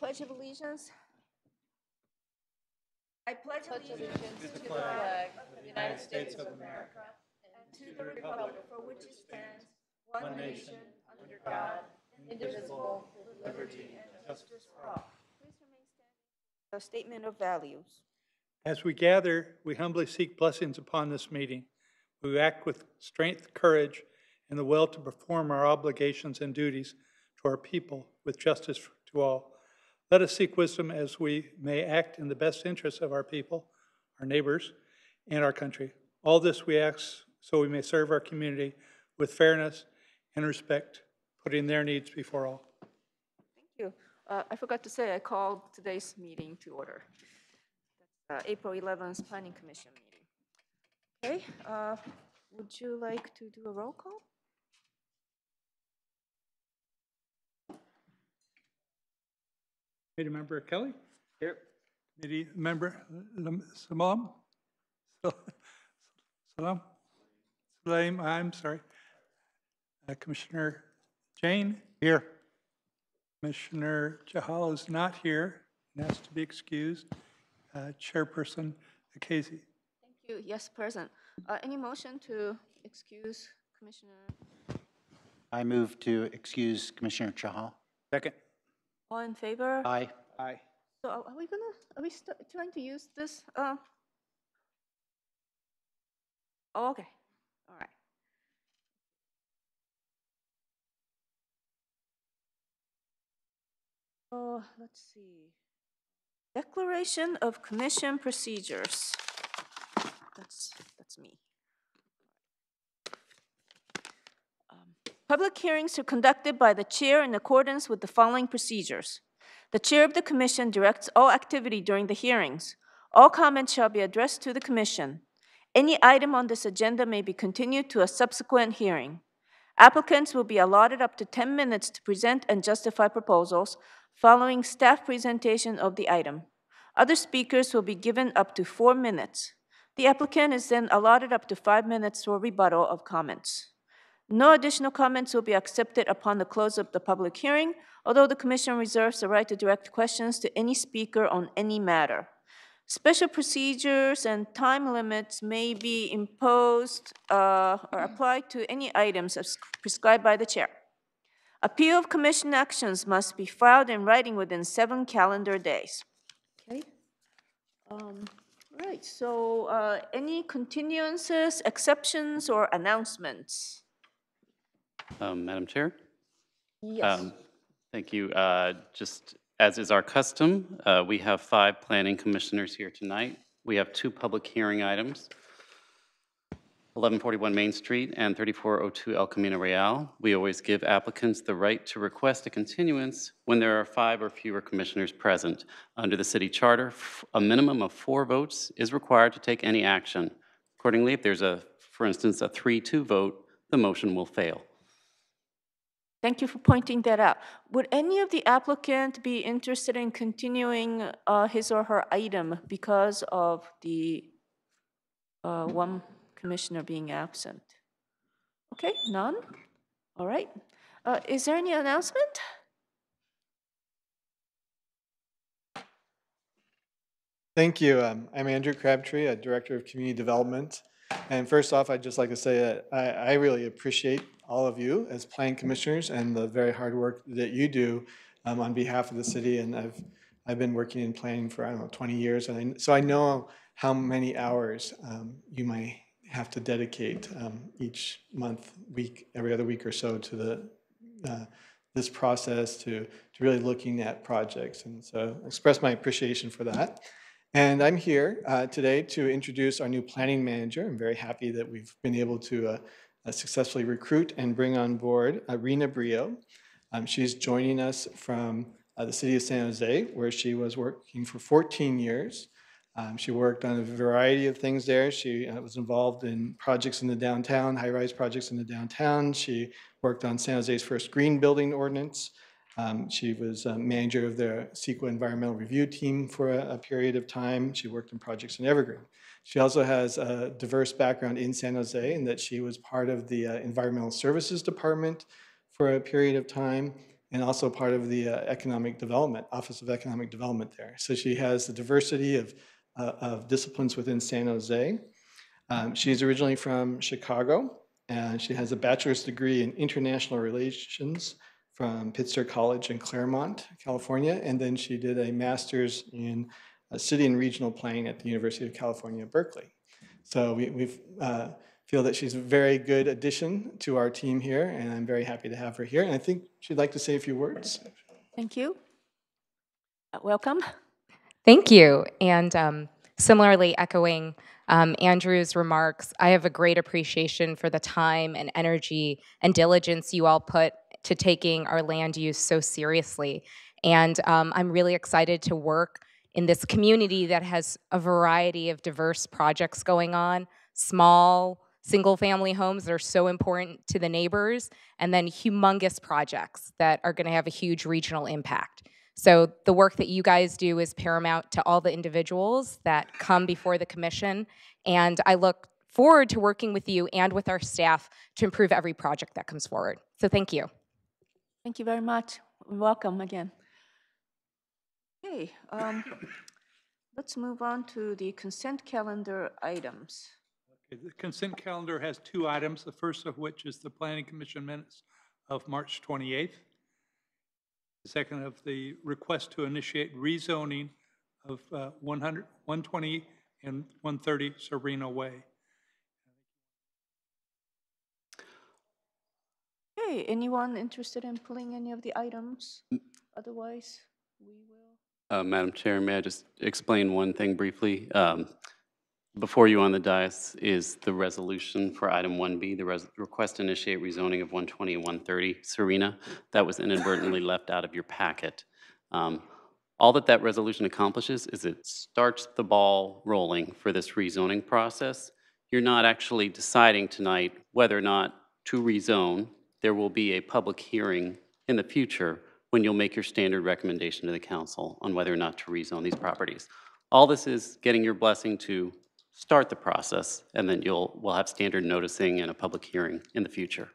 Pledge of Allegiance. I pledge allegiance to the flag of the United States of America and to the republic for which it stands, one nation, under God, indivisible, with liberty and justice for all. Please remain standing. A statement of values. As we gather, we humbly seek blessings upon this meeting. We act with strength, courage, and the will to perform our obligations and duties to our people with justice to all. Let us seek wisdom as we may act in the best interests of our people, our neighbors, and our country. All this we ask so we may serve our community with fairness and respect, putting their needs before all. Thank you. I forgot to say I called today's meeting to order. April 11th Planning Commission meeting. Okay, would you like to do a roll call? Committee Member Kelly? Here. Committee Member Salam? I'm sorry. Commissioner Jane? Here. Commissioner Jahal is not here and has to be excused. Chairperson Casey. Thank you. Yes, present. Any motion to excuse Commissioner? I move to excuse Commissioner Chahal. Second. All in favor? Aye. Aye. So are we trying to use this? Oh, okay. All right. Oh, let's see. Declaration of Commission Procedures. That's me. Public hearings are conducted by the chair in accordance with the following procedures. The chair of the commission directs all activity during the hearings. All comments shall be addressed to the commission. Any item on this agenda may be continued to a subsequent hearing. Applicants will be allotted up to 10 minutes to present and justify proposals following staff presentation of the item. Other speakers will be given up to 4 minutes. The applicant is then allotted up to 5 minutes for rebuttal of comments. No additional comments will be accepted upon the close of the public hearing, although the Commission reserves the right to direct questions to any speaker on any matter. Special procedures and time limits may be imposed or applied to any items as prescribed by the chair. Appeal of Commission actions must be filed in writing within 7 calendar days. Okay. Right, so any continuances, exceptions, or announcements? Madam Chair? Yes. Thank you. Just as is our custom, we have 5 planning commissioners here tonight. We have 2 public hearing items, 1141 Main Street and 3402 El Camino Real. We always give applicants the right to request a continuance when there are 5 or fewer commissioners present. Under the city charter, a minimum of 4 votes is required to take any action. Accordingly, if there's for instance, a 3-2 vote, the motion will fail. Thank you for pointing that out. Would any of the applicant be interested in continuing his or her item because of the one commissioner being absent? Okay, none? All right. Is there any announcement? Thank you. I'm Andrew Crabtree, Director of Community Development. And first off, I'd just like to say that I really appreciate all of you as planning commissioners and the very hard work that you do on behalf of the city. And I've been working in planning for, 20 years. And so I know how many hours you might have to dedicate each month, week, every other week or so to this process, to really looking at projects. And so I express my appreciation for that. And I'm here today to introduce our new planning manager. I'm very happy that we've been able to successfully recruit and bring on board Rena Brio. She's joining us from the city of San Jose, where she was working for 14 years. She worked on a variety of things there. She was involved in projects in the downtown, high-rise projects in the downtown. She worked on San Jose's first green building ordinance. She was manager of the CEQA Environmental Review Team for a period of time. She worked on projects in Evergreen. She also has a diverse background in San Jose in that she was part of the Environmental Services Department for a period of time. and also part of the Economic Development, Office of Economic Development there. So she has the diversity of disciplines within San Jose. She's originally from Chicago, and she has a bachelor's degree in international relations from Pitzer College in Claremont, California, and then she did a master's in city and regional planning at the University of California, Berkeley. So we feel that she's a very good addition to our team here, and I'm very happy to have her here. And I think she'd like to say a few words. Thank you. Welcome. Thank you. And similarly, echoing Andrew's remarks, I have a great appreciation for the time and energy and diligence you all put to taking our land use so seriously. And I'm really excited to work in this community that has a variety of diverse projects going on, small, single-family homes that are so important to the neighbors, and then humongous projects that are going to have a huge regional impact. So the work that you guys do is paramount to all the individuals that come before the commission, and I look forward to working with you and with our staff to improve every project that comes forward. So thank you. Thank you very much. Welcome again. Okay, let's move on to the consent calendar items. Okay, the consent calendar has 2 items, the first of which is the Planning Commission minutes of March 28th. The second of the request to initiate rezoning of 120 and 130 Serena Way. Okay, anyone interested in pulling any of the items? Otherwise, we will. Madam Chair, may I just explain one thing briefly? Before you on the dais is the resolution for item 1B, the request to initiate rezoning of 120 and 130 Serena. That was inadvertently left out of your packet. All that resolution accomplishes is it starts the ball rolling for this rezoning process. You're not actually deciding tonight whether or not to rezone. There will be a public hearing in the future when you'll make your standard recommendation to the council on whether or not to rezone these properties. All this is getting your blessing to start the process, and then we'll have standard noticing and a public hearing in the future.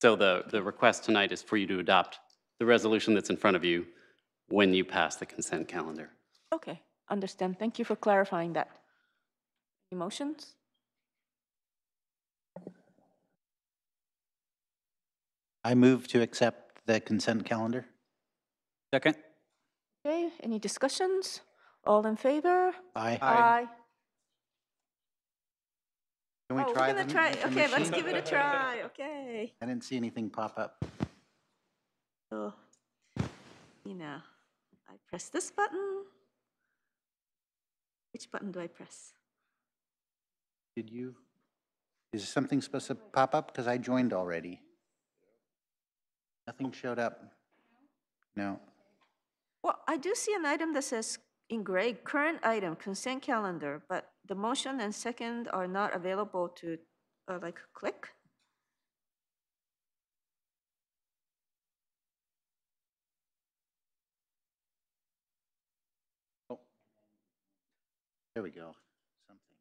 So the request tonight is for you to adopt the resolution that's in front of you when you pass the consent calendar. Okay, understand. Thank you for clarifying that. Any motions? I move to accept the consent calendar. Second. Okay, any discussions? All in favor? Aye. Aye. Can we Oh, try we're gonna the try. the Okay, let's machine? give it a try. Okay. I didn't see anything pop up. So, I press this button. Which button do I press? Did you? Is something supposed to pop up? Because I joined already. Nothing showed up. No. Well, I do see an item that says in gray, current item, consent calendar, but the motion and second are not available to click. Oh. There we go. Something.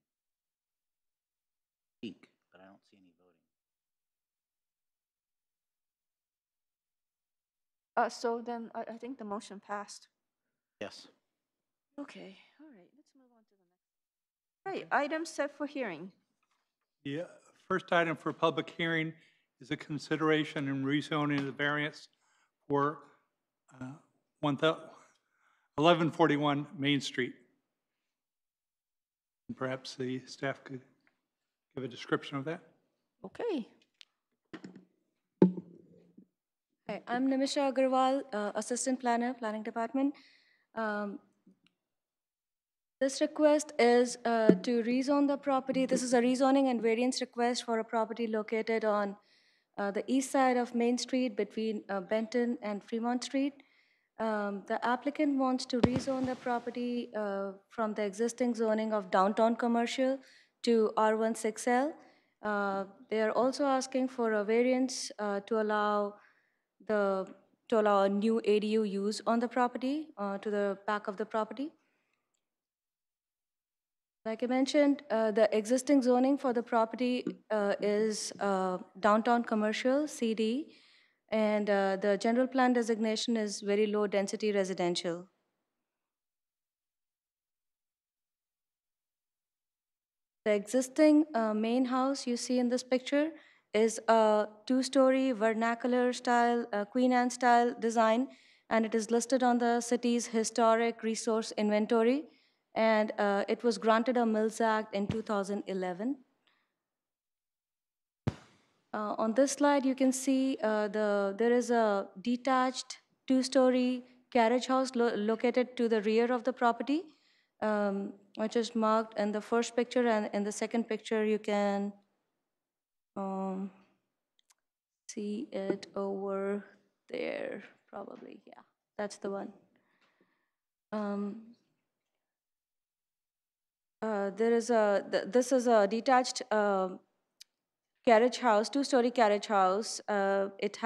Speak, but I don't see any voting. So then I think the motion passed. Yes. Okay, all right, let's move on to the next. All right, item set for hearing. The first item for public hearing is a consideration and rezoning of the variance for 1141 Main Street. And perhaps the staff could give a description of that. Okay. Hi, I'm Nimisha Agarwal, Assistant Planner, Planning Department. This request is to rezone the property. This is a rezoning and variance request for a property located on the east side of Main Street between Benton and Fremont Street. The applicant wants to rezone the property from the existing zoning of downtown commercial to R16L. They are also asking for a variance to allow a new ADU use on the property, to the back of the property. Like I mentioned, the existing zoning for the property is downtown commercial, CD, and the general plan designation is very low density residential. The existing main house you see in this picture is a two-story vernacular style, Queen Anne style design, and it is listed on the city's historic resource inventory, and it was granted a Mills Act in 2011. On this slide, you can see there is a detached two-story carriage house located to the rear of the property, which is marked in the first picture, and in the second picture, you can see it over there, probably. Yeah, that's the one. This is a detached carriage house, two-story carriage house. It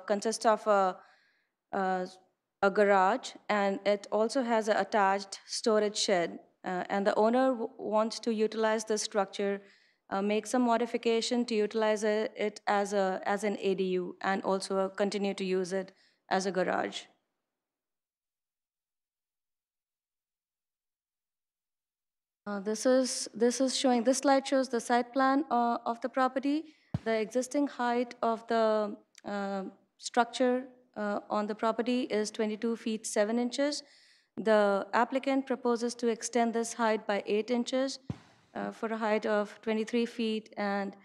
consists of a garage, and it also has an attached storage shed. And the owner wants to utilize the structure, make some modification to utilize it as an ADU, and also continue to use it as a garage. This slide shows the site plan of the property. The existing height of the structure on the property is 22 feet 7 inches. The applicant proposes to extend this height by 8 inches for a height of 23 feet and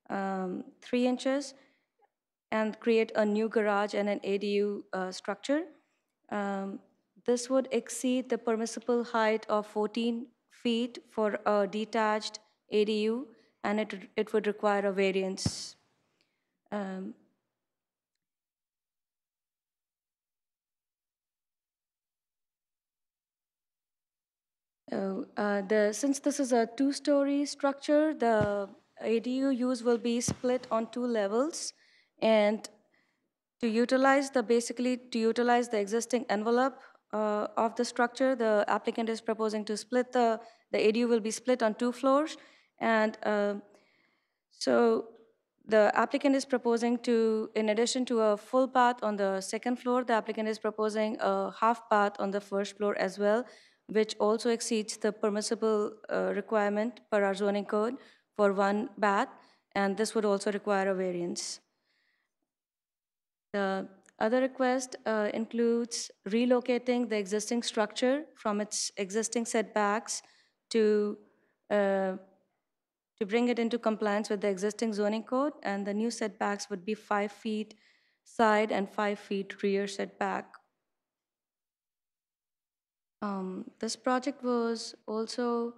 3 inches, and create a new garage and an ADU structure. This would exceed the permissible height of 14 feet for a detached ADU, and it would require a variance. Since this is a two-story structure, the ADU use will be split on 2 levels, and to utilize the existing envelope of the structure, the applicant is proposing to split the ADU will be split on 2 floors, and so the applicant is proposing to, in addition to a full bath on the second floor, the applicant is proposing a half bath on the first floor as well, which also exceeds the permissible requirement per our zoning code for 1 bath, and this would also require a variance. The other request includes relocating the existing structure from its existing setbacks to bring it into compliance with the existing zoning code, and the new setbacks would be 5 feet side and 5 feet rear setback. This project is also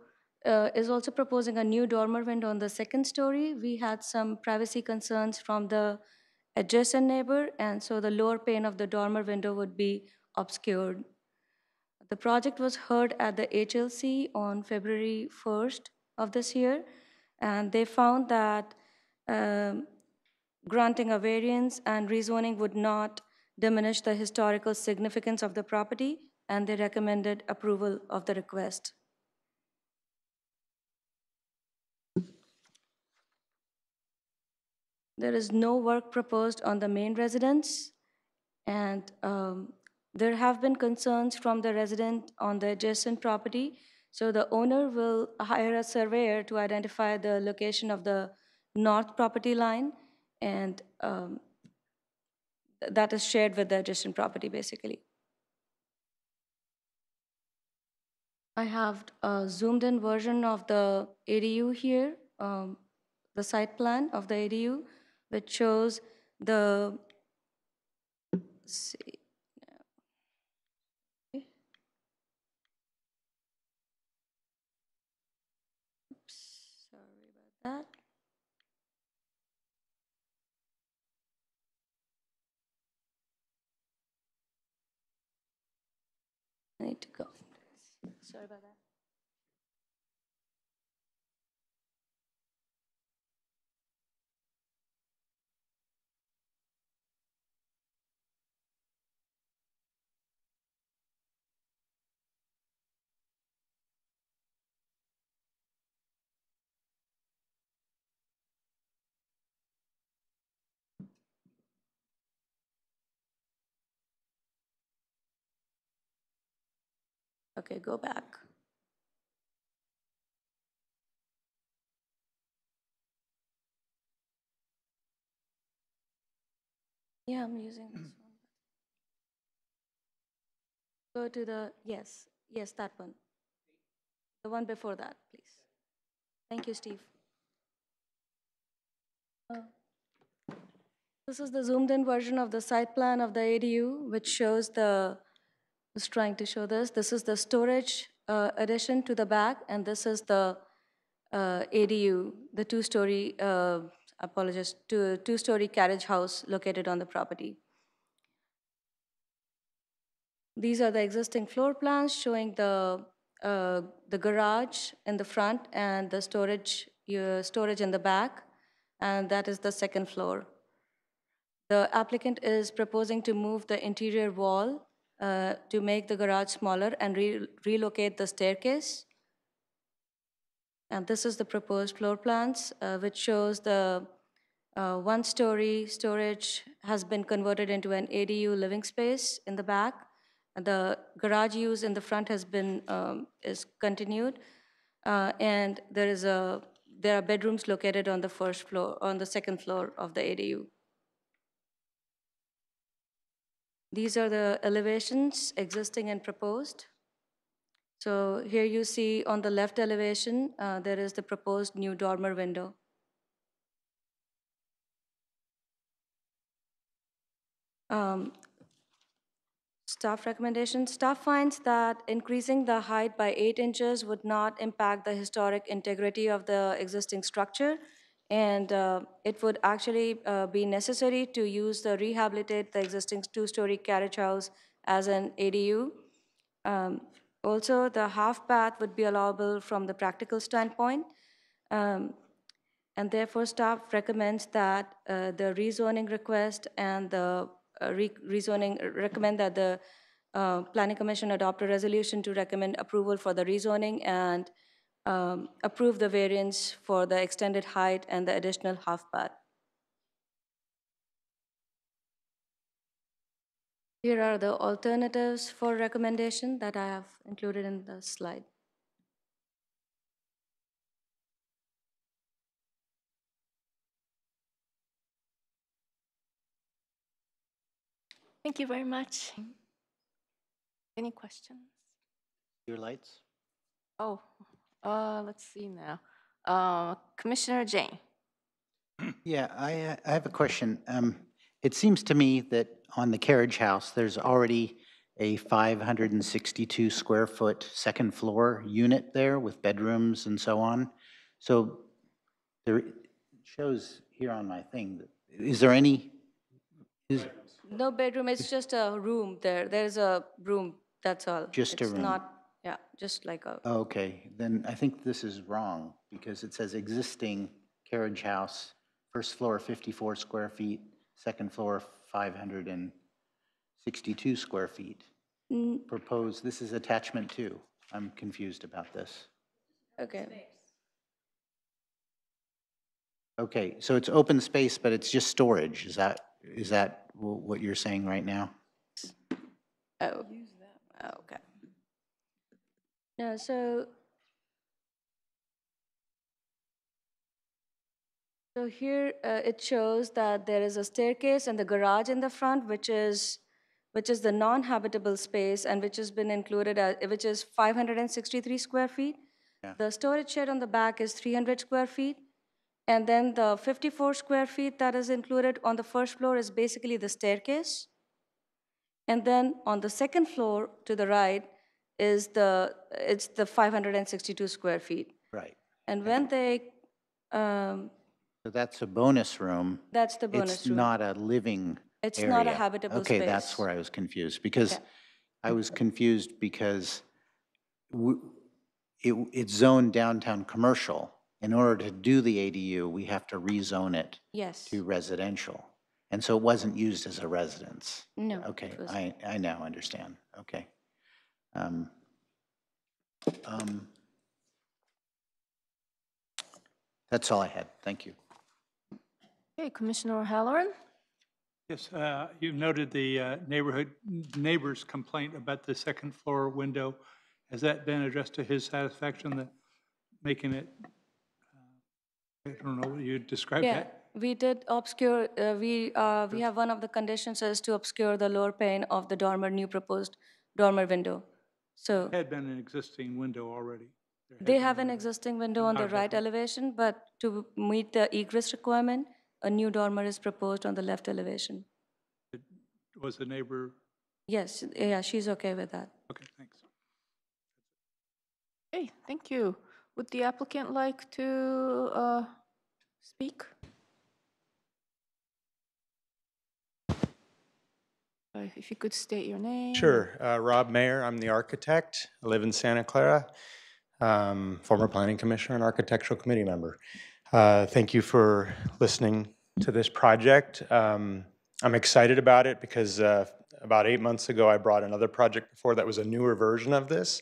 proposing a new dormer window on the second story. We had some privacy concerns from the adjacent neighbor, and so the lower pane of the dormer window would be obscured. The project was heard at the HLC on February 1st of this year, and they found that granting a variance and rezoning would not diminish the historical significance of the property, and they recommended approval of the request. There is no work proposed on the main residence, and there have been concerns from the resident on the adjacent property, so the owner will hire a surveyor to identify the location of the north property line, and that is shared with the adjacent property, basically. I have a zoomed in version of the ADU here, the site plan of the ADU, which shows the, let's see. Oops, sorry about that. I need to go. Sorry about that. Okay, go back. Yeah, I'm using this one. Go to the, yes, that one. The one before that, please. Thank you, Steve. This is the zoomed-in version of the site plan of the ADU, which shows the, I was trying to show this. This is the storage addition to the back, and this is the ADU, the two-story, apologize, two-story carriage house located on the property. These are the existing floor plans showing the garage in the front and the storage in the back, and that is the second floor. The applicant is proposing to move the interior wall to make the garage smaller and relocate the staircase. And this is the proposed floor plans, which shows the one-story storage has been converted into an ADU living space in the back. And the garage use in the front has been is continued, and there are bedrooms located on the first floor, on the second floor of the ADU. These are the elevations, existing and proposed. So here you see on the left elevation, there is the proposed new dormer window. Staff recommendation. Staff finds that increasing the height by 8 inches would not impact the historic integrity of the existing structure, and it would actually be necessary to rehabilitate the existing two-story carriage house as an ADU. Also, the half bath would be allowable from the practical standpoint, and therefore staff recommends that the rezoning request and the rezoning recommend that the Planning Commission adopt a resolution to recommend approval for the rezoning and approve the variance for the extended height and the additional half bath. Here are the alternatives for recommendation that I have included in the slide. Thank you very much. Any questions? Your lights? Oh, let's see now. Commissioner Jane. Yeah, I have a question. It seems to me that on the carriage house, there's already a 562 square foot second floor unit there with bedrooms and so on. So there it shows here on my thing, is there any? No bedroom, it's just a room there. There's a room, that's all. Just a room. It's not, yeah, just like a. Okay, then I think this is wrong because it says existing carriage house, first floor 54 square feet, second floor 562 square feet. Proposed, this is attachment 2. I'm confused about this. Okay. Okay, so it's open space, but it's just storage. Is that what you're saying right now? Oh, okay. No, so here it shows that there is a staircase and the garage in the front, which is the non-habitable space and which has been included, which is 563 square feet. Yeah. The storage shed on the back is 300 square feet. And then the 54 square feet that is included on the first floor is basically the staircase. And then on the second floor to the right is it's the 562 square feet. Right. And when they, So that's a bonus room. that's the bonus It's room. not a living It's area. not a habitable Okay, space. that's where I was confused, because I was confused because it's zoned downtown commercial. In order to do the ADU, we have to rezone it Yes. to residential. And so it wasn't used as a residence. No. Okay, it was- I now understand. Okay. That's all I had. Thank you. Okay, Commissioner O'Halloran. Yes, you've noted the neighbors' complaint about the second floor window Has that been addressed to his satisfaction, that making it, I don't know what you described Yeah, that? we did obscure, we have one of the conditions is to obscure the lower pane of the dormer, new proposed dormer window. So Had been an existing window already. There had they been have an window. existing window on the Not right having- elevation, but to meet the egress requirement, a new dormer is proposed on the left elevation. Was the neighbor, Yes, yeah, she's okay with that. okay, thanks. Okay, thank you. Would the applicant like to speak? If you could state your name. Sure. Rob Mayer, I'm the architect. I live in Santa Clara, former planning commissioner and architectural committee member. Thank you for listening to this project. I'm excited about it because about 8 months ago, I brought another project before that was a newer version of this.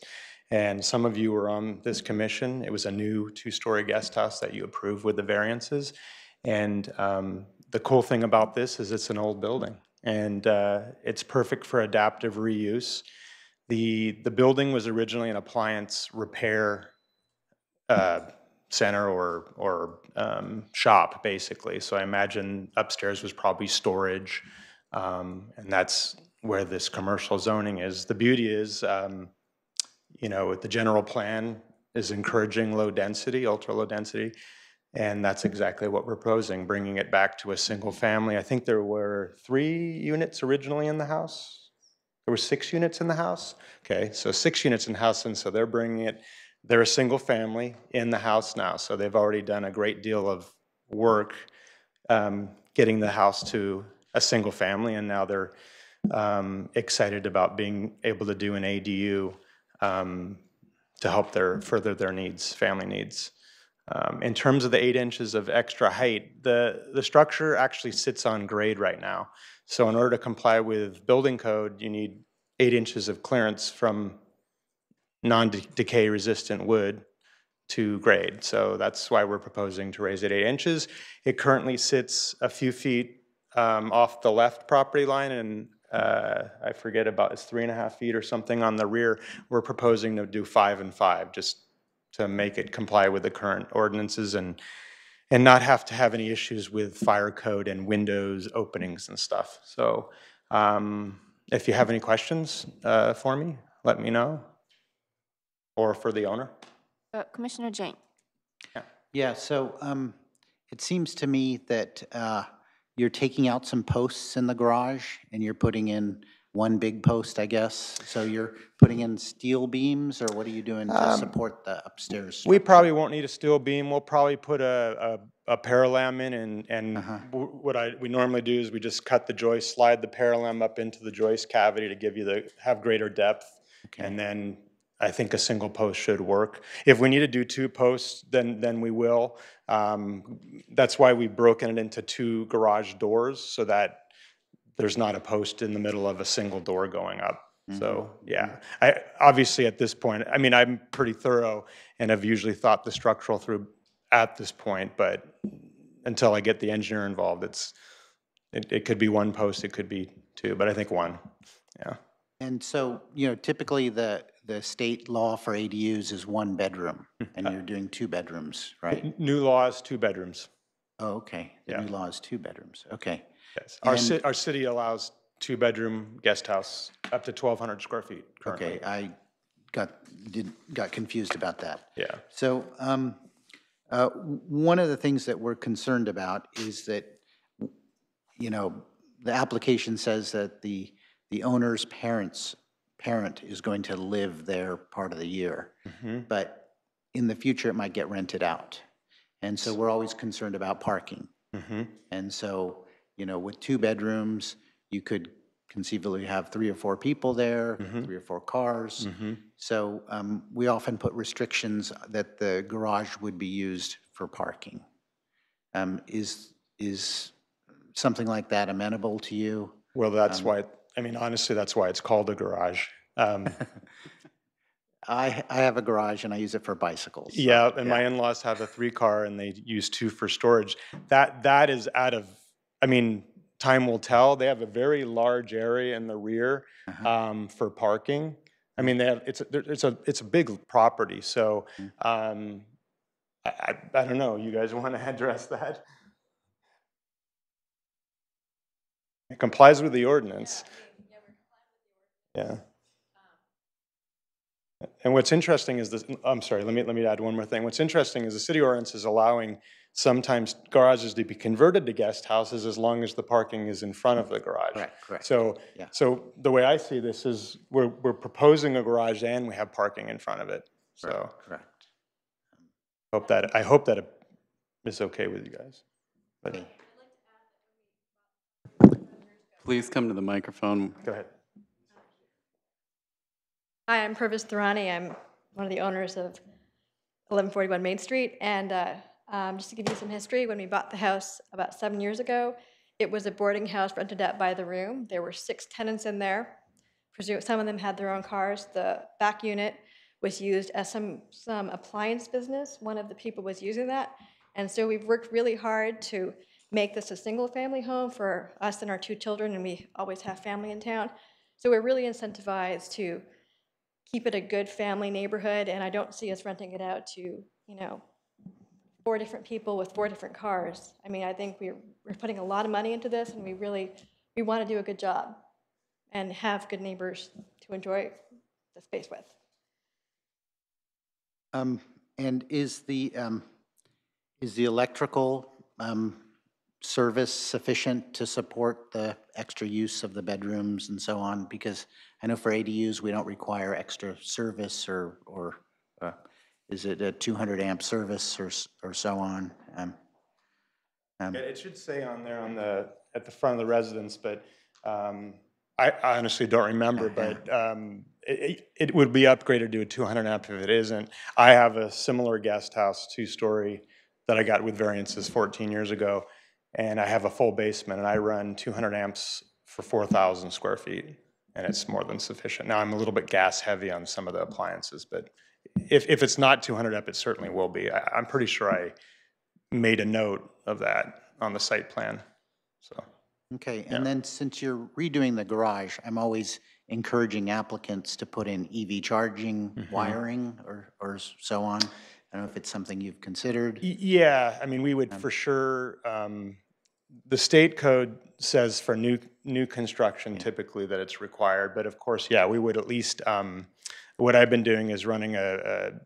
And some of you were on this commission. It was a new 2-story guest house that you approved with the variances. And the cool thing about this is it's an old building. And it's perfect for adaptive reuse. The building was originally an appliance repair center or shop, basically. So I imagine upstairs was probably storage, and that's where this commercial zoning is. The beauty is, you know, the general plan is encouraging low density, ultra low density. And that's exactly what we're proposing, bringing it back to a single family. I think there were 3 units originally in the house. There were 6 units in the house. Okay, so 6 units in the house, and so they're bringing it, they're a single family in the house now. So they've already done a great deal of work getting the house to a single family, and now they're excited about being able to do an ADU to help further their needs, family needs. In terms of the 8 inches of extra height, the structure actually sits on grade right now. So in order to comply with building code, you need 8 inches of clearance from non-decay resistant wood to grade. So that's why we're proposing to raise it 8 inches. It currently sits a few feet off the left property line, and I forget about, it's 3.5 feet or something on the rear. We're proposing to do 5 and 5, just to make it comply with the current ordinances and not have to have any issues with fire code and windows openings and stuff. So if you have any questions for me, let me know, or for the owner. Commissioner Jane. Yeah, so it seems to me that you're taking out some posts in the garage and you're putting in one big post, I guess. So you're putting in steel beams, or what are you doing to support the upstairs We structure? probably won't need a steel beam. We'll probably put a parallam in, and what we normally do is we just cut the joist, slide the parallam up into the joist cavity to give you have greater depth. Okay. And then I think a single post should work. If we need to do 2 posts, then we will. That's why we've broken it into 2 garage doors, so that there's not a post in the middle of a single door going up. So, yeah, obviously at this point, I mean, I'm pretty thorough and have usually thought the structural through at this point, but until I get the engineer involved, it could be 1 post, it could be 2, but I think 1, yeah. And so, you know, typically the state law for ADUs is 1 bedroom, and you're doing 2 bedrooms, right? New law is 2 bedrooms, Oh, okay. The Yeah. new law is 2 bedrooms, okay. yes. And- Our city allows 2-bedroom guest house up to 1,200 square feet currently. Okay, I got confused about that. Yeah. So one of the things that we're concerned about is that, you know, the application says that the owner's parent is going to live there part of the year. But in the future, it might get rented out. And so we're always concerned about parking. And so, you know, with 2 bedrooms, you could conceivably have 3 or 4 people there, 3 or 4 cars. So we often put restrictions that the garage would be used for parking. Is something like that amenable to you? Well, that's why, I mean, honestly, that's why it's called a garage. I have a garage and I use it for bicycles. so, Yeah, and my in-laws have a 3-car and they use 2 for storage. That is out of, I mean, time will tell. They have a very large area in the rear for parking. I mean, it's a big property, so I don't know. You guys want to address that? It complies with the ordinance. Yeah. And what's interesting is this, I'm sorry, let me add one more thing. What's interesting is the city ordinance is allowing sometimes garages to be converted to guest houses as long as the parking is in front of the garage. Correct. So, Yeah. so the way I see this is we're proposing a garage and we have parking in front of it. So Correct. I hope that is okay with you guys. But Okay. Please come to the microphone. go ahead. Hi, I'm Purvis Thorani. I'm one of the owners of 1141 Main Street. And just to give you some history, when we bought the house about 7 years ago, it was a boarding house rented out by the room. There were 6 tenants in there. Some of them had their own cars. The back unit was used as some appliance business. One of the people was using that. And so we've worked really hard to make this a single-family home for us and our 2 children, and we always have family in town. So we're really incentivized to keep it a good family neighborhood, and I don't see us renting it out to, 4 different people with 4 different cars. I mean, I think we're putting a lot of money into this, and we want to do a good job and have good neighbors to enjoy the space with. And is the electrical service sufficient to support the extra use of the bedrooms and so on? Because I know for ADUs, we don't require extra service or is it a 200 amp service or so on? It should say on there at the front of the residence, but I honestly don't remember, but it would be upgraded to a 200 amp if it isn't. I have a similar guest house, 2-story, that I got with variances 14 years ago, and I have a full basement, and I run 200 amps for 4,000 square feet, and it's more than sufficient. Now, I'm a little bit gas heavy on some of the appliances, but if it's not 200 amp, it certainly will be. I'm pretty sure I made a note of that on the site plan, so. Okay, and then since you're redoing the garage, I'm always encouraging applicants to put in EV charging, wiring, or so on. I don't know if it's something you've considered. Yeah, I mean, we would for sure, the state code says for new construction typically that it's required, but of course, yeah, we would at least, what I've been doing is running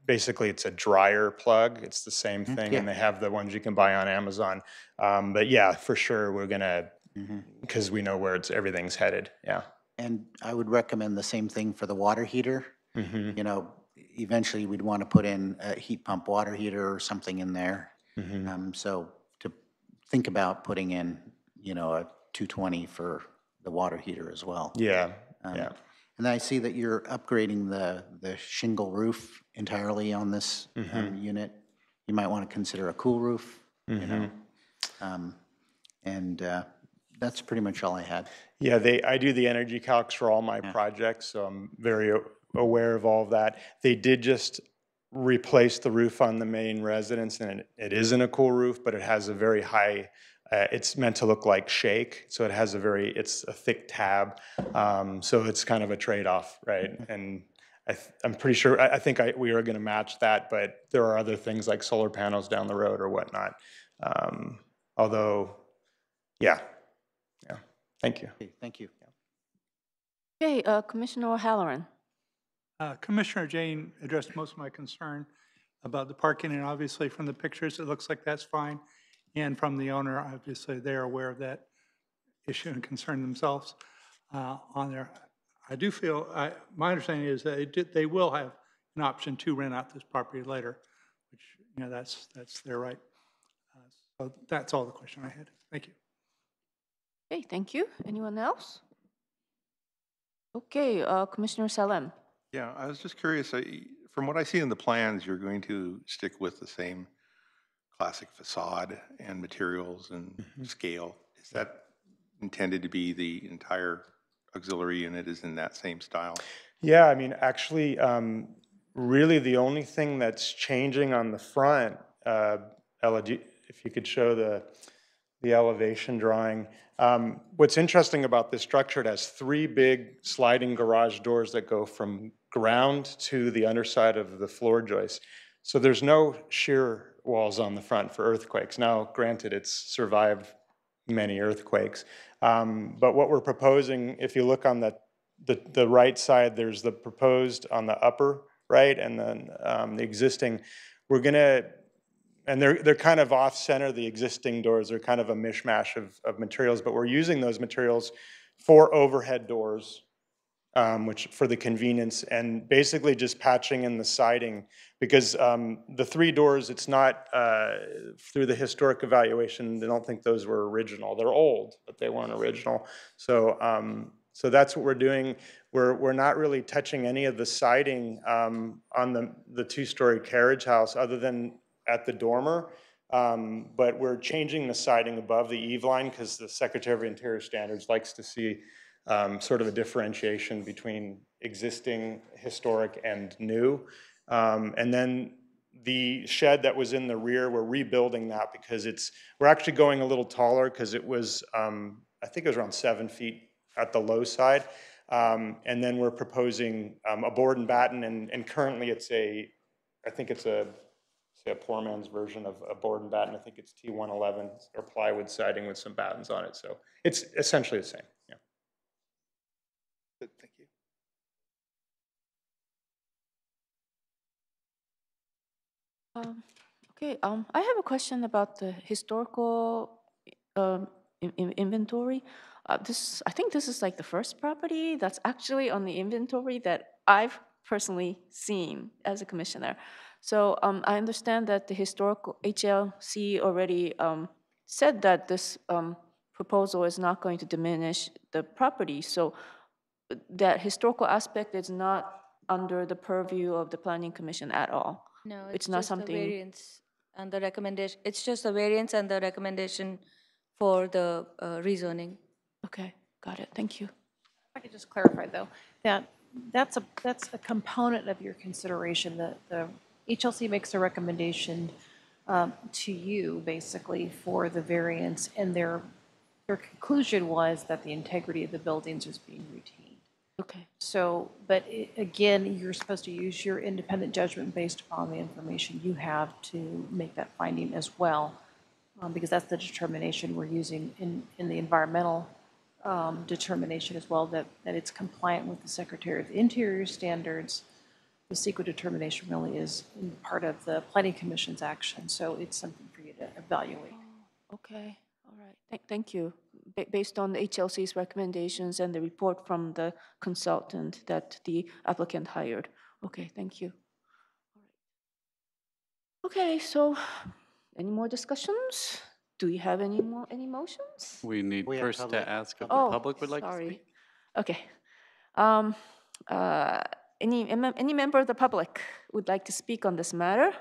basically it's a dryer plug. It's the same thing, and they have the ones you can buy on Amazon. But yeah, for sure, we're gonna, because we know where everything's headed, yeah. And I would recommend the same thing for the water heater. Eventually we'd want to put in a heat pump water heater or something in there. So to think about putting in, a 220 for the water heater as well. Yeah, And I see that you're upgrading the shingle roof entirely on this unit. You might want to consider a cool roof, and that's pretty much all I had. Yeah, I do the energy calcs for all my projects, so I'm very aware of all of that. They did just replace the roof on the main residence, and it isn't a cool roof, but it has a very high, it's meant to look like shake, so it has it's a thick tab, so it's kind of a trade-off, right? And I'm pretty sure, I think we are gonna match that, but there are other things like solar panels down the road or whatnot. Although, yeah, thank you. Okay, thank you. Okay, Commissioner O'Halloran. Commissioner Jane addressed most of my concern about the parking, and obviously from the pictures, it looks like that's fine. And from the owner, obviously, they're aware of that issue and concern themselves on there. I do feel, my understanding is that they will have an option to rent out this property later, which, that's their right. So that's all the question I had. Thank you. Okay, thank you. Anyone else? Okay, Commissioner Salem. Yeah, I was just curious, from what I see in the plans, you're going to stick with the same classic facade and materials and scale. Is that intended to be the entire auxiliary unit is in that same style? Yeah, I mean, actually, really the only thing that's changing on the front, Ella, if you could show the elevation drawing. What's interesting about this structure, it has 3 big sliding garage doors that go from ground to the underside of the floor joist. So there's no shear walls on the front for earthquakes. Now, granted, it's survived many earthquakes. But what we're proposing, if you look on the right side, there's the proposed on the upper right, and then the existing. We're gonna, and they're kind of off center, the existing doors are kind of a mishmash of materials, but we're using those materials for overhead doors, which for the convenience, and basically just patching in the siding, because the 3 doors, it's not, through the historic evaluation, they don't think those were original. They're old, but they weren't original. So, so that's what we're doing. We're not really touching any of the siding on the 2-story carriage house other than at the dormer. But we're changing the siding above the eave line because the Secretary of Interior Standards likes to see sort of a differentiation between existing, historic, and new. And then the shed that was in the rear, we're rebuilding that because we're actually going a little taller because it was, I think it was around 7 feet at the low side. And then we're proposing a board and batten, and currently I think it's a poor man's version of a board and batten. I think it's T111 or plywood siding with some battens on it. So it's essentially the same. Yeah. Good, thank you. Okay, I have a question about the historical inventory. I think this is like the first property that's actually on the inventory that I've personally seen as a commissioner. So I understand that the historical HLC already said that this proposal is not going to diminish the property. So that historical aspect is not under the purview of the Planning Commission at all. No, It's not just the something. variance and the recommendation. It's just the variance and the recommendation for the rezoning. Okay, got it. Thank you. If I could just clarify, though, that's a component of your consideration. The HLC makes a recommendation to you, basically, for the variance, and their conclusion was that the integrity of the buildings was being retained. Okay. So, but again, you're supposed to use your independent judgment based upon the information you have to make that finding as well, because that's the determination we're using in the environmental determination as well, that it's compliant with the Secretary of the Interior standards. The CEQA determination really is part of the Planning Commission's action, so it's something for you to evaluate. Okay, all right. Thank you. Based on the HLC's recommendations and the report from the consultant that the applicant hired. Okay, thank you. All right. Okay, so any more discussions? Do you have any motions? We need We have first public. to ask if the Oh, public would like to sorry. speak. Okay. Any member of the public would like to speak on this matter?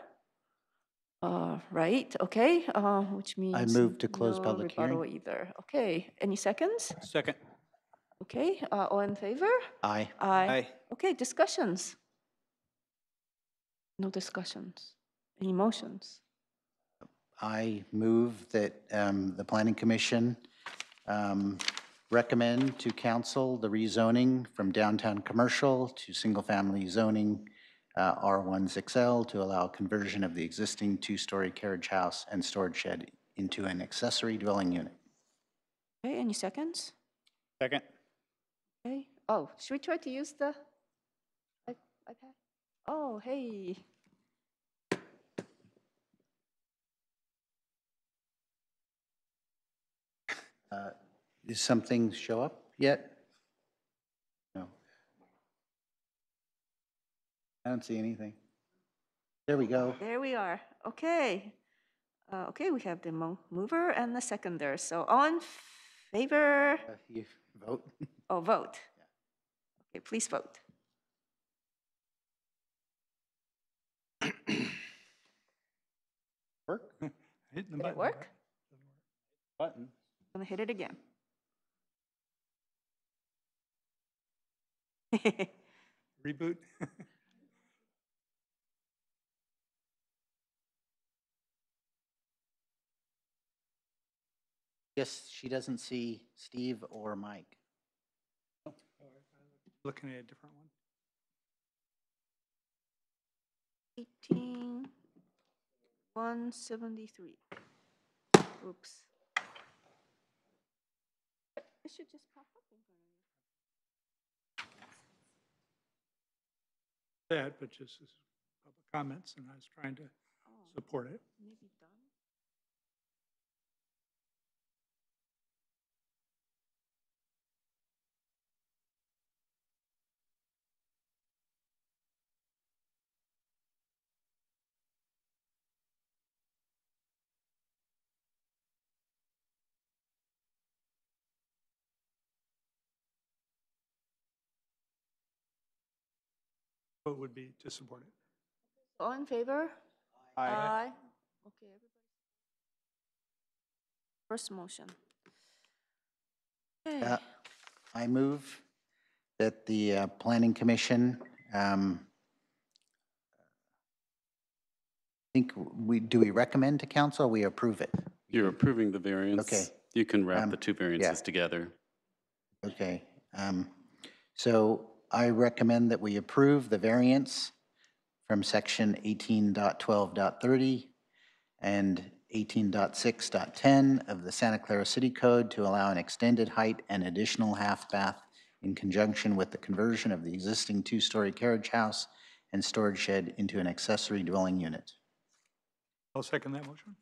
Right, okay, which means. move to close no public rebuttal hearing. either. Okay, any seconds? Second. Okay, all in favor? Aye. Aye. Okay, discussions? No discussions. Any motions? I move that the Planning Commission recommend to council the rezoning from downtown commercial to single-family zoning R16L to allow conversion of the existing 2-story carriage house and storage shed into an accessory dwelling unit. Okay, any seconds? Second. Okay, oh, should we try to use the iPad? Oh, hey. Does something show up yet? No. I don't see anything. There we go. There we are. Okay. Okay, we have the mover and the seconder. So all in favor? You vote. Oh, vote. Okay, please vote. Work? Hitting the Did it button. work? Button. I'm gonna hit it again. Reboot. Yes, she doesn't see Steve or Mike. Looking at a different one. 17173. Oops. It should just pop up in front of you. That, but just as public comments, and I was trying to support it. Maybe done. Vote would be to support it. All in favor? Aye. Okay, everybody. First motion. Okay. I move that the Planning Commission, do we recommend to council or we approve it? You're approving the variance. Okay. You can wrap the two variances together. Okay. So I recommend that we approve the variance from section 18.12.30 and 18.6.10 of the Santa Clara City Code to allow an extended height and additional half bath in conjunction with the conversion of the existing two-story carriage house and storage shed into an accessory dwelling unit. I'll second that motion.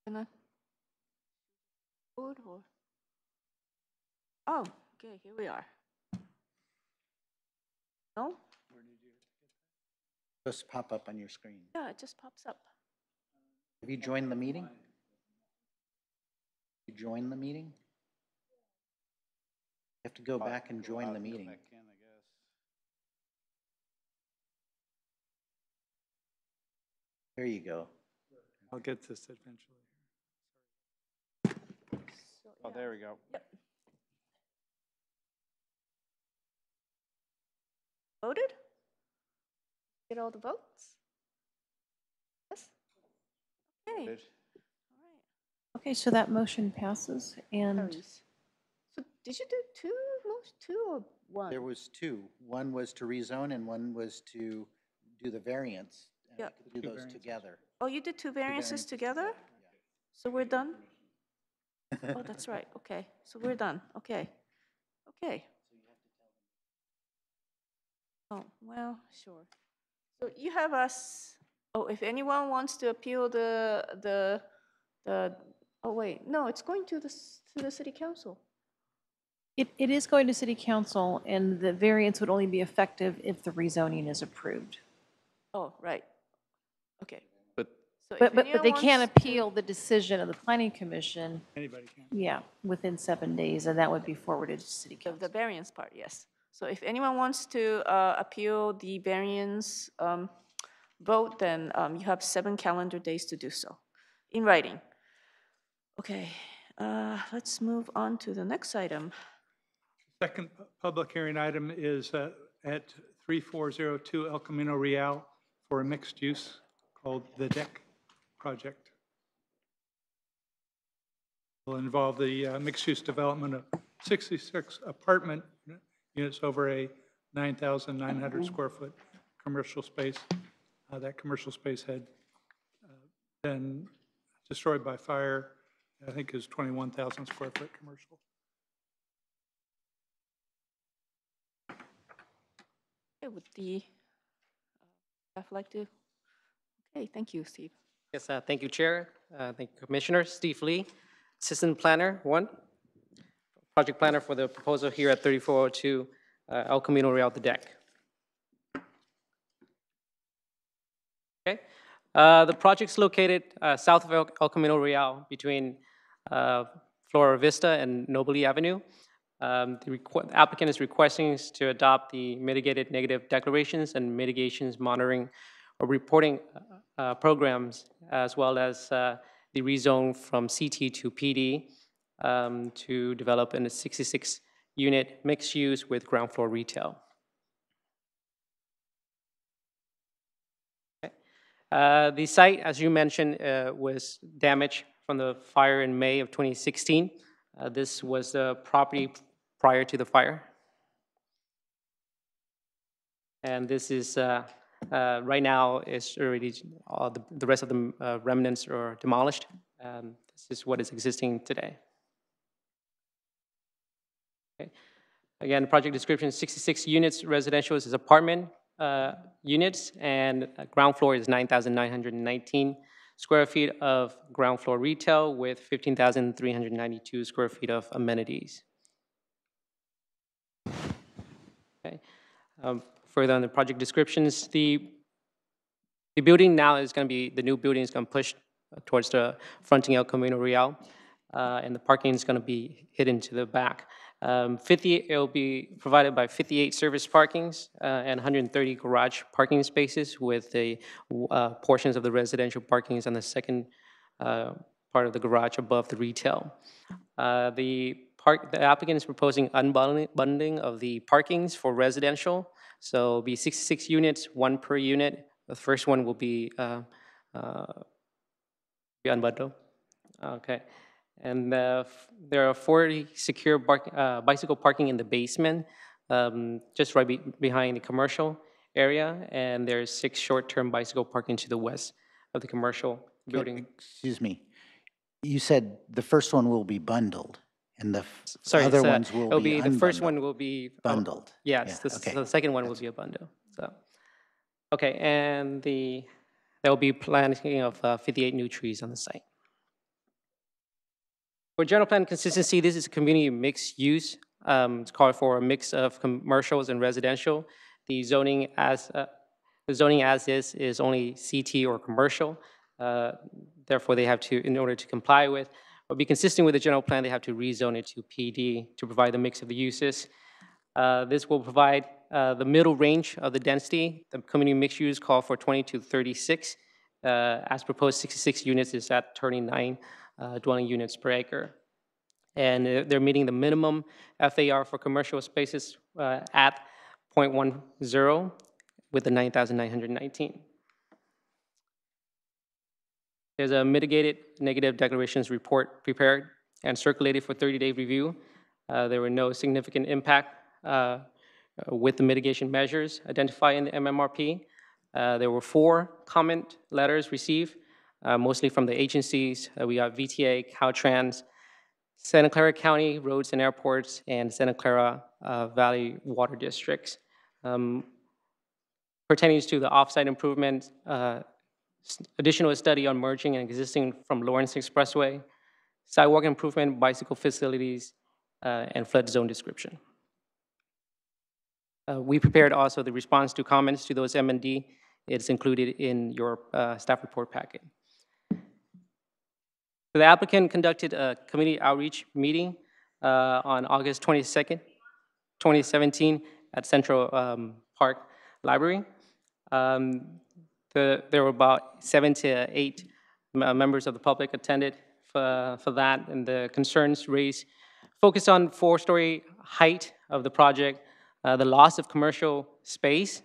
Can I? Vote or? Oh, okay, here we are. No? Just pop up on your screen. Yeah, it just pops up. Have you joined the meeting? You joined the meeting? You have to go back and join the meeting. There you go. I'll get this eventually. Oh, there we go. Yep. Voted? Get all the votes? Yes? Okay. All right. Okay, so that motion passes, and Carries. So did you do two or one? There was two. One was to rezone and one was to do the variance. And Yeah. we could do those together. Oh, you did two variances variances together? So we're done? Oh, that's right, okay. So we're done, okay. Okay. Oh, well, sure. So you have us, oh, if anyone wants to appeal oh, wait, no, it's going to the city council. it is going to city council, and the variance would only be effective if the rezoning is approved. Oh, right. Okay. But So if But anyone they can't wants to- appeal the decision of the planning commission, Anybody can. yeah, within 7 days, and that would be forwarded to city The council. variance part, yes. So if anyone wants to appeal the variance vote, then you have 7 calendar days to do so, in writing. Okay, let's move on to the next item. Second public hearing item is at 3402 El Camino Real for a mixed use called the Deck Project. Will involve the mixed use development of 66 apartment units over a 9,900 square foot commercial space. That commercial space had been destroyed by fire. I think is 21,000 square foot commercial. Okay, would the staff like to? Okay, thank you, Steve. Yes, thank you, Chair. Thank you, Commissioner. Steve Lee, Assistant Planner 1, Project Planner for the proposal here at 3402 El Camino Real, the Deck. Okay. The project's located south of El Camino Real between Flora Vista and Nobley Avenue. The applicant is requesting to adopt the mitigated negative declarations and mitigations monitoring or reporting programs, as well as the rezone from CT to PD to develop in a 66-unit mixed use with ground floor retail. Okay. The site, as you mentioned, was damaged from the fire in May of 2016. This was the property prior to the fire. And this is, right now, is already, the rest of the remnants are demolished. This is what is existing today. Okay. Again, project description, 66 units, residential is apartment units, and ground floor is 9,919 square feet of ground floor retail with 15,392 square feet of amenities. Okay. Further on the project descriptions, the building now is going to be, the new building is going to push towards the fronting El Camino Real, and the parking is going to be hidden to the back. It will be provided by 58 service parkings and 130 garage parking spaces, with the portions of the residential parkings on the second part of the garage above the retail. The applicant is proposing unbundling of the parkings for residential. So it'll be 66 units, one per unit. The first one will be unbundled. Okay. And there are 40 secure bicycle parking in the basement, just right behind the commercial area. And there's 6 short-term bicycle parking to the west of the commercial building. Excuse me. You said the first one will be bundled, and the Sorry, other ones will be unbundled. The first one will be bundled. Yes, Yeah, the second one will be a bundle. So, okay, and there will be planting of 58 new trees on the site. For general plan consistency, this is a community mixed use. It's called for a mix of commercials and residential. The zoning as is only CT or commercial. Therefore, they have to, in order to comply with or be consistent with the general plan, they have to rezone it to PD to provide the mix of the uses. This will provide the middle range of the density. The community mixed use call for 20 to 36. As proposed, 66 units is at 39 dwelling units per acre. And they're meeting the minimum FAR for commercial spaces at 0.10 with the 9,919. There's a mitigated negative declarations report prepared and circulated for 30-day review. There were no significant impact with the mitigation measures identified in the MMRP. There were 4 comment letters received, mostly from the agencies. We got VTA, Caltrans, Santa Clara County Roads and Airports, and Santa Clara Valley Water Districts. Pertaining to the offsite improvement, additional study on merging and existing from Lawrence Expressway, sidewalk improvement, bicycle facilities, and flood zone description. We prepared also the response to comments to those M&D. It's included in your staff report packet. The applicant conducted a community outreach meeting on August 22nd, 2017 at Central Park Library. There were about 7 to 8 members of the public attended for that, and the concerns raised focused on 4-story height of the project, the loss of commercial space.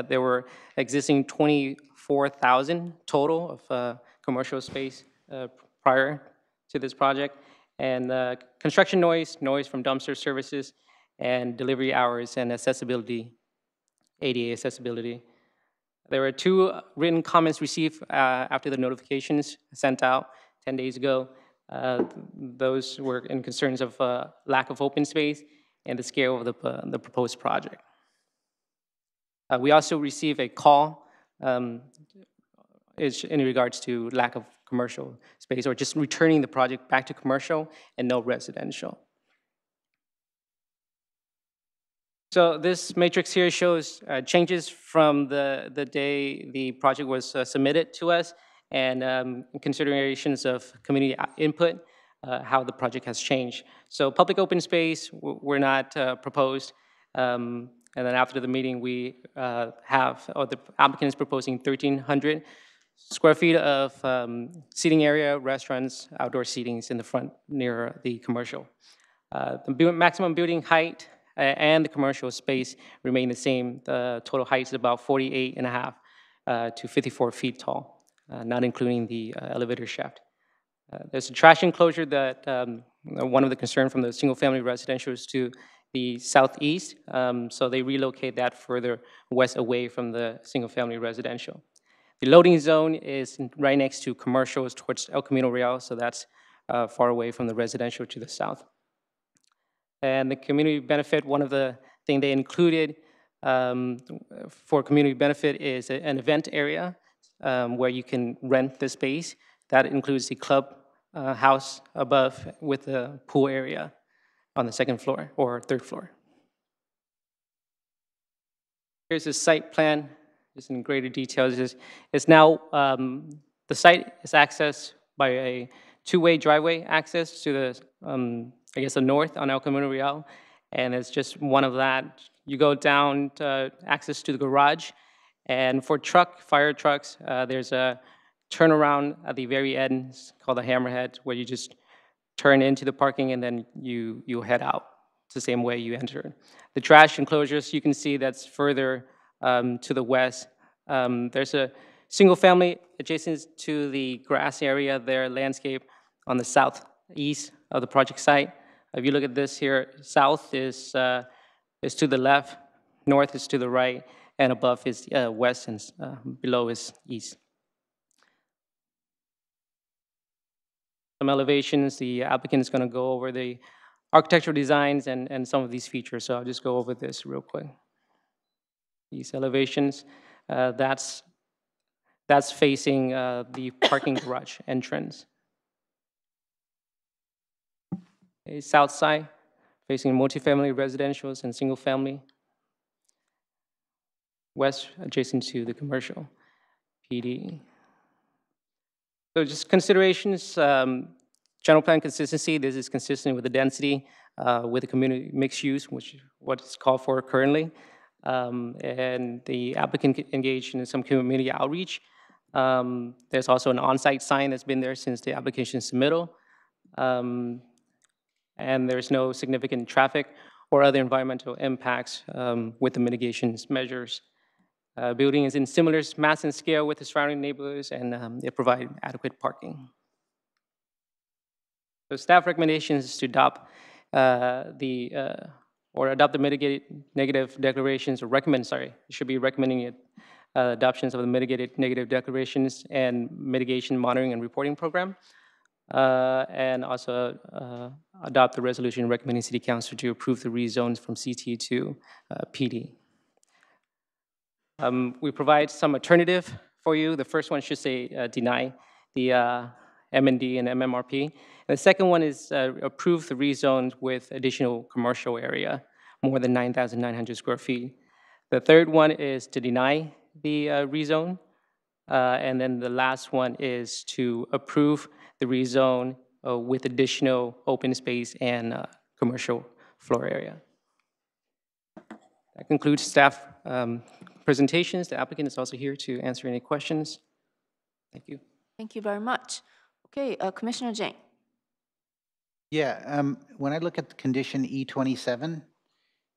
There were existing 24,000 total of commercial space prior to this project, and construction noise from dumpster services, and delivery hours and accessibility, ADA accessibility. There were 2 written comments received after the notifications sent out 10 days ago. Those were in concerns of lack of open space and the scale of the proposed project. We also received a call in regards to lack of commercial space, or just returning the project back to commercial and no residential. So this matrix here shows changes from the day the project was submitted to us, and considerations of community input, how the project has changed. So public open space were not proposed, and then after the meeting the applicant is proposing 1,300 square feet of seating area, restaurants, outdoor seatings in the front near the commercial. The maximum building height and the commercial space remain the same. The total height is about 48.5 to 54 feet tall, not including the elevator shaft. There's a trash enclosure that one of the concerns from the single-family residential is to the southeast, so they relocate that further west away from the single-family residential. The loading zone is right next to commercials towards El Camino Real, so that's far away from the residential to the south. And the community benefit, one of the things they included for community benefit is an event area where you can rent the space. That includes the club house above with a pool area on the second floor or third floor. Here's the site plan, just in greater detail. It's now, the site is accessed by a two-way driveway access to the, I guess, the north on El Camino Real, and it's just one of that. You go down to access to the garage, and for fire trucks, there's a turnaround at the very end called the hammerhead, where you just turn into the parking and then you head out. It's the same way you enter. The trash enclosures, you can see that's further to the west. There's a single family adjacent to the grass area there, landscape on the southeast of the project site. If you look at this here, south is to the left, north is to the right, and above is west, and below is east. Some elevations, the applicant is going to go over the architectural designs and some of these features, so I'll just go over this real quick. These elevations, that's facing the parking garage entrance. A south side, facing multifamily residentials and single family. West, adjacent to the commercial PD. So just considerations, general plan consistency, this is consistent with the density, with the community mixed use, which is what is called for currently. And the applicant engaged in some community outreach. There's also an on-site sign that's been there since the application submittal. And there's no significant traffic or other environmental impacts with the mitigations measures. Building is in similar mass and scale with the surrounding neighborhoods, and they provide adequate parking. So staff recommendations is to adopt adopt the mitigated negative declarations, or recommend, sorry, it should be recommending it, adoptions of the mitigated negative declarations and mitigation monitoring and reporting program. And also adopt the resolution recommending City Council to approve the rezones from CT to PD. We provide some alternative for you. The first one should say deny the M&D and MMRP. And the second one is approve the rezone with additional commercial area, more than 9,900 square feet. The third one is to deny the rezone. And then the last one is to approve the rezone with additional open space and commercial floor area. That concludes staff presentations. The applicant is also here to answer any questions. Thank you. Thank you very much. Okay, Commissioner Jane. Yeah, when I look at the condition E27,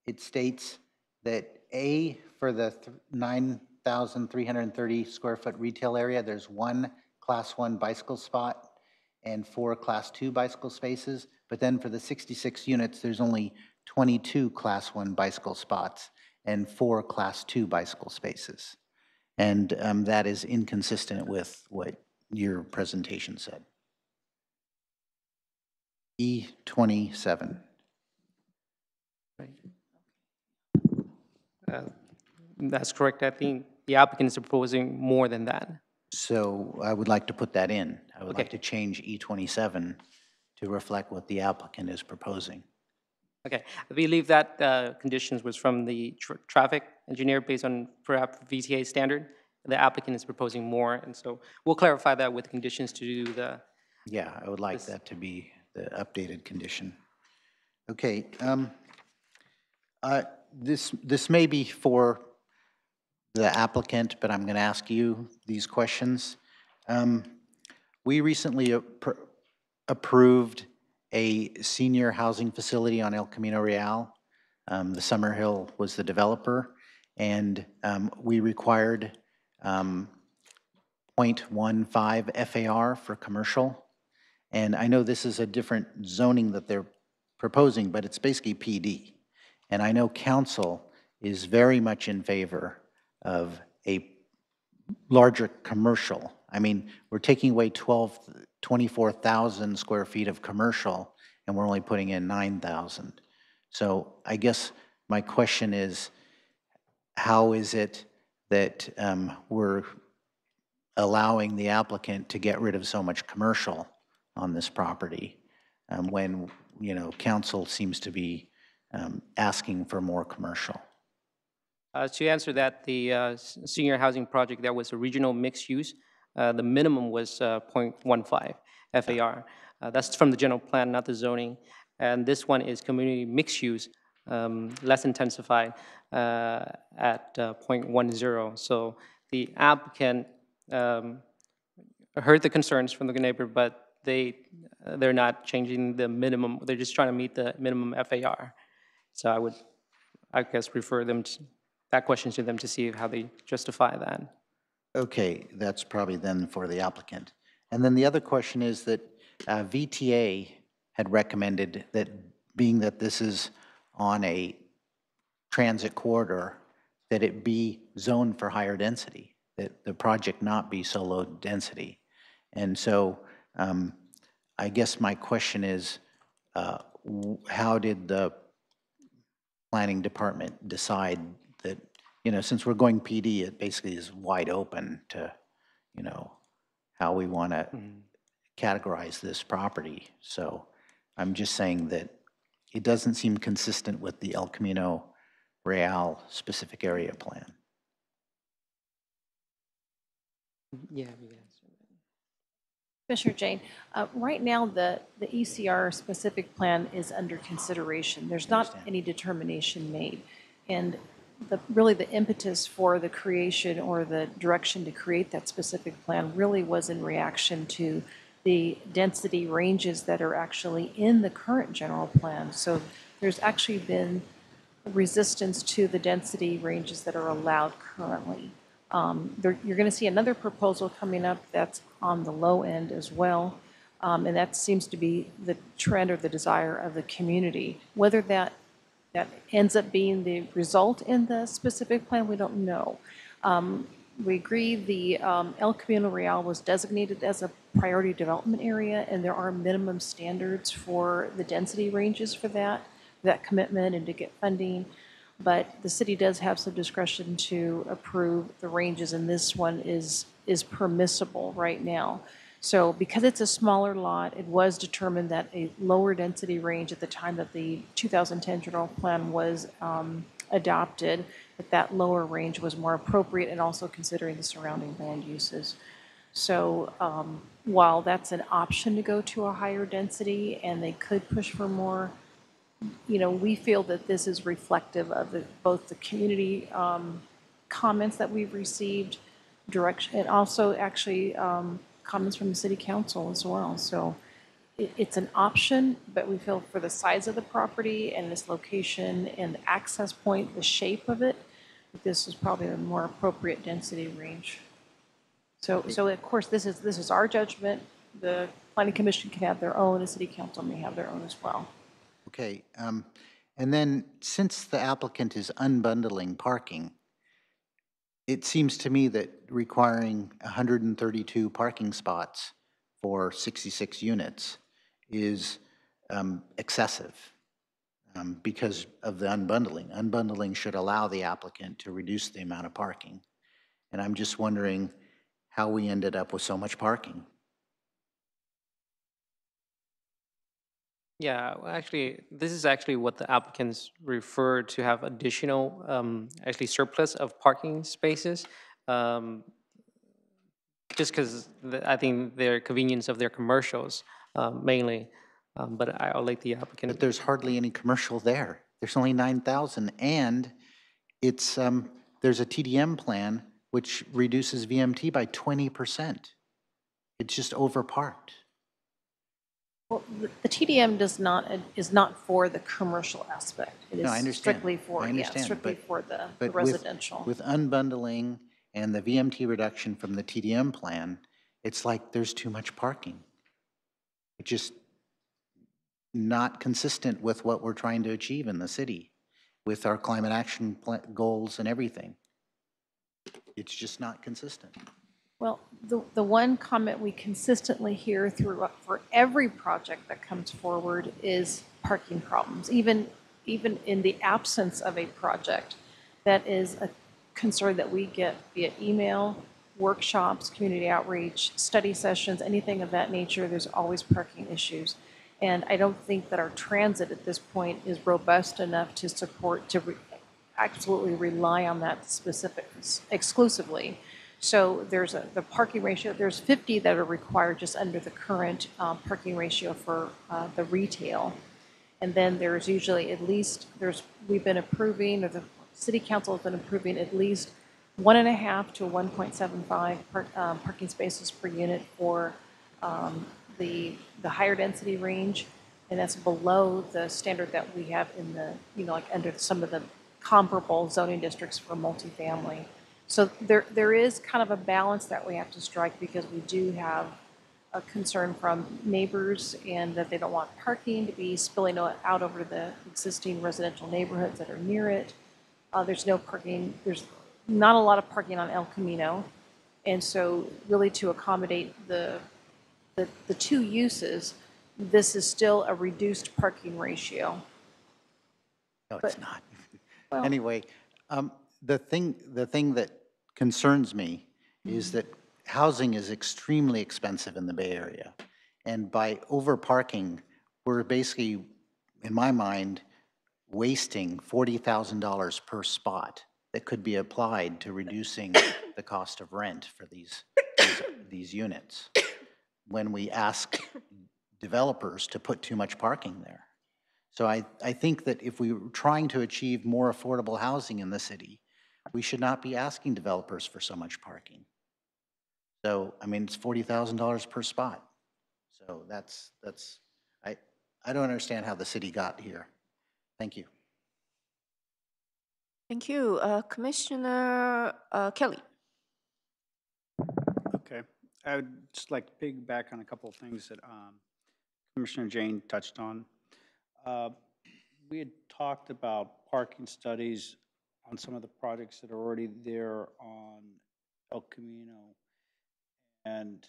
it states that A, for the 9,330 square foot retail area, there's 1 Class 1 bicycle spot and 4 Class 2 bicycle spaces. But then for the 66 units, there's only 22 Class 1 bicycle spots and 4 Class 2 bicycle spaces. And that is inconsistent with what your presentation said. E27. Right. That's correct. I think the applicant is proposing more than that. So I would like to put that in. I would like to change E27 to reflect what the applicant is proposing. Okay, I believe that conditions was from the traffic engineer based on perhaps VTA standard. The applicant is proposing more, and so we'll clarify that with conditions to do the. Yeah, I would like that to be the updated condition. Okay, this may be for the applicant, but I'm going to ask you these questions. We recently approved a senior housing facility on El Camino Real. The Summerhill was the developer, and we required 0.15 FAR for commercial. And I know this is a different zoning that they're proposing, but it's basically PD. And I know council is very much in favor of a larger commercial. I mean, we're taking away 24,000 square feet of commercial, and we're only putting in 9,000. So I guess my question is, how is it that we're allowing the applicant to get rid of so much commercial on this property when, you know, council seems to be asking for more commercial? To answer that, the senior housing project that was a regional mixed use, the minimum was 0.15 FAR. That's from the general plan, not the zoning. And this one is community mixed use, less intensified at 0.10. So the applicant heard the concerns from the neighbor, but they're not changing the minimum. They're just trying to meet the minimum FAR. So I would, I guess, refer them to that question to them to see how they justify that. Okay, that's probably then for the applicant. And then the other question is that VTA had recommended that, being that this is on a transit corridor, that it be zoned for higher density, that the project not be so low density. And so I guess my question is, how did the planning department decide that, you know, since we're going PD, it basically is wide open to, you know, how we want to categorize this property. So I'm just saying that it doesn't seem consistent with the El Camino Real specific area plan. Yeah. Commissioner Jane, right now the ECR specific plan is under consideration. There's not any determination made. And really the impetus for the creation or the direction to create that specific plan really was in reaction to the density ranges that are actually in the current general plan. So there's actually been resistance to the density ranges that are allowed currently. You're going to see another proposal coming up that's on the low end as well, and that seems to be the trend or the desire of the community. Whether that ends up being the result in the specific plan, we don't know. We agree the El Camino Real was designated as a priority development area, and there are minimum standards for the density ranges for that commitment and to get funding. But the city does have some discretion to approve the ranges, and this one is permissible right now. So because it's a smaller lot, it was determined that a lower density range at the time that the 2010 general plan was adopted, that lower range was more appropriate, and also considering the surrounding land uses. So while that's an option to go to a higher density and they could push for more, you know, we feel that this is reflective of both the community comments that we've received, direction, and also actually comments from the city council as well. So it's an option, but we feel for the size of the property and its location and the access point, the shape of it, this is probably a more appropriate density range. So of course, this is our judgment. The Planning Commission can have their own, the city council may have their own as well. Okay, and then since the applicant is unbundling parking, it seems to me that requiring 132 parking spots for 66 units is excessive because of the unbundling. Unbundling should allow the applicant to reduce the amount of parking. And I'm just wondering how we ended up with so much parking. Yeah, well, actually, this is actually what the applicants refer to have additional, actually surplus of parking spaces, just because I think their convenience of their commercials mainly, but I'll let the applicant. But there's hardly any commercial there. There's only 9,000, and it's there's a TDM plan which reduces VMT by 20%. It's just overparked. Well, the TDM is not for the commercial aspect. It is strictly for the residential. With unbundling and the VMT reduction from the TDM plan, it's like there's too much parking. It's just not consistent with what we're trying to achieve in the city. with our climate action goals and everything. It's just not consistent. Well, the one comment we consistently hear through for every project that comes forward is parking problems. Even in the absence of a project, that is a concern that we get via email, workshops, community outreach, study sessions, anything of that nature. There's always parking issues. And I don't think that our transit at this point is robust enough to support, absolutely rely on that exclusively. So there's the parking ratio, there's 50 that are required just under the current parking ratio for the retail. And then there's usually at least, we've been approving, or the city council has been approving at least 1.5 to 1.75 parking spaces per unit for the higher density range, and that's below the standard that we have in the, like under some of the comparable zoning districts for multifamily. So there is kind of a balance that we have to strike, because we do have a concern from neighbors and that they don't want parking to be spilling out over the existing residential neighborhoods that are near it. There's no parking, there's not a lot of parking on El Camino. And so really to accommodate the two uses, this is still a reduced parking ratio. No, it's not. Well, anyway, the thing that concerns me is that housing is extremely expensive in the Bay Area. And by overparking, we're basically, in my mind, wasting $40,000 per spot that could be applied to reducing the cost of rent for these units when we ask developers to put too much parking there. So I think that if we were trying to achieve more affordable housing in the city, we should not be asking developers for so much parking. So, I mean, it's $40,000 per spot. So I don't understand how the city got here. Thank you. Thank you. Commissioner Kelly. Okay. I would just like to piggyback on a couple of things that Commissioner Jane touched on. We had talked about parking studies on some of the projects that are already there on El Camino. And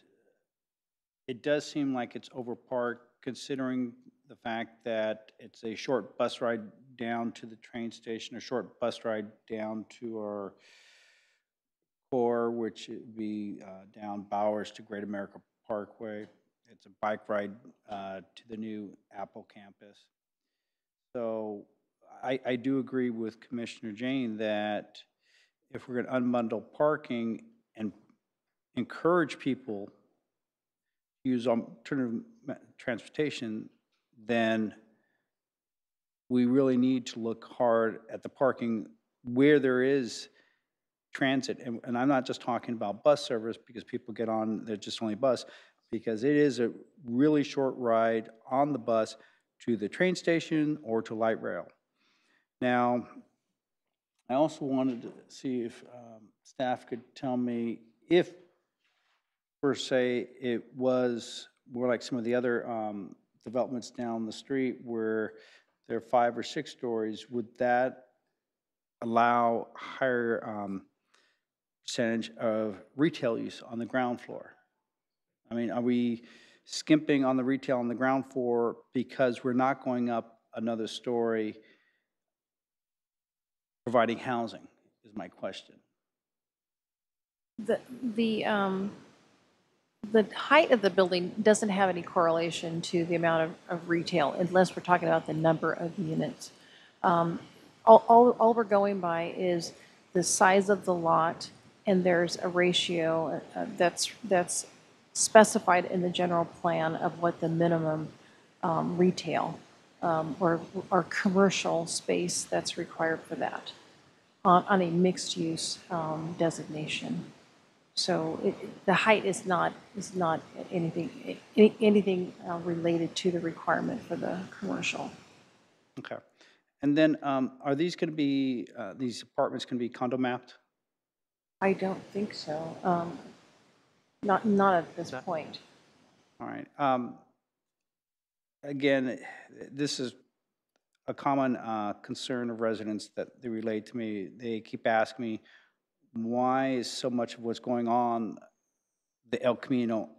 it does seem like it's overparked, considering the fact that it's a short bus ride down to the train station, a short bus ride down to our core, which would be down Bowers to Great America Parkway. It's a bike ride to the new Apple campus. So I do agree with Commissioner Jane that if we're going to unbundle parking and encourage people to use alternative transportation, then we really need to look hard at the parking where there is transit. And I'm not just talking about bus service, because people get on, they're just only bus, because it is a really short ride on the bus to the train station or to light rail. Now, I also wanted to see if staff could tell me if, per se, it was more like some of the other developments down the street where there are 5 or 6 stories, would that allow higher percentage of retail use on the ground floor? I mean, are we skimping on the retail on the ground floor because we're not going up another story providing housing, is my question. The height of the building doesn't have any correlation to the amount of retail, unless we're talking about the number of units. All we're going by is the size of the lot, and there's a ratio that's specified in the general plan of what the minimum retail or commercial space that's required for that on a mixed-use designation. So the height is not anything related to the requirement for the commercial. Okay. And then are these going to be, these apartments going to be condo mapped? I don't think so. Not at this point. All right. Again, this is a common concern of residents that they relate to me. They keep asking me, why is so much of what's going on the El Camino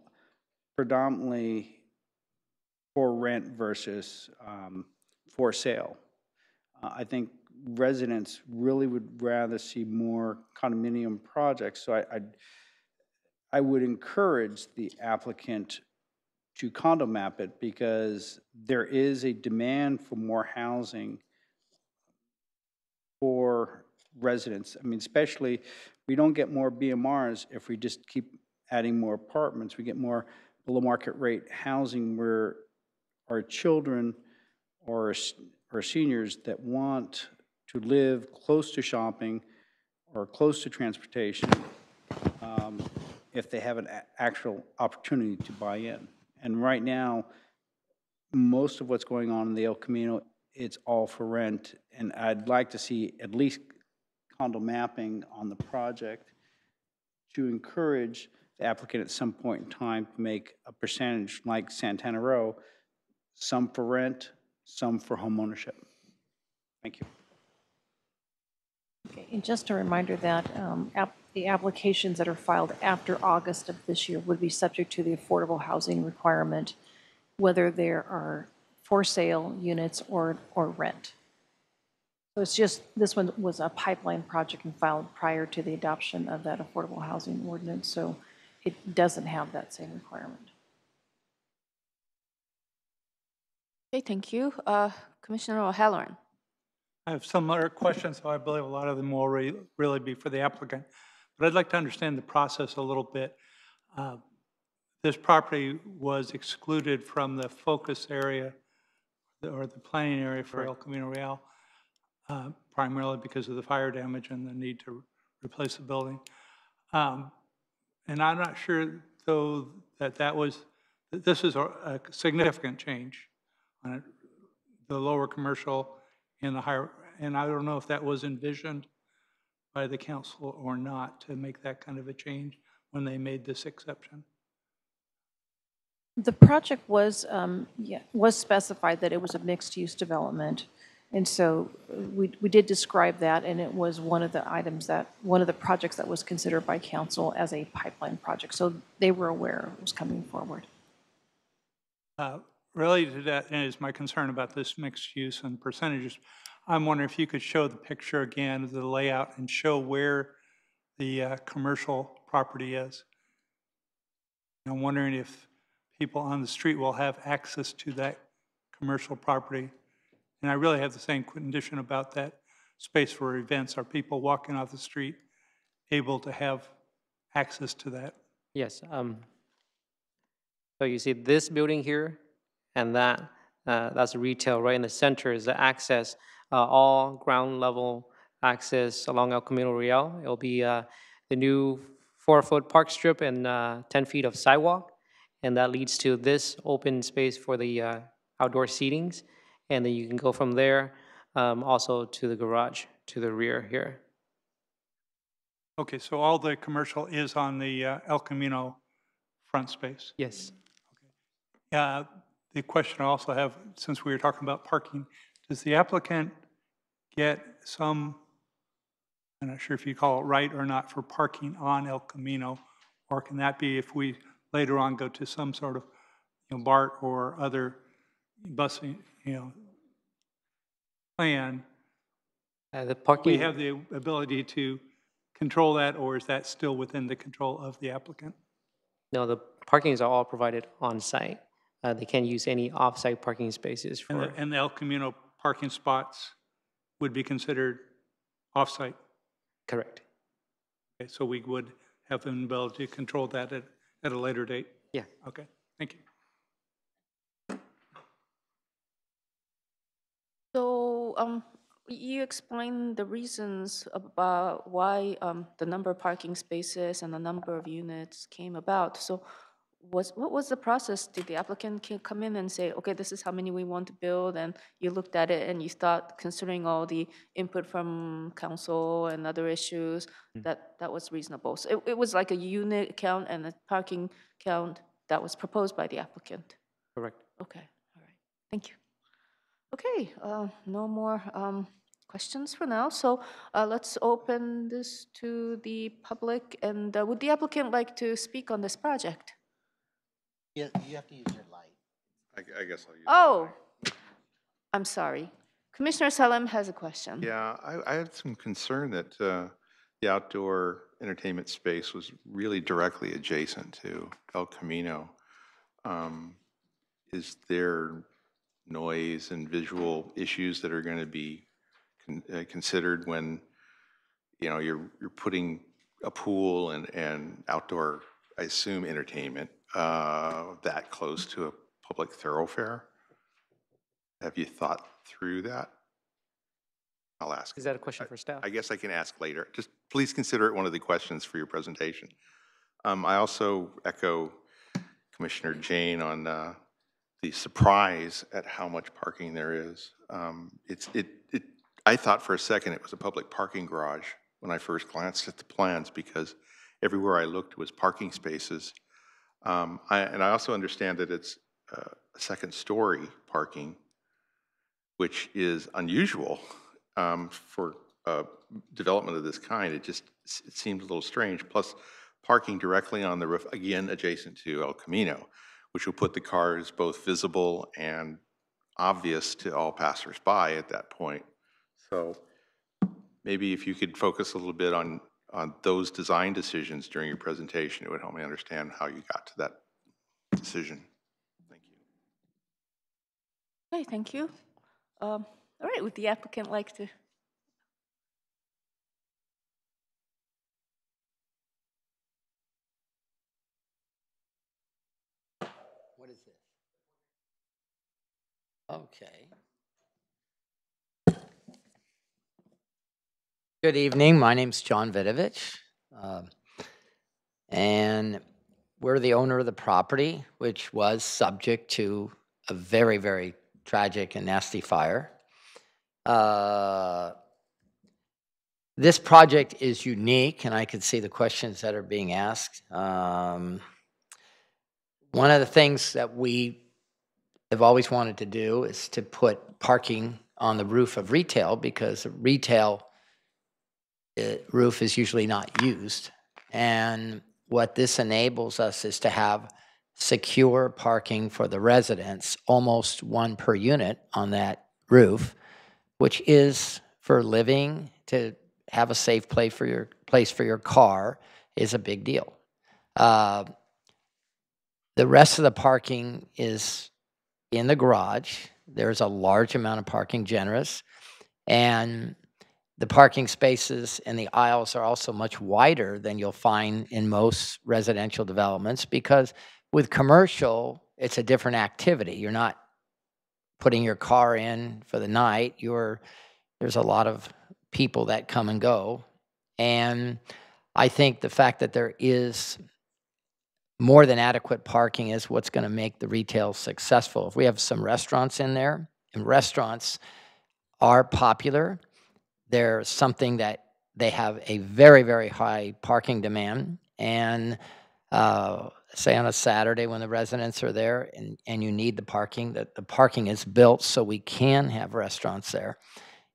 predominantly for rent versus for sale? I think residents really would rather see more condominium projects. So I would encourage the applicant to condo map it, because there is a demand for more housing for residents. I mean, especially, we don't get more BMRs if we just keep adding more apartments. We get more below market rate housing where our children or seniors that want to live close to shopping or close to transportation, if they have an actual opportunity to buy in. And right now, most of what's going on in the El Camino, it's all for rent. And I'd like to see at least condo mapping on the project to encourage the applicant at some point in time to make a percentage like Santana Row, some for rent, some for home ownership. Thank you. Okay, and just a reminder that the applications that are filed after August of this year would be subject to the affordable housing requirement, whether there are for sale units or rent. So it's just, this one was a pipeline project and filed prior to the adoption of that affordable housing ordinance, so it doesn't have that same requirement. Okay, thank you. Commissioner O'Halloran. I have some other questions, so I believe a lot of them will really be for the applicant. But I'd like to understand the process a little bit. This property was excluded from the focus area or the planning area for El Camino Real, primarily because of the fire damage and the need to replace the building. And I'm not sure, though, that this is a significant change on it, the lower commercial and the higher, and I don't know if that was envisioned by the council or not to make that kind of a change when they made this exception. The project was specified that it was a mixed-use development, and so we did describe that, and it was one of the items one of the projects that was considered by council as a pipeline project, so they were aware it was coming forward. Related to that is my concern about this mixed use and percentages. I'm wondering if you could show the picture again of the layout and show where the commercial property is. I'm wondering if people on the street will have access to that commercial property. And I really have the same condition about that space for events. Are people walking off the street able to have access to that? Yes. So you see this building here, and that's retail. Right in the center is the access, all ground level access along El Camino Real. It'll be the new 4-foot park strip and 10 feet of sidewalk, and that leads to this open space for the outdoor seatings. And then you can go from there also to the garage to the rear here. Okay, so all the commercial is on the El Camino front space? Yes. Okay. The question I also have, since we were talking about parking, does the applicant get some, I'm not sure if you call it right or not, for parking on El Camino, or can that be if we later on go to some sort of BART or other busing plan? The parking. We have the ability to control that, or is that still within the control of the applicant? No, the parkings are all provided on site. They can't use any off-site parking spaces for. And the El Camino parking spots would be considered off-site? Correct. Okay, so we would have an ability to control that at a later date? Yeah. Okay, thank you. So you explained the reasons about why the number of parking spaces and the number of units came about. So what was the process? Did the applicant come in and say, okay, this is how many we want to build, and you looked at it and you thought, considering all the input from council and other issues, that was reasonable? So it was like a unit count and a parking count that was proposed by the applicant? Correct. Okay, all right, thank you. Okay, no more questions for now. So let's open this to the public. And would the applicant like to speak on this project? Yeah, you have to use your light. I guess I'll use. Oh, I'm sorry. Commissioner Salem has a question. Yeah, I had some concern that the outdoor entertainment space was really directly adjacent to El Camino. Is there noise and visual issues that are going to be considered when, you know, you're putting a pool and outdoor, I assume, entertainment that close to a public thoroughfare? Have you thought through that? I'll ask. Is that a question for staff? I guess I can ask later. Just please consider it one of the questions for your presentation. I also echo Commissioner Jane on the surprise at how much parking there is. I thought for a second it was a public parking garage when I first glanced at the plans, because everywhere I looked was parking spaces. And I also understand that it's second-story parking, which is unusual for development of this kind. It seems a little strange. Plus, parking directly on the roof, again, adjacent to El Camino, which will put the cars both visible and obvious to all passersby at that point. So maybe if you could focus a little bit on those design decisions during your presentation, it would help me understand how you got to that decision. Thank you. Okay, thank you. All right, would the applicant like to? What is this? Okay. Good evening. My name's John Vidovich, and we're the owner of the property, which was subject to a very, very tragic and nasty fire. This project is unique, and I can see the questions that are being asked. One of the things that we have always wanted to do is to put parking on the roof of retail, because retail roof is usually not used. And what this enables us is to have secure parking for the residents, almost one per unit on that roof, which is for living, to have a safe place for your car is a big deal. The rest of the parking is in the garage. There's a large amount of parking, generous, and the parking spaces and the aisles are also much wider than you'll find in most residential developments, because with commercial, it's a different activity. You're not putting your car in for the night. There's a lot of people that come and go. And I think the fact that there is more than adequate parking is what's going to make the retail successful. If we have some restaurants in there, and restaurants are popular, they're something that they have a very, very high parking demand. And say on a Saturday when the residents are there and you need the parking, that the parking is built so we can have restaurants there.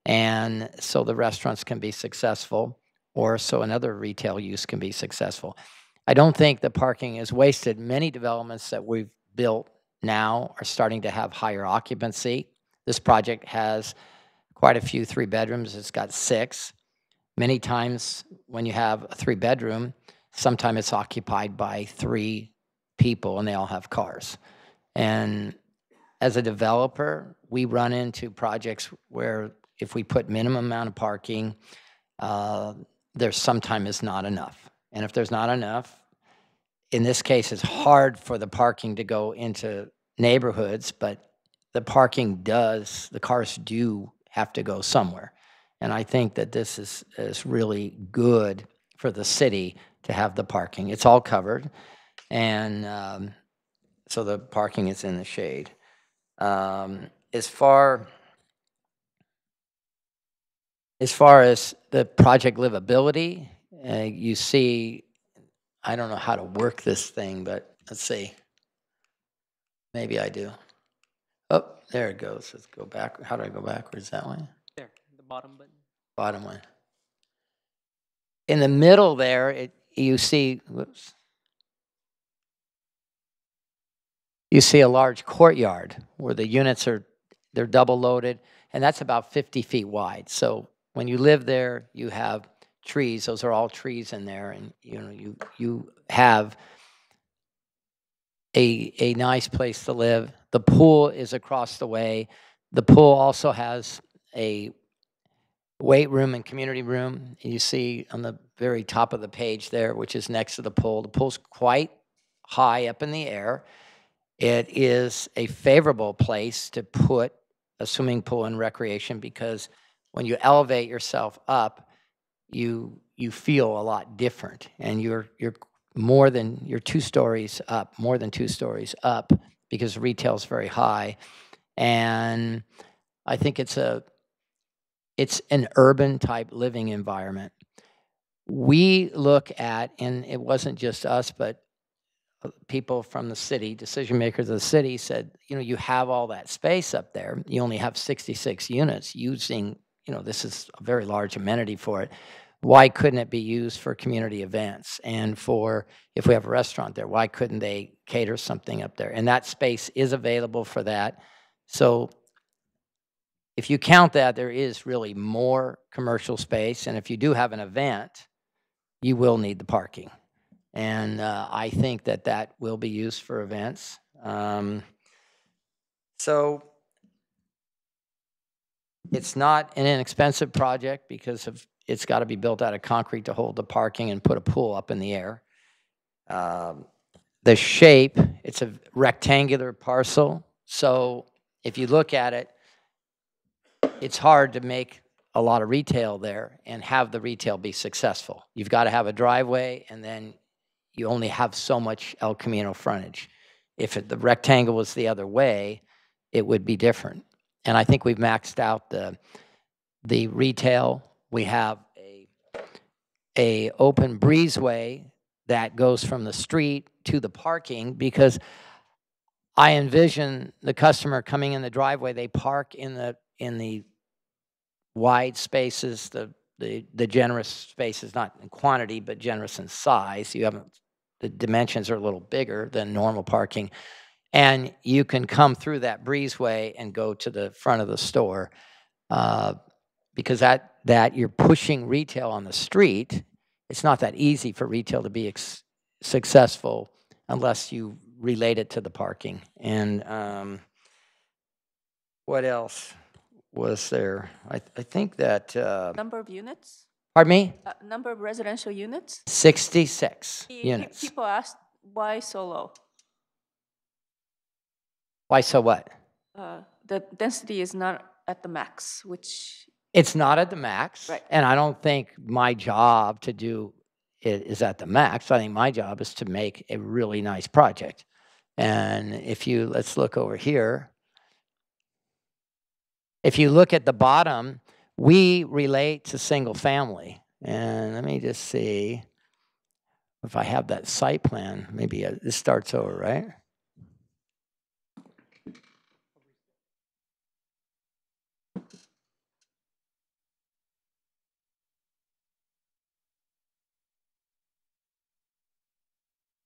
And so the restaurants can be successful, or so another retail use can be successful. I don't think the parking is wasted. Many developments that we've built now are starting to have higher occupancy. This project has quite a few 3-bedrooms. It's got 6. Many times when you have a 3-bedroom, sometimes it's occupied by 3 people and they all have cars. And as a developer, we run into projects where if we put minimum amount of parking, there sometimes is not enough. And if there's not enough, in this case, it's hard for the parking to go into neighborhoods, but the cars do have to go somewhere. And I think that this is really good for the city to have the parking. It's all covered, and so the parking is in the shade. As far as the project livability, you see, I don't know how to work this thing, but let's see. Maybe I do. Oh, there it goes. Let's go back. How do I go backwards? That way? There, the bottom button. Bottom one. In the middle there, you see, whoops. You see a large courtyard where the units they're double loaded, and that's about 50 feet wide. So when you live there, you have trees. Those are all trees in there, and you have a nice place to live. The pool is across the way. The pool also has a weight room and community room. You see on the very top of the page there, which is next to the pool. The pool's quite high up in the air. It is a favorable place to put a swimming pool and recreation because when you elevate yourself up, you feel a lot different, and you're 2 stories up, more than 2 stories up, because retail is very high. And I think it's an urban type living environment. We look at, and it wasn't just us, but people from the city, decision makers of the city said, you have all that space up there. You only have 66 units using, this is a very large amenity for it. Why couldn't it be used for community events? And if we have a restaurant there, why couldn't they cater something up there? And that space is available for that. So if you count that, there is really more commercial space. And if you do have an event, you will need the parking. And I think that will be used for events. So it's not an inexpensive project because it's got to be built out of concrete to hold the parking and put a pool up in the air. The shape, it's a rectangular parcel. So if you look at it, it's hard to make a lot of retail there and have the retail be successful. You've got to have a driveway, and then you only have so much El Camino frontage. If the rectangle was the other way, it would be different. And I think we've maxed out the retail. We have a open breezeway that goes from the street to the parking, because I envision the customer coming in the driveway, they park in the wide spaces, the generous spaces, not in quantity, but generous in size. The dimensions are a little bigger than normal parking. And you can come through that breezeway and go to the front of the store, because that you're pushing retail on the street. It's not that easy for retail to be successful unless you relate it to the parking. And what else was there? I think that... Number of units? Pardon me? Number of residential units? 66 units. People asked, why so low? Why so what? The density is not at the max, which... It's not at the max, right. And I don't think my job to do it is at the max. I think my job is to make a really nice project. And let's look over here. If you look at the bottom, we relate to single family. And let me just see if I have that site plan. Maybe this starts over, right?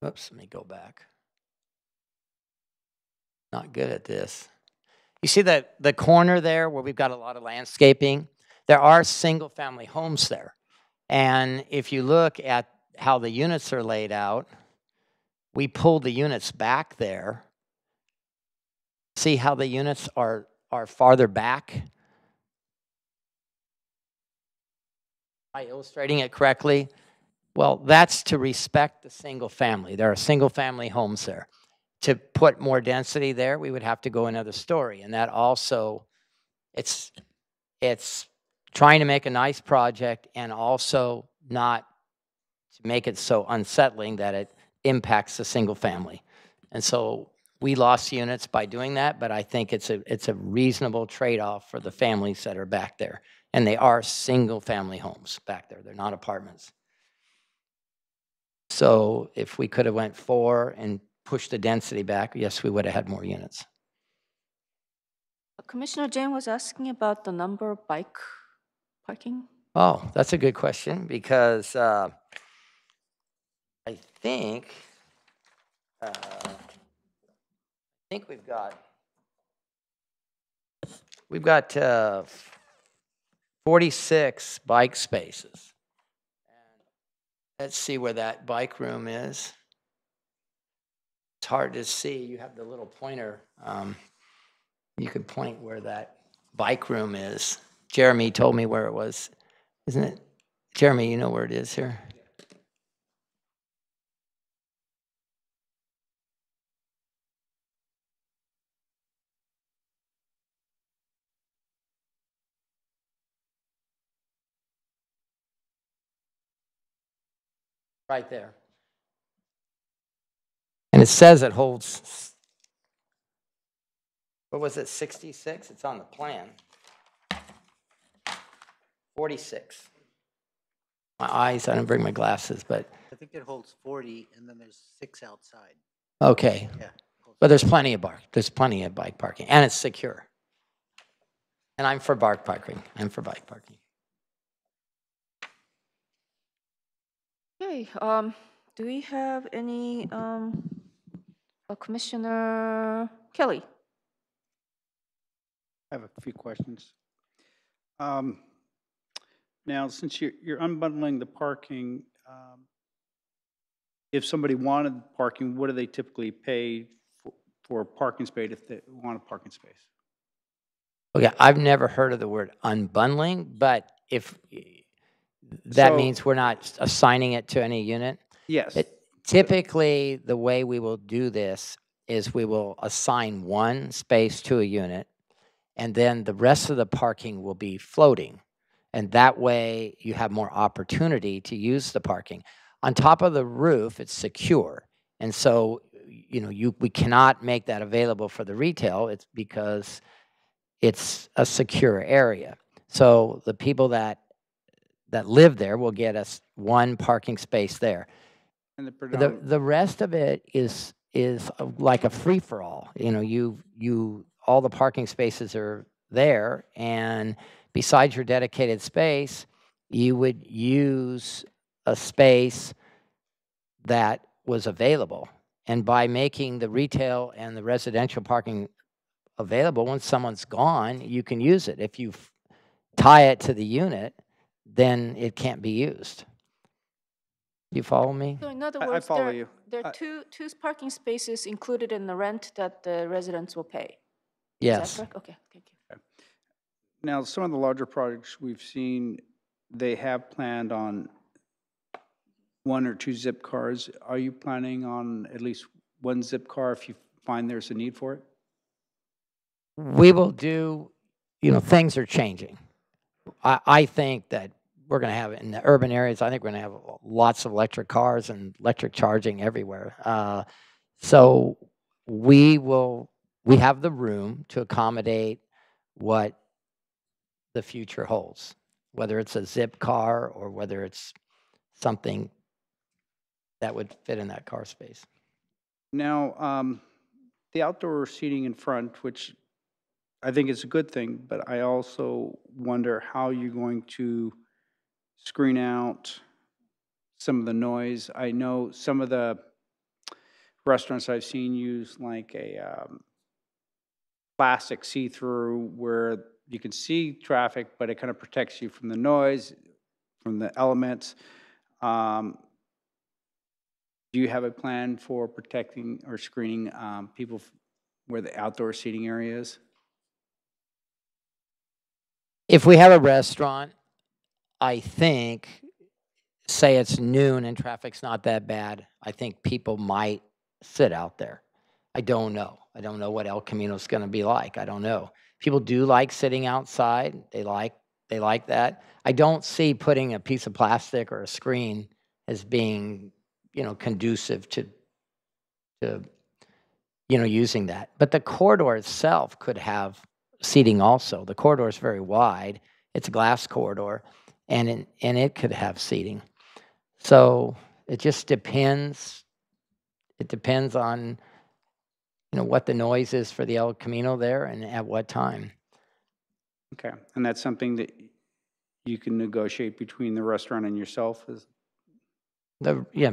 Oops, let me go back. Not good at this. You see the corner there where we've got a lot of landscaping? There are single-family homes there. And if you look at how the units are laid out, we pulled the units back there. See how the units are farther back? Am I illustrating it correctly? Well, that's to respect the single family. There are single family homes there. To put more density there, we would have to go another story. And that also, it's trying to make a nice project and also not to make it so unsettling that it impacts the single family. And so we lost units by doing that, but I think it's a reasonable trade-off for the families that are back there. And they are single family homes back there. They're not apartments. So if we could have went 4 and pushed the density back, yes, we would have had more units. Commissioner Jane was asking about the number of bike parking. Oh, that's a good question because I think we've got 46 bike spaces. Let's see where that bike room is. It's hard to see. You have the little pointer. You could point where that bike room is. Jeremy told me where it was, isn't it? Jeremy, you know where it is here? Right there. And it says it holds, what was it, 66? It's on the plan. 46. My eyes, I didn't bring my glasses, but. I think it holds 40, and then there's 6 outside. Okay. Yeah. But there's plenty of bike parking, and it's secure. And I'm for bike parking. bike parking. Okay, do we have any, Commissioner Kelly? I have a few questions. Now, since you're unbundling the parking, if somebody wanted parking, what do they typically pay for a parking space if they want a parking space? Okay, I've never heard of the word unbundling, but if that means we're not assigning it to any unit? Yes. Typically, the way we will do this is we will assign one space to a unit, and then the rest of the parking will be floating. And that way, you have more opportunity to use the parking. On top of the roof, it's secure. And so, we cannot make that available for the retail. It's because it's a secure area. So the people that live there will get us one parking space there. And The rest of it is like a free-for-all. All the parking spaces are there, and besides your dedicated space, you would use a space that was available. And by making the retail and the residential parking available, when someone's gone, you can use it. If you tie it to the unit, then it can't be used. You follow me? So in other I words, follow you. there are two parking spaces included in the rent that the residents will pay? Yes. Is that correct? Okay, thank you. Now, some of the larger projects we've seen, they have planned on 1 or 2 zip cars. Are you planning on at least 1 zip car if you find there's a need for it? We will do, things are changing. I think that we're going to have, in the urban areas, I think we're going to have lots of electric cars and electric charging everywhere. So we have the room to accommodate what the future holds, whether it's a zip car or whether it's something that would fit in that car space. Now, the outdoor seating in front, which I think is a good thing, but I also wonder how you're going to screen out some of the noise. I know some of the restaurants I've seen use like a plastic see-through where you can see traffic, but it kind of protects you from the noise, from the elements. Do you have a plan for protecting or screening people where the outdoor seating area is? If we have a restaurant, I think, say it's noon and traffic's not that bad, I think people might sit out there. I don't know. I don't know what El Camino's going to be like. I don't know. People do like sitting outside. They like that. I don't see putting a piece of plastic or a screen as being, conducive to using that. But the corridor itself could have seating also. The corridor is very wide. It's a glass corridor, and it could have seating. So it just depends. It depends on what the noise is for the El Camino there and at what time. Okay, and that's something that you can negotiate between the restaurant and yourself?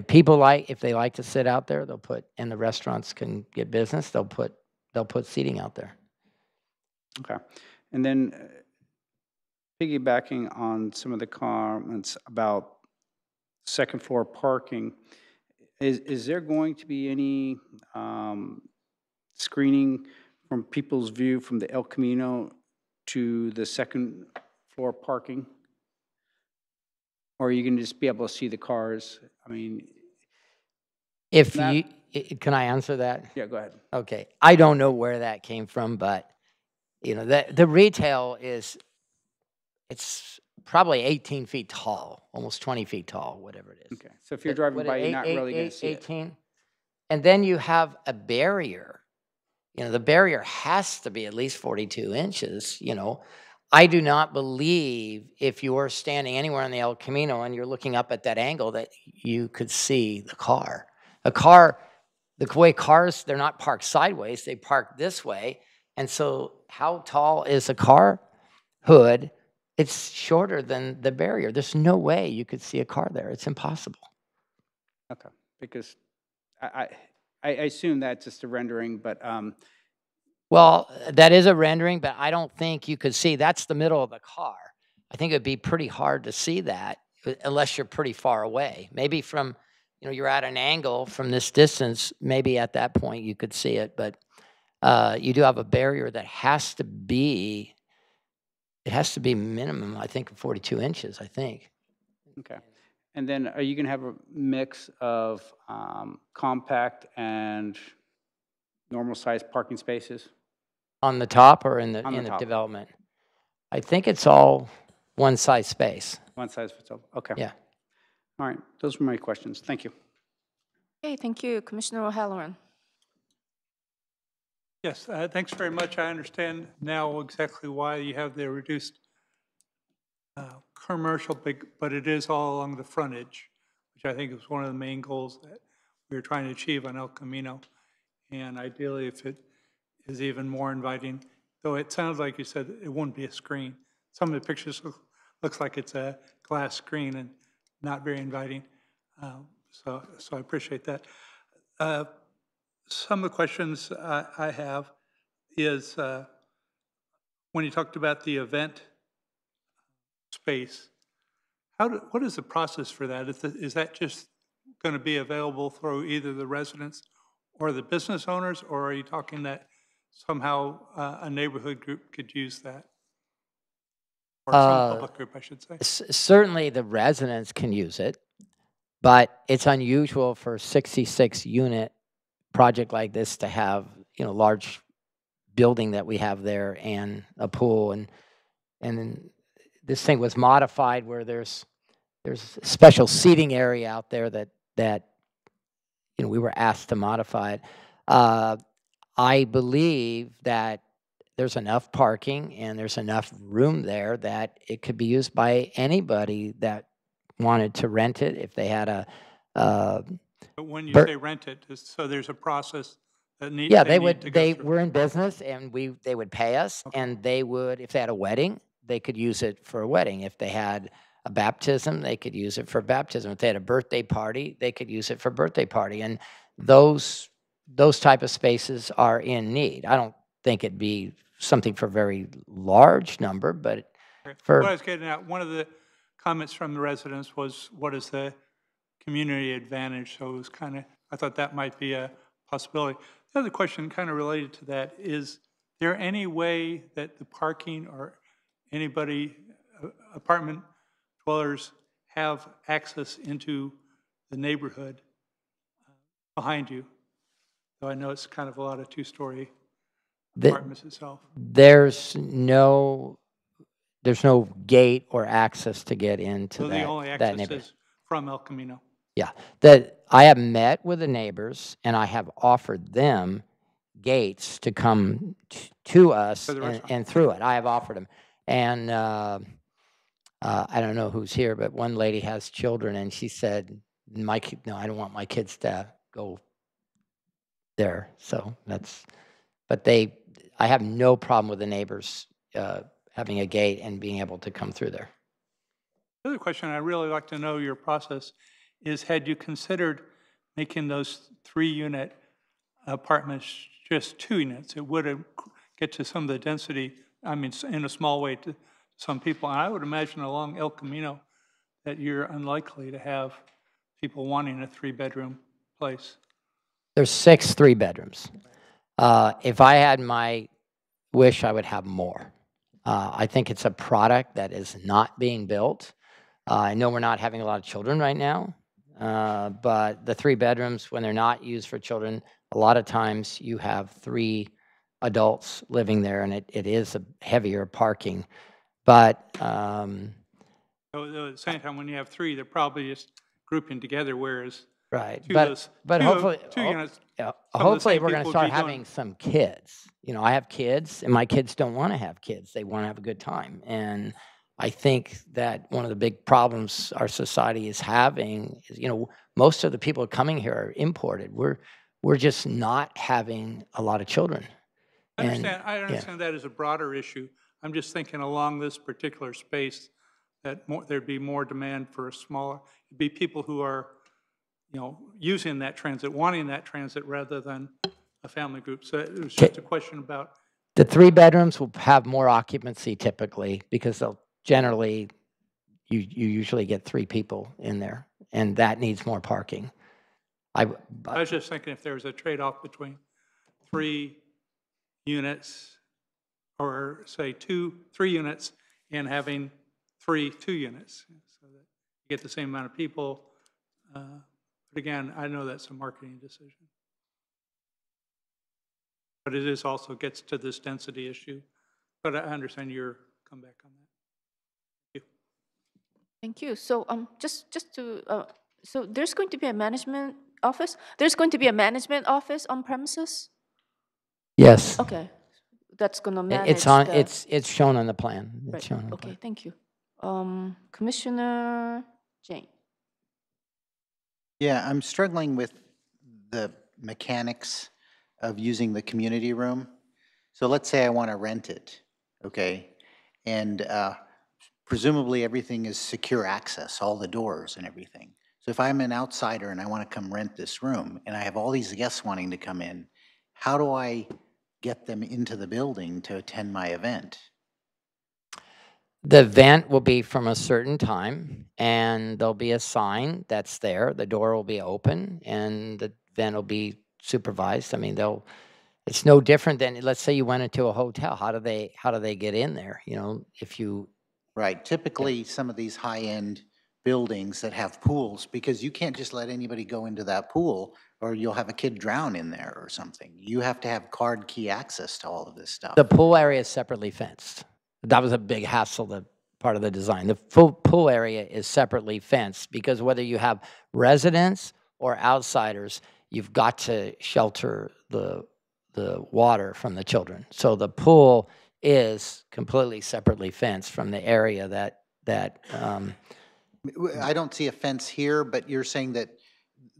People if they like to sit out there, they'll put, and the restaurants can get business, they'll put seating out there. Okay, and then piggybacking on some of the comments about second floor parking, is there going to be any screening from people's view from the El Camino to the second floor parking? Or are you going to just be able to see the cars? I mean, Can I answer that? Yeah, go ahead. Okay. I don't know where that came from, but the retail it's probably 18 feet tall, almost 20 feet tall, whatever it is. Okay. So if you're driving by, you're not really going to see 18. it. And then you have a barrier. The barrier has to be at least 42 inches, I do not believe if you're standing anywhere on the El Camino and you're looking up at that angle that you could see the car. The way cars, they're not parked sideways, they park this way. And so how tall is a car hood? It's shorter than the barrier. There's no way you could see a car there. It's impossible. Okay, because I assume that's just a rendering, but well, that is a rendering, but I don't think you could see. That's the middle of the car. I think it would be pretty hard to see that unless you're pretty far away. Maybe from, you're at an angle from this distance, maybe at that point you could see it. But you do have a barrier that has to be, minimum, I think, 42 inches, I think. Okay. And then are you going to have a mix of compact and normal size parking spaces? On the top or in the top. development? I think it's all one size space. One size fits all. Okay. Yeah. All right. Those were my questions. Thank you. Okay, thank you. Commissioner O'Halloran. Yes, thanks very much. I understand now exactly why you have the reduced commercial, but it is all along the frontage, which I think is one of the main goals that we were trying to achieve on El Camino. And ideally, if it is even more inviting, though it sounds like you said it wouldn't be a screen. Some of the pictures looks like it's a glass screen and not very inviting. So I appreciate that. Some of the questions I have is when you talked about the event space, what is the process for that? Is that just going to be available through either the residents or the business owners, or are you talking that somehow a neighborhood group could use that? Or some public group, I should say. Certainly the residents can use it, but it's unusual for a 66-unit project like this to have, large building that we have there and a pool. And then this thing was modified where there's a special seating area out there that we were asked to modify it. I believe that there's enough parking and there's enough room there that it could be used by anybody that wanted to rent it if they had a. But when you say rent it, so there's a process that needs. Yeah, they were in business and they would pay us, and they would, if they had a wedding, they could use it for a wedding. If they had a baptism, they could use it for baptism. If they had a birthday party, they could use it for birthday party. And those type of spaces are in need. I don't think it'd be something for a very large number, but for. What I was getting at, one of the comments from the residents was, what is the community advantage? So it was I thought that might be a possibility. The other question kind of related to that is there any way that the parking or anybody, apartment dwellers have access into the neighborhood behind you? So I know it's kind of a lot of two-story apartments itself. There's no gate or access to get into so the only that access neighborhood. Is from El Camino. Yeah, that I have met with the neighbors and I have offered them gates to come to us and through it. I have offered them, and I don't know who's here, but one lady has children, and she said, "No, I don't want my kids to go there. So that's, but I have no problem with the neighbors having a gate and being able to come through there. The other question I'd really like to know your process is, had you considered making those 3-unit apartments just 2 units? It would get to some of the density, I mean, in a small way to some people. And I would imagine along El Camino that you're unlikely to have people wanting a 3-bedroom place. There's 6 3-bedrooms. If I had my wish, I would have more. I think it's a product that is not being built. I know we're not having a lot of children right now, but the 3 bedrooms, when they're not used for children, a lot of times you have 3 adults living there, and it is a heavier parking. But So at the same time, when you have 3, they're probably just grouping together, whereas right, two but hopefully, units. yeah, some of the hopefully same we're going to people start would be doing- having some kids. You know, I have kids, and my kids don't want to have kids. They want to have a good time. And I think that one of the big problems our society is having is, you know, most of the people coming here are imported. We're just not having a lot of children. I understand that as a broader issue. I'm just thinking along this particular space that there'd be more demand for a smaller, it'd be people who are, you know, using that transit, wanting that transit rather than a family group. So it was just a question about. The 3 bedrooms will have more occupancy typically because they'll generally, you usually get 3 people in there, and that needs more parking. I was just thinking if there was a trade-off between 3 units or say 3 units and having 3 2-units so that you get the same amount of people. But again, I know that's a marketing decision. But it is also gets to this density issue. But I understand your comeback on that. Thank you. So just to so there's going to be a management office. There's going to be a management office on premises. Yes. Okay, that's going to manage. It's on. It's shown on the plan. It's Right. shown on the Okay, plan. thank you. Commissioner Jane. Yeah, I'm struggling with the mechanics of using the community room. So let's say I want to rent it, okay? And presumably everything is secure access, all the doors and everything. So if I'm an outsider and I want to come rent this room and I have all these guests wanting to come in, how do I get them into the building to attend my event? The event will be from a certain time, and there'll be a sign that's there. The door will be open, and the event will be supervised. I mean, it's no different than, let's say you went into a hotel. How do they get in there? You know, if you. Right. Typically, some of these high-end buildings that have pools, because you can't just let anybody go into that pool or you'll have a kid drown in there or something. You have to have card key access to all of this stuff. The pool area is separately fenced. That was a big hassle, part of the design. The full pool area is separately fenced because whether you have residents or outsiders, you've got to shelter the water from the children. So the pool is completely separately fenced from the area that I don't see a fence here, but you're saying that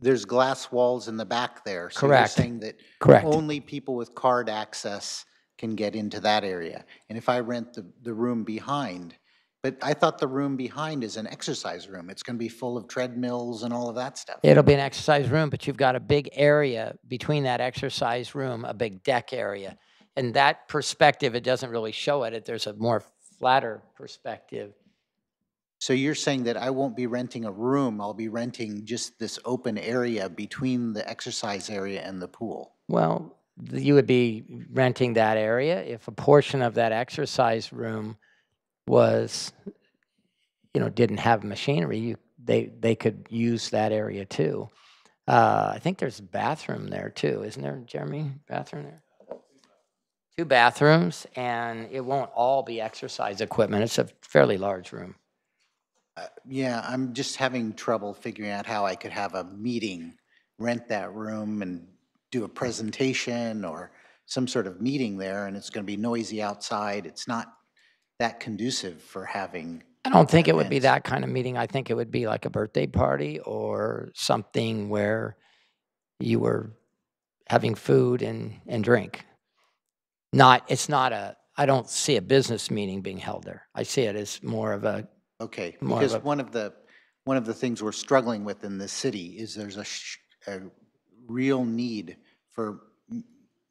there's glass walls in the back there. So Correct. You're saying that Correct. only people with card access can get into that area. And if I rent the room behind, but I thought the room behind is an exercise room. It's going to be full of treadmills and all of that stuff. It'll be an exercise room, but you've got a big area between that exercise room, a big deck area. And that perspective, it doesn't really show it. There's a more flatter perspective. So you're saying that I won't be renting a room, I'll be renting just this open area between the exercise area and the pool? Well, you would be renting that area. If a portion of that exercise room was, didn't have machinery, they could use that area too. I think there's a bathroom there too, isn't there, Jeremy? Bathroom there? 2 bathrooms, and it won't all be exercise equipment. It's a fairly large room. Yeah, I'm just having trouble figuring out how I could have a meeting, rent that room and do a presentation or some sort of meeting there, and it's going to be noisy outside. It's not that conducive for having. I don't think it would be that kind of meeting. I think it would be like a birthday party or something where you were having food and drink. I don't see a business meeting being held there. I see it as more of a. Okay, more because of a, one of the things we're struggling with in this city is there's a real need for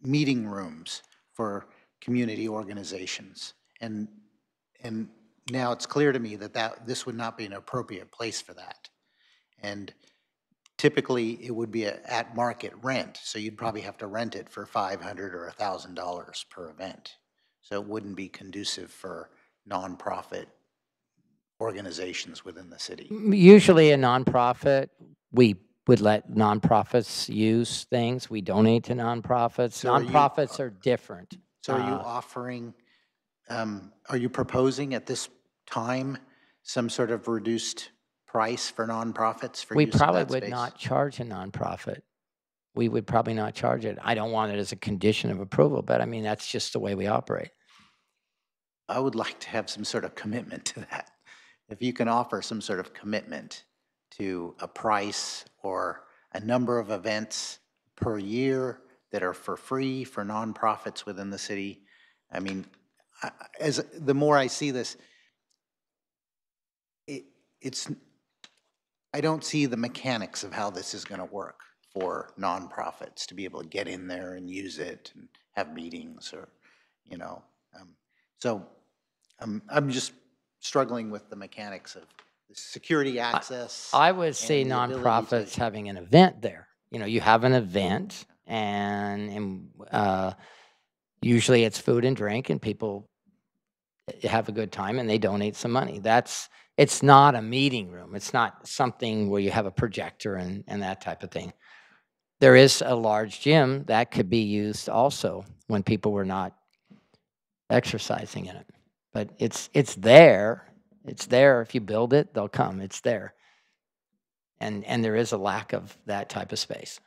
meeting rooms for community organizations. And now it's clear to me that this would not be an appropriate place for that. And typically it would be at market rent, so you'd probably have to rent it for $500 or $1,000 per event. So it wouldn't be conducive for nonprofit organizations within the city. usually a nonprofit, we would let nonprofits use things. We donate to nonprofits. So are you- Nonprofits are different. So are you offering, are you proposing at this time some sort of reduced price for nonprofits for We use of probably that would space? not charge a nonprofit. We would probably not charge it. I don't want it as a condition of approval, but I mean, that's just the way we operate. I would like to have some sort of commitment to that. If you can offer some sort of commitment to a price or a number of events per year that are for free for nonprofits within the city. I mean, the more I see this, I don't see the mechanics of how this is going to work for nonprofits to be able to get in there and use it and have meetings or, you know. So I'm just struggling with the mechanics of the security access. I would see and the ability nonprofits to- having an event there. You know, you have an event and usually it's food and drink and people have a good time and they donate some money. It's not a meeting room. It's not something where you have a projector and that type of thing. There is a large gym that could be used also when people were not exercising in it. But it's there. It's there. If you build it, they'll come. It's there. And there is a lack of that type of space.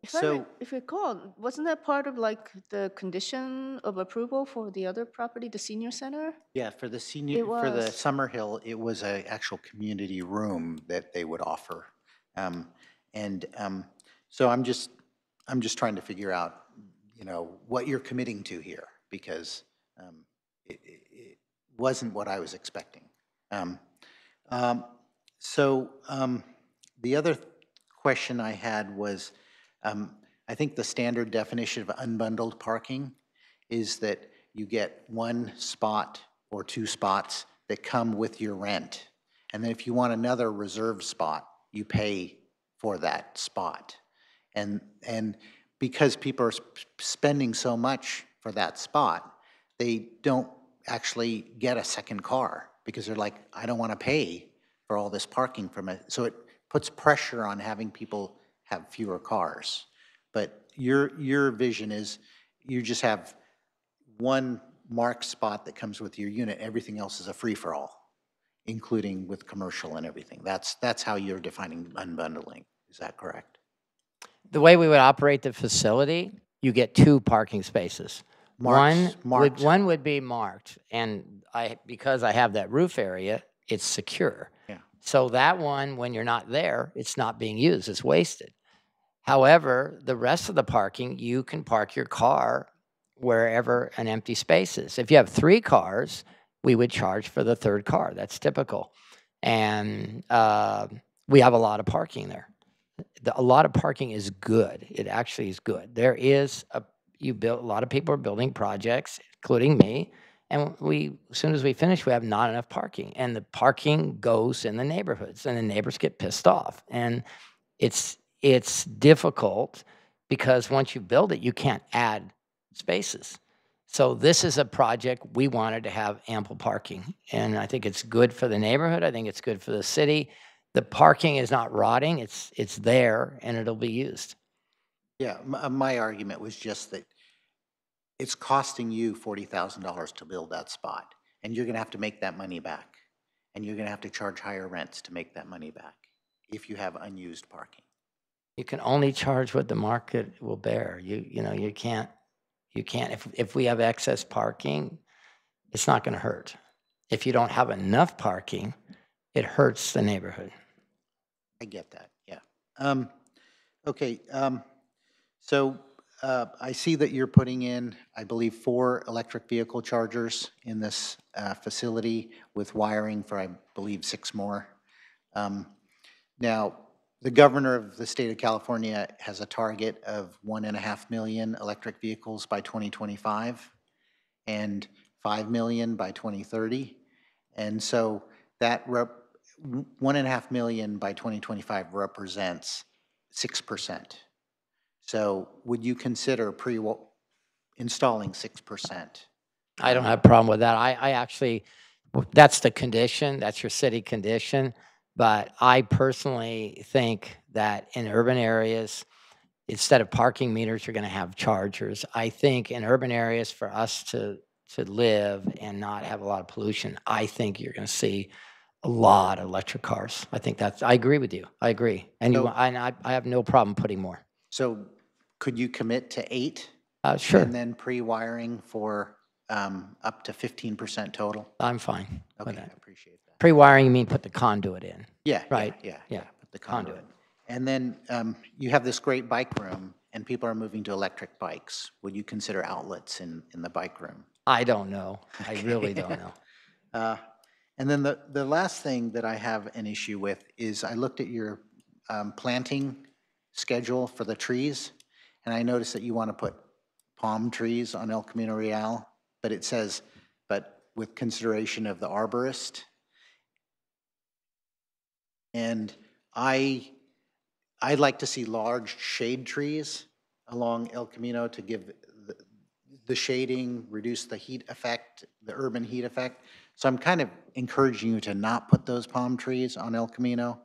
If I recall, wasn't that part of like the condition of approval for the other property, the senior center? Yeah, for the was. Summerhill, it was an actual community room that they would offer. So I'm just trying to figure out, you know, what you're committing to here, because it wasn't what I was expecting. The other question I had was, I think the standard definition of unbundled parking is that you get one spot or two spots that come with your rent. And then if you want another reserved spot, you pay for that spot. And because people are spending so much for that spot, they don't actually get a second car because they're like, I don't want to pay for all this parking from it. So it puts pressure on having people have fewer cars. But your vision is you just have one marked spot that comes with your unit. Everything else is a free-for-all, including with commercial and everything. That's how you're defining unbundling. Is that correct? The way we would operate the facility, you get two parking spaces. Marked. One would be marked, and because I have that roof area, it's secure. Yeah. So that one, when you're not there, it's not being used, it's wasted. However, the rest of the parking, you can park your car wherever an empty space is. If you have 3 cars, we would charge for the third car. That's typical. And we have a lot of parking there. A lot of parking is good. It actually is good. There is a lot of people are building projects, including me, and as soon as we finish, we have not enough parking. And the parking goes in the neighborhoods, and the neighbors get pissed off. And it's difficult because once you build it, you can't add spaces. So this is a project we wanted to have ample parking. And I think it's good for the neighborhood. I think it's good for the city. The parking is not rotting. It's there, and it'll be used. Yeah, my argument was just that it's costing you $40,000 to build that spot, and you're going to have to make that money back, and you're going to have to charge higher rents to make that money back if you have unused parking. You can only charge what the market will bear. You can't. If we have excess parking, it's not going to hurt. If you don't have enough parking, it hurts the neighborhood. I get that. Yeah. Okay. So I see that you're putting in, I believe, 4 electric vehicle chargers in this facility with wiring for, I believe, 6 more. Now, the governor of the state of California has a target of 1.5 million electric vehicles by 2025 and 5 million by 2030. And so that 1.5 million by 2025 represents 6%. So would you consider installing 6%? I don't have a problem with that. I actually, that's the condition, that's your city condition. But I personally think that in urban areas, instead of parking meters, you're going to have chargers. I think in urban areas, for us to live and not have a lot of pollution, I think you're going to see a lot of electric cars. I think I agree with you. I agree. And I have no problem putting more. So could you commit to 8? Sure. And then pre-wiring for up to 15% total? I'm fine. Okay, I appreciate that. Pre-wiring, you mean put the conduit in? Yeah. Right. Yeah. Put The conduit. And then you have this great bike room, and people are moving to electric bikes. Would you consider outlets in the bike room? I don't know. I really don't know. And then the last thing that I have an issue with is I looked at your planting schedule for the trees, and I noticed that you want to put palm trees on El Camino Real, but it says, but with consideration of the arborist. And I'd like to see large shade trees along El Camino to give the shading, reduce the heat effect, the urban heat effect. So I'm kind of encouraging you to not put those palm trees on El Camino.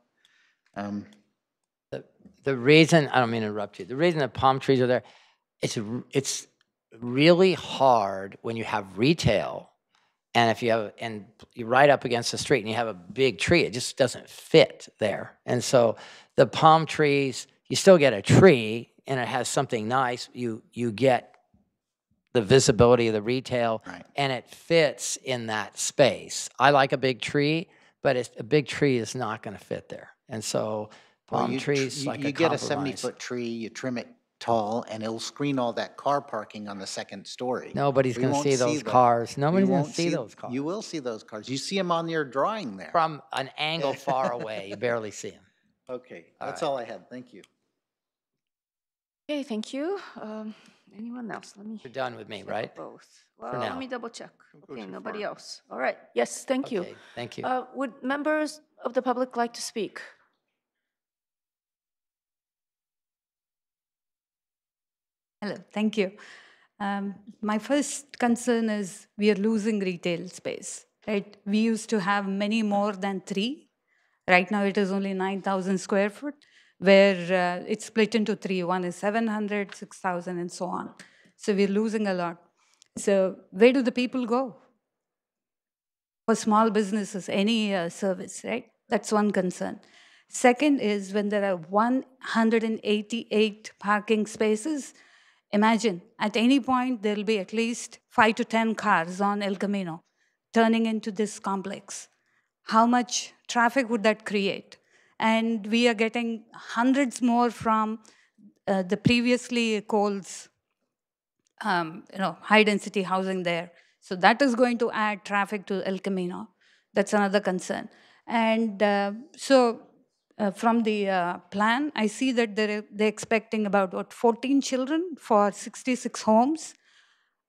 The reason, I don't mean to interrupt you, the reason the palm trees are there, it's really hard when you have retail, and if you have, and you're right up against the street and you have a big tree, it just doesn't fit there. And so the palm trees, you still get a tree and it has something nice. You get the visibility of the retail, right, and it fits in that space. I like a big tree, but a big tree is not going to fit there. And so palm trees, like you get a 70-foot tree, you trim it tall, and it'll screen all that car parking on the second story. Nobody's going to see those cars. Nobody's going to see those cars. You will see those cars. You see them on your drawing there. From an angle far away, you barely see them. Okay, that's all I had. Thank you. Okay, thank you. Anyone else? You're done with me, right? Both. Well, For now. let me double check. Okay, nobody else. All right. Yes, thank you. Thank you. Would members of the public like to speak? Hello, thank you. My first concern is we are losing retail space, right? We used to have many more than 3. Right now it is only 9,000 square foot, where it's split into 3. One is 700, 6,000, and so on. So we're losing a lot. So where do the people go? For small businesses, any service, right? That's one concern. Second is when there are 188 parking spaces, imagine, at any point, there'll be at least 5 to 10 cars on El Camino turning into this complex. How much traffic would that create? And we are getting hundreds more from the previously Kohl's, high-density housing there. So that is going to add traffic to El Camino. That's another concern. And from the plan, I see that they're expecting about 14 children for 66 homes,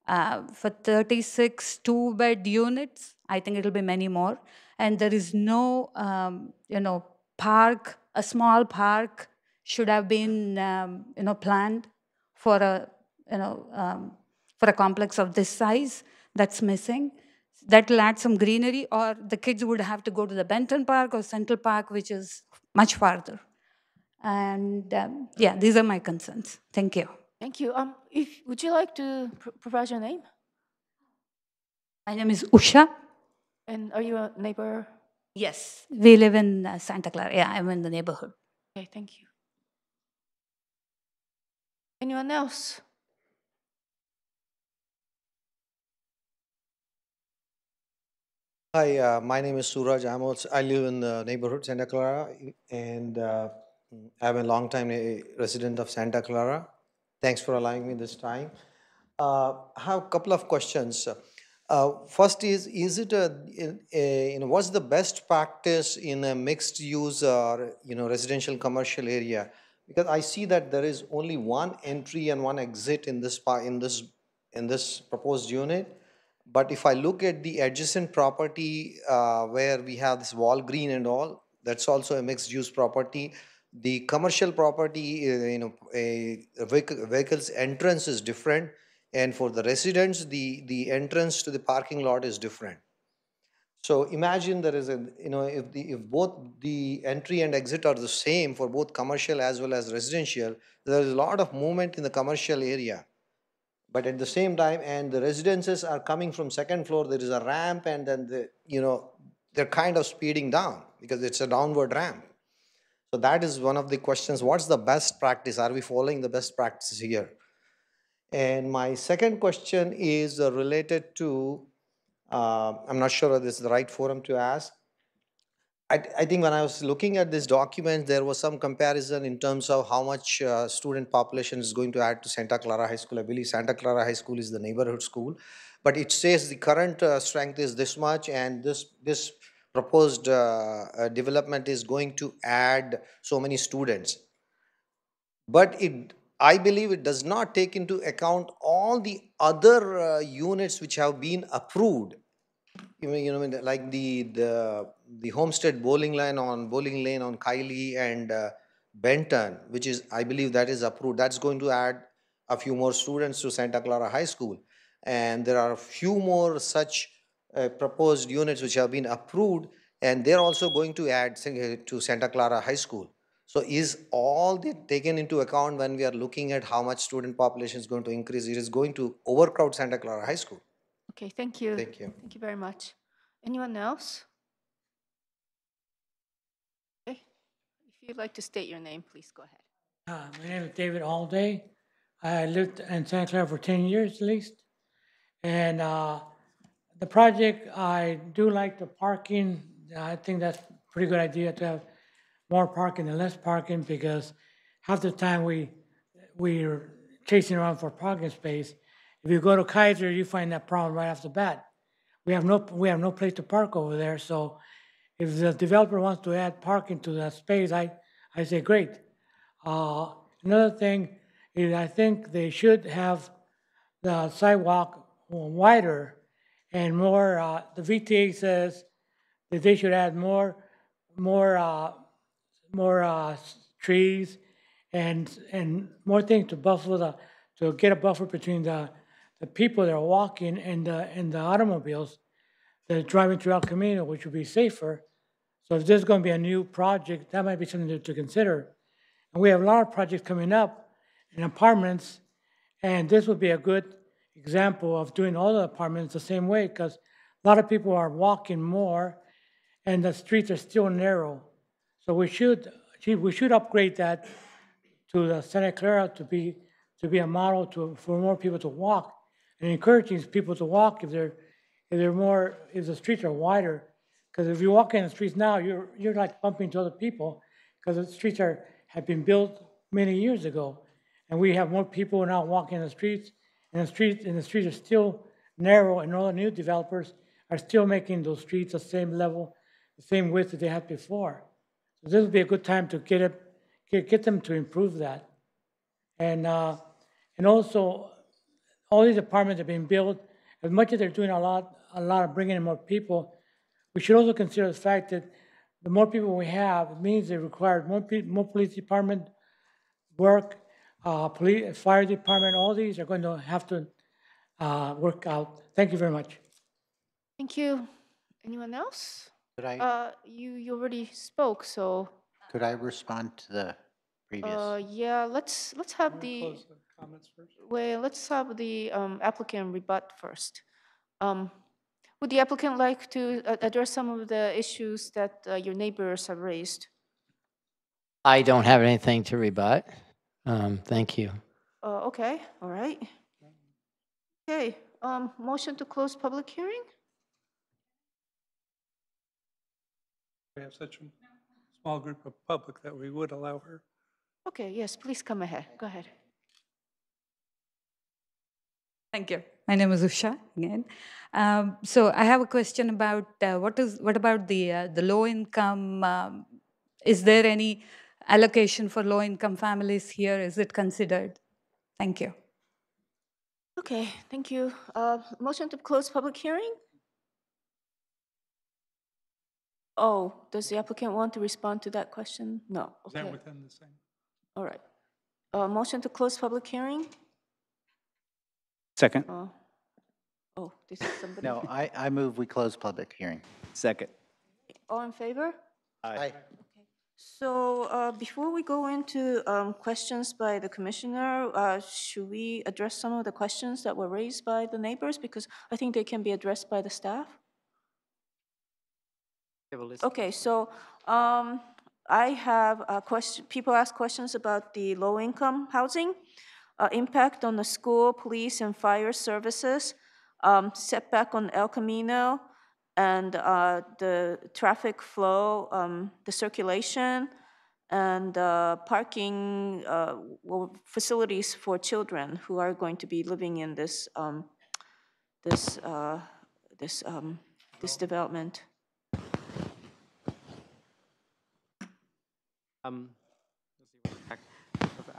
for 36 2-bed units. I think it'll be many more. And there is no, park. A small park should have been, planned for a, for a complex of this size. That's missing. That will add some greenery, or the kids would have to go to the Benton Park or Central Park, which is much farther. And yeah, these are my concerns. Thank you. Thank you. Would you like to provide your name? My name is Usha. And are you a neighbor? Yes, we live in Santa Clara. Yeah, I'm in the neighborhood. Okay, thank you. Anyone else? Hi, my name is Suraj. I live in the neighborhood Santa Clara, and I'm a long-time resident of Santa Clara. Thanks for allowing me this time. I have a couple of questions. First is it what's the best practice in a mixed use or residential commercial area? Because I see that there is only one entry and one exit in this proposed unit. But if I look at the adjacent property where we have this Walgreen and all, that's also a mixed use property. The commercial property, a vehicle's entrance is different, and for the residents, the entrance to the parking lot is different. So imagine there is if both the entry and exit are the same for both commercial as well as residential, there is a lot of movement in the commercial area. But at the same time, and the residences are coming from second floor, there is a ramp, and then they're kind of speeding down because it's a downward ramp. So that is one of the questions. What's the best practice? Are we following the best practices here? And my second question is related to, I'm not sure whether this is the right forum to ask. I think when I was looking at this document, there was some comparison in terms of how much student population is going to add to Santa Clara High School. I believe Santa Clara High School is the neighborhood school, but it says the current strength is this much, and this proposed development is going to add so many students. But I believe it does not take into account all the other units which have been approved. Like the Homestead Bowling Lane on Kylie and Benton, which is, I believe that is approved. That's going to add a few more students to Santa Clara High School. And there are a few more such proposed units which have been approved, and they're also going to add to Santa Clara High School. So is all that taken into account when we are looking at how much student population is going to increase? It is going to overcrowd Santa Clara High School. Okay, thank you. Thank you. Thank you very much. Anyone else? Okay. If you'd like to state your name, please go ahead. My name is David Allday. I lived in Santa Clara for 10 years at least. And the project, I do like the parking. I think that's a pretty good idea to have more parking than less parking, because half the time we're chasing around for parking space. If you go to Kaiser, you find that problem right off the bat. We have no place to park over there. So if the developer wants to add parking to that space, I say great. Another thing is I think they should have the sidewalk wider and more. The VTA says that they should add more trees and more things to buffer to get a buffer between the people that are walking and the automobiles that are driving through El Camino, which would be safer. So if there's going to be a new project, that might be something to consider. And we have a lot of projects coming up in apartments, and this would be a good example of doing all the apartments the same way, because a lot of people are walking more and the streets are still narrow. So we should upgrade that to the Santa Clara to be a model for more people to walk, and encouraging people to walk if the streets are wider. Because if you walk in the streets now, you're like bumping into other people, because the streets have been built many years ago, and we have more people now walking in the streets, and the streets are still narrow, and all the new developers are still making those streets the same level, the same width that they had before. So this would be a good time to get them to improve that, and also all these apartments are being built. As much as they're doing a lot of bringing in more people, we should also consider the fact that the more people we have, it means they require more police department work, fire department. All these are going to have to work out. Thank you very much. Thank you. Anyone else? Could I? You already spoke, so. Could I respond to the previous? Yeah. Let's have the. Close the comments first. Wait. Let's have the applicant rebut first. Would the applicant like to address some of the issues that your neighbors have raised? I don't have anything to rebut. Thank you. Okay. All right. Okay. Motion to close public hearing? We have such a small group of public that we would allow her. Okay, yes, please come ahead. Go ahead. Thank you. My name is Usha again. So I have a question about what about the low income? Is there any allocation for low income families here? Is it considered? Thank you. Okay, thank you. Motion to close public hearing? Oh, does the applicant want to respond to that question? No, Is that okay, within the same? all right. Motion to close public hearing? Second. Oh, this is somebody? No, I move we close public hearing. Second. All in favor? Aye. So before we go into questions by the commissioner, should we address some of the questions that were raised by the neighbors? Because I think they can be addressed by the staff. Okay, so I have a question. People ask questions about the low-income housing, impact on the school, police, and fire services, setback on El Camino, and the traffic flow, the circulation, and parking facilities for children who are going to be living in this this development.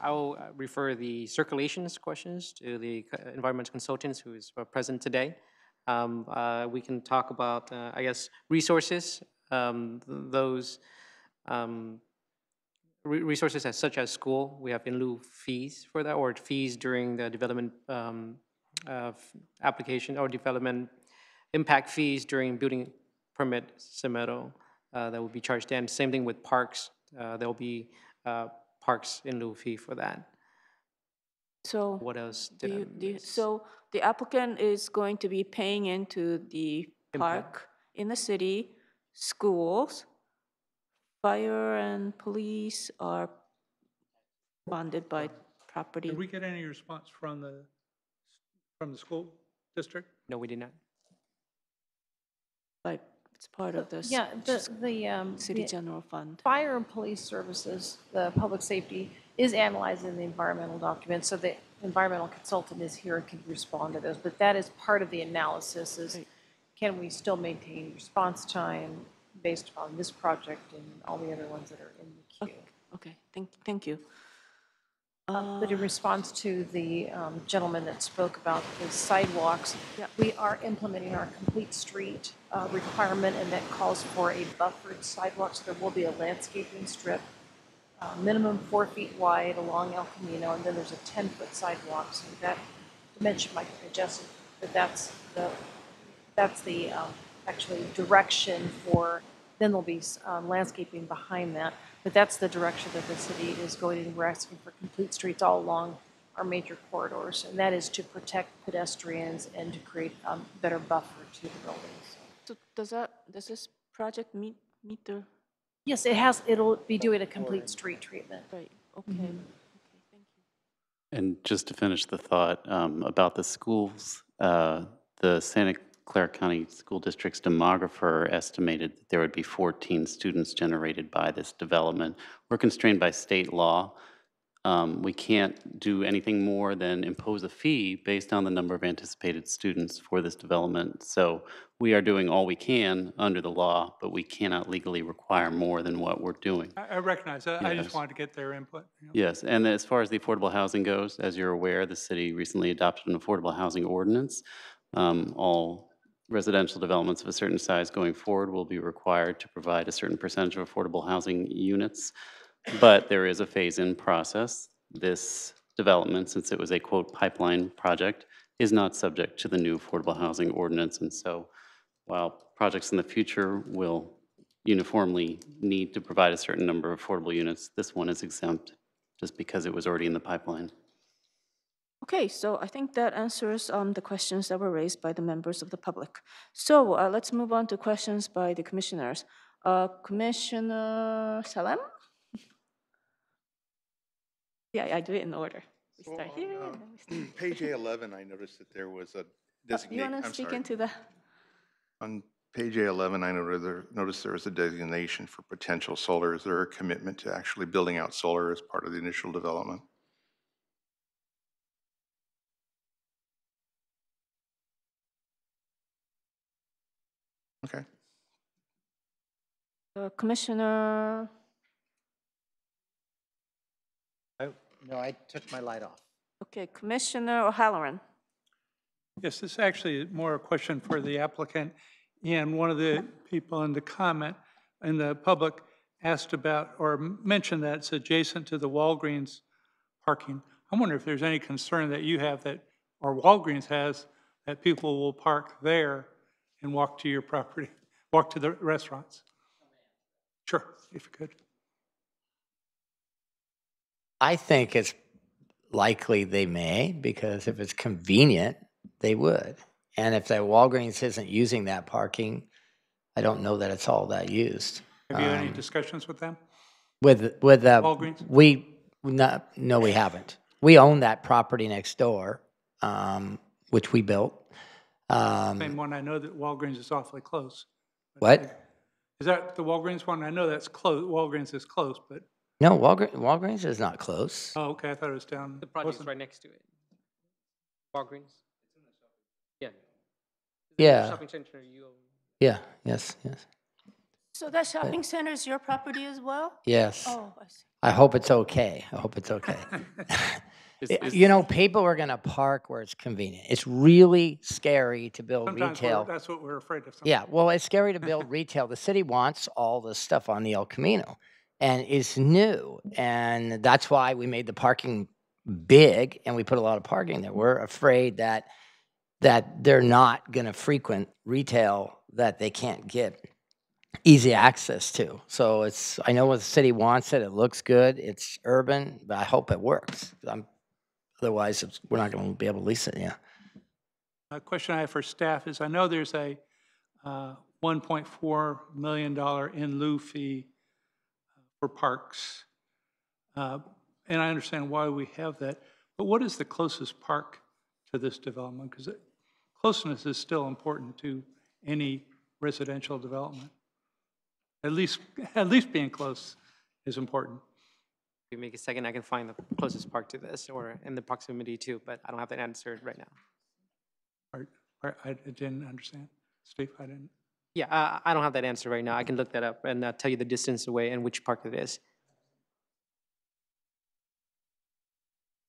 I will refer the circulations questions to the environmental consultants who is present today. We can talk about, I guess, resources, those resources such as school. We have in lieu fees for that, or fees during the development application, or development impact fees during building permit submittal that will be charged. And same thing with parks. There will be parks in lieu fee for that. So what else did I miss? So the applicant is going to be paying into the park in the city, schools, fire and police are bonded by property. Did we get any response from the school district? No, we did not. Like, it's part of this Yeah, city the general fund. Fire and police services, the public safety is analyzing the environmental documents, so the environmental consultant is here and can respond to those. But that is part of the analysis is, can we still maintain response time based on this project and all the other ones that are in the queue? Okay, thank you. But in response to the gentleman that spoke about the sidewalks, we are implementing our complete street requirement, and that calls for a buffered sidewalk, so there will be a landscaping strip, minimum 4 feet wide along El Camino, and then there's a 10-foot sidewalk, so that dimension might be adjusted, but that's the actually direction for, then there'll be landscaping behind that. But that's the direction that the city is going in. We're asking for complete streets all along our major corridors, and that is to protect pedestrians and to create better buffer to the buildings. So does this project meet the? Yes, it has. It'll be doing a complete street treatment. Right. Okay. And just to finish the thought about the schools, the Santa Clara County School District's demographer estimated that there would be 14 students generated by this development. We're constrained by state law. We can't do anything more than impose a fee based on the number of anticipated students for this development. So we are doing all we can under the law, but we cannot legally require more than what we're doing. I recognize that. I Yes. just wanted to get their input. You know. Yes, and as far as the affordable housing goes, as you're aware, the city recently adopted an affordable housing ordinance. All residential developments of a certain size going forward will be required to provide a certain percentage of affordable housing units, but there is a phase-in process. This development, since it was a, quote, pipeline project, is not subject to the new affordable housing ordinance, and so while projects in the future will uniformly need to provide a certain number of affordable units, this one is exempt just because it was already in the pipeline. Okay, so I think that answers the questions that were raised by the members of the public. So let's move on to questions by the commissioners. Commissioner Salem? Yeah, I do it in order. We start here. And then we start. Page A11, I noticed that there was a You want to speak into the? On page A11, I noticed there was a designation for potential solar. Is there a commitment to actually building out solar as part of the initial development? Okay. Commissioner, No, I took my light off. okay, Commissioner O'Halloran. Yes, this is actually more a question for the applicant. And one of the people in the comment, in the public, asked about or mentioned that it's adjacent to the Walgreens parking. I wonder if there's any concern that you have that, or Walgreens has, that people will park there and walk to your property, walk to the restaurants. Sure, if you could. I think it's likely they may, because if it's convenient, they would. And if the Walgreens isn't using that parking, I don't know that it's all that used. Have you had any discussions with them? With Walgreens? No, we haven't. We own that property next door, which we built. Same one, I know that Walgreens is awfully close. What? Is that the Walgreens one? I know that's close, Walgreens is close, but. No, Walgreens is not close. Oh, okay, I thought it was down. The project's right next to it. Walgreens. Yeah. Yeah. Shopping center you own. Yeah, yes. So that shopping center is your property as well? Yes. Oh, I see. I hope it's okay. You know, people are going to park where it's convenient. It's really scary to build Sometimes retail. that's what we're afraid of. Yeah, well, it's scary to build retail. The city wants all this stuff on the El Camino, and it's new. And that's why we made the parking big, and we put a lot of parking there. We're afraid that they're not going to frequent retail that they can't get easy access to. So I know what the city wants it. It looks good. It's urban, but I hope it works. Otherwise, we're not going to be able to lease it. Yeah. A question I have for staff is, I know there's a $1.4 million in lieu fee for parks. And I understand why we have that. But what is the closest park to this development? Because closeness is still important to any residential development. At least being close is important. If you make a second, I can find the closest park to this or in the proximity to, but I don't have that answer right now. I didn't understand. Steve, I didn't. Yeah, I don't have that answer right now. I can look that up and tell you the distance away and which park it is.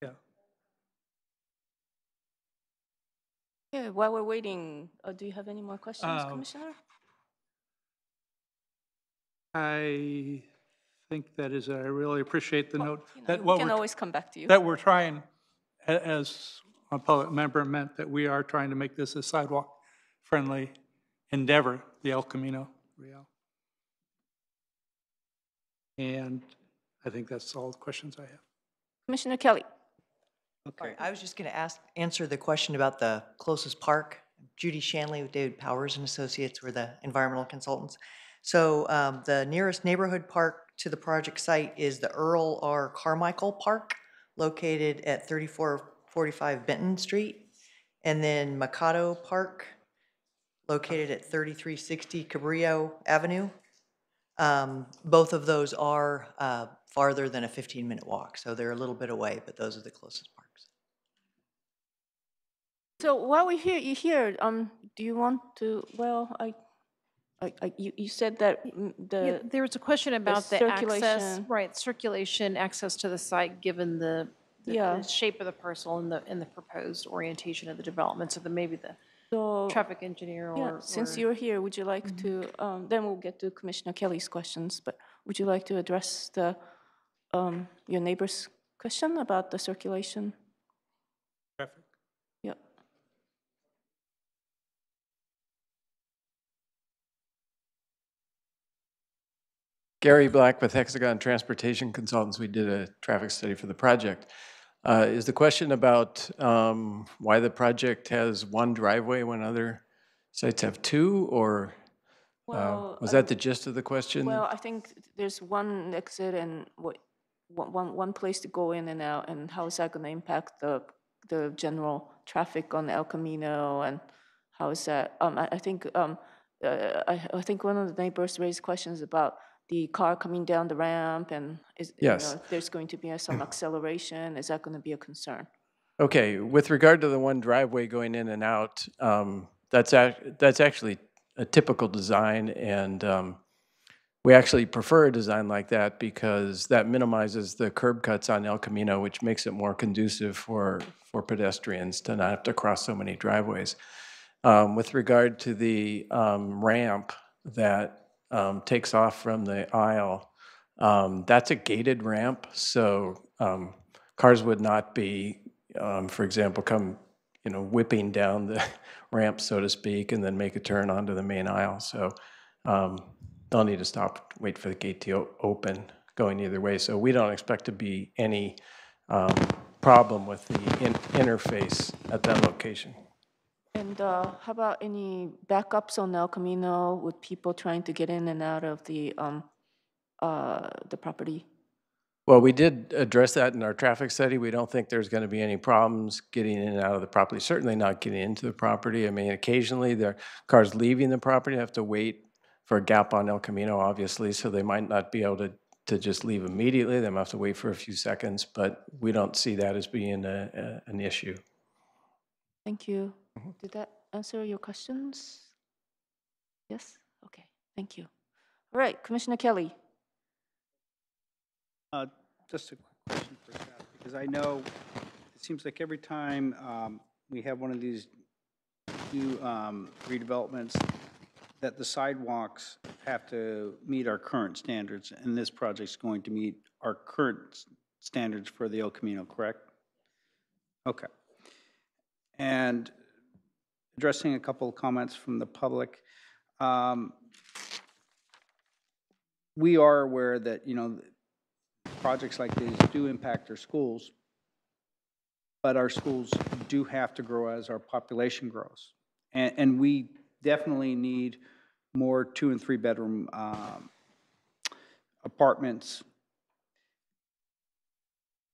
Yeah. Okay, while we're waiting, do you have any more questions, Commissioner? I think that is, I really appreciate the note. We can always come back to you. That we're trying, as a public member meant, that we are trying to make this a sidewalk-friendly endeavor, the El Camino Real. And I think that's all the questions I have. Commissioner Kelly. Okay. I was just going to answer the question about the closest park. Judy Shanley with David Powers and Associates were the environmental consultants. So the nearest neighborhood park to the project site is the Earl R. Carmichael Park, located at 3445 Benton Street, and then Mikado Park, located at 3360 Cabrillo Avenue. Both of those are farther than a 15-minute walk, so they're a little bit away, but those are the closest parks. So while we're here, do you want to, you said that Yeah, there was a question about the access, circulation. right, circulation, access to the site, given the shape of the parcel and the proposed orientation of the development, so that maybe the traffic engineer or... Since you're here, would you like to, then we'll get to Commissioner Kelly's questions, but would you like to address your neighbor's question about the circulation? Traffic. Yep. Gary Black with Hexagon Transportation Consultants. We did a traffic study for the project. Is the question about why the project has one driveway when other sites have two, or was that the gist of the question? Well, I think there's one exit and one place to go in and out, and how is that going to impact the general traffic on El Camino, and how is that? I think one of the neighbors raised questions about the car coming down the ramp, and if there's going to be some acceleration, is that going to be a concern? Okay, with regard to the one driveway going in and out, that's actually a typical design, and we actually prefer a design like that because that minimizes the curb cuts on El Camino, which makes it more conducive for pedestrians to not have to cross so many driveways. With regard to the ramp that takes off from the aisle, that's a gated ramp, so cars would not be, for example, come whipping down the ramp, so to speak, and then make a turn onto the main aisle. So they'll need to stop, wait for the gate to open, going either way. So we don't expect to be any problem with the interface at that location. And how about any backups on El Camino with people trying to get in and out of the property? Well, we did address that in our traffic study. We don't think there's going to be any problems getting in and out of the property, certainly not getting into the property. I mean, occasionally there are cars leaving the property have to wait for a gap on El Camino, obviously, so they might not be able to just leave immediately. They might have to wait for a few seconds, but we don't see that as being an issue. Thank you. Did that answer your questions? Yes? Okay, thank you. All right, Commissioner Kelly. Just a quick question for staff, because I know it seems like every time we have one of these new redevelopments, that the sidewalks have to meet our current standards, and this project's going to meet our current standards for the El Camino, correct? Okay. And addressing a couple of comments from the public, we are aware that, projects like these do impact our schools, but our schools do have to grow as our population grows. And we definitely need more 2- and 3-bedroom apartments.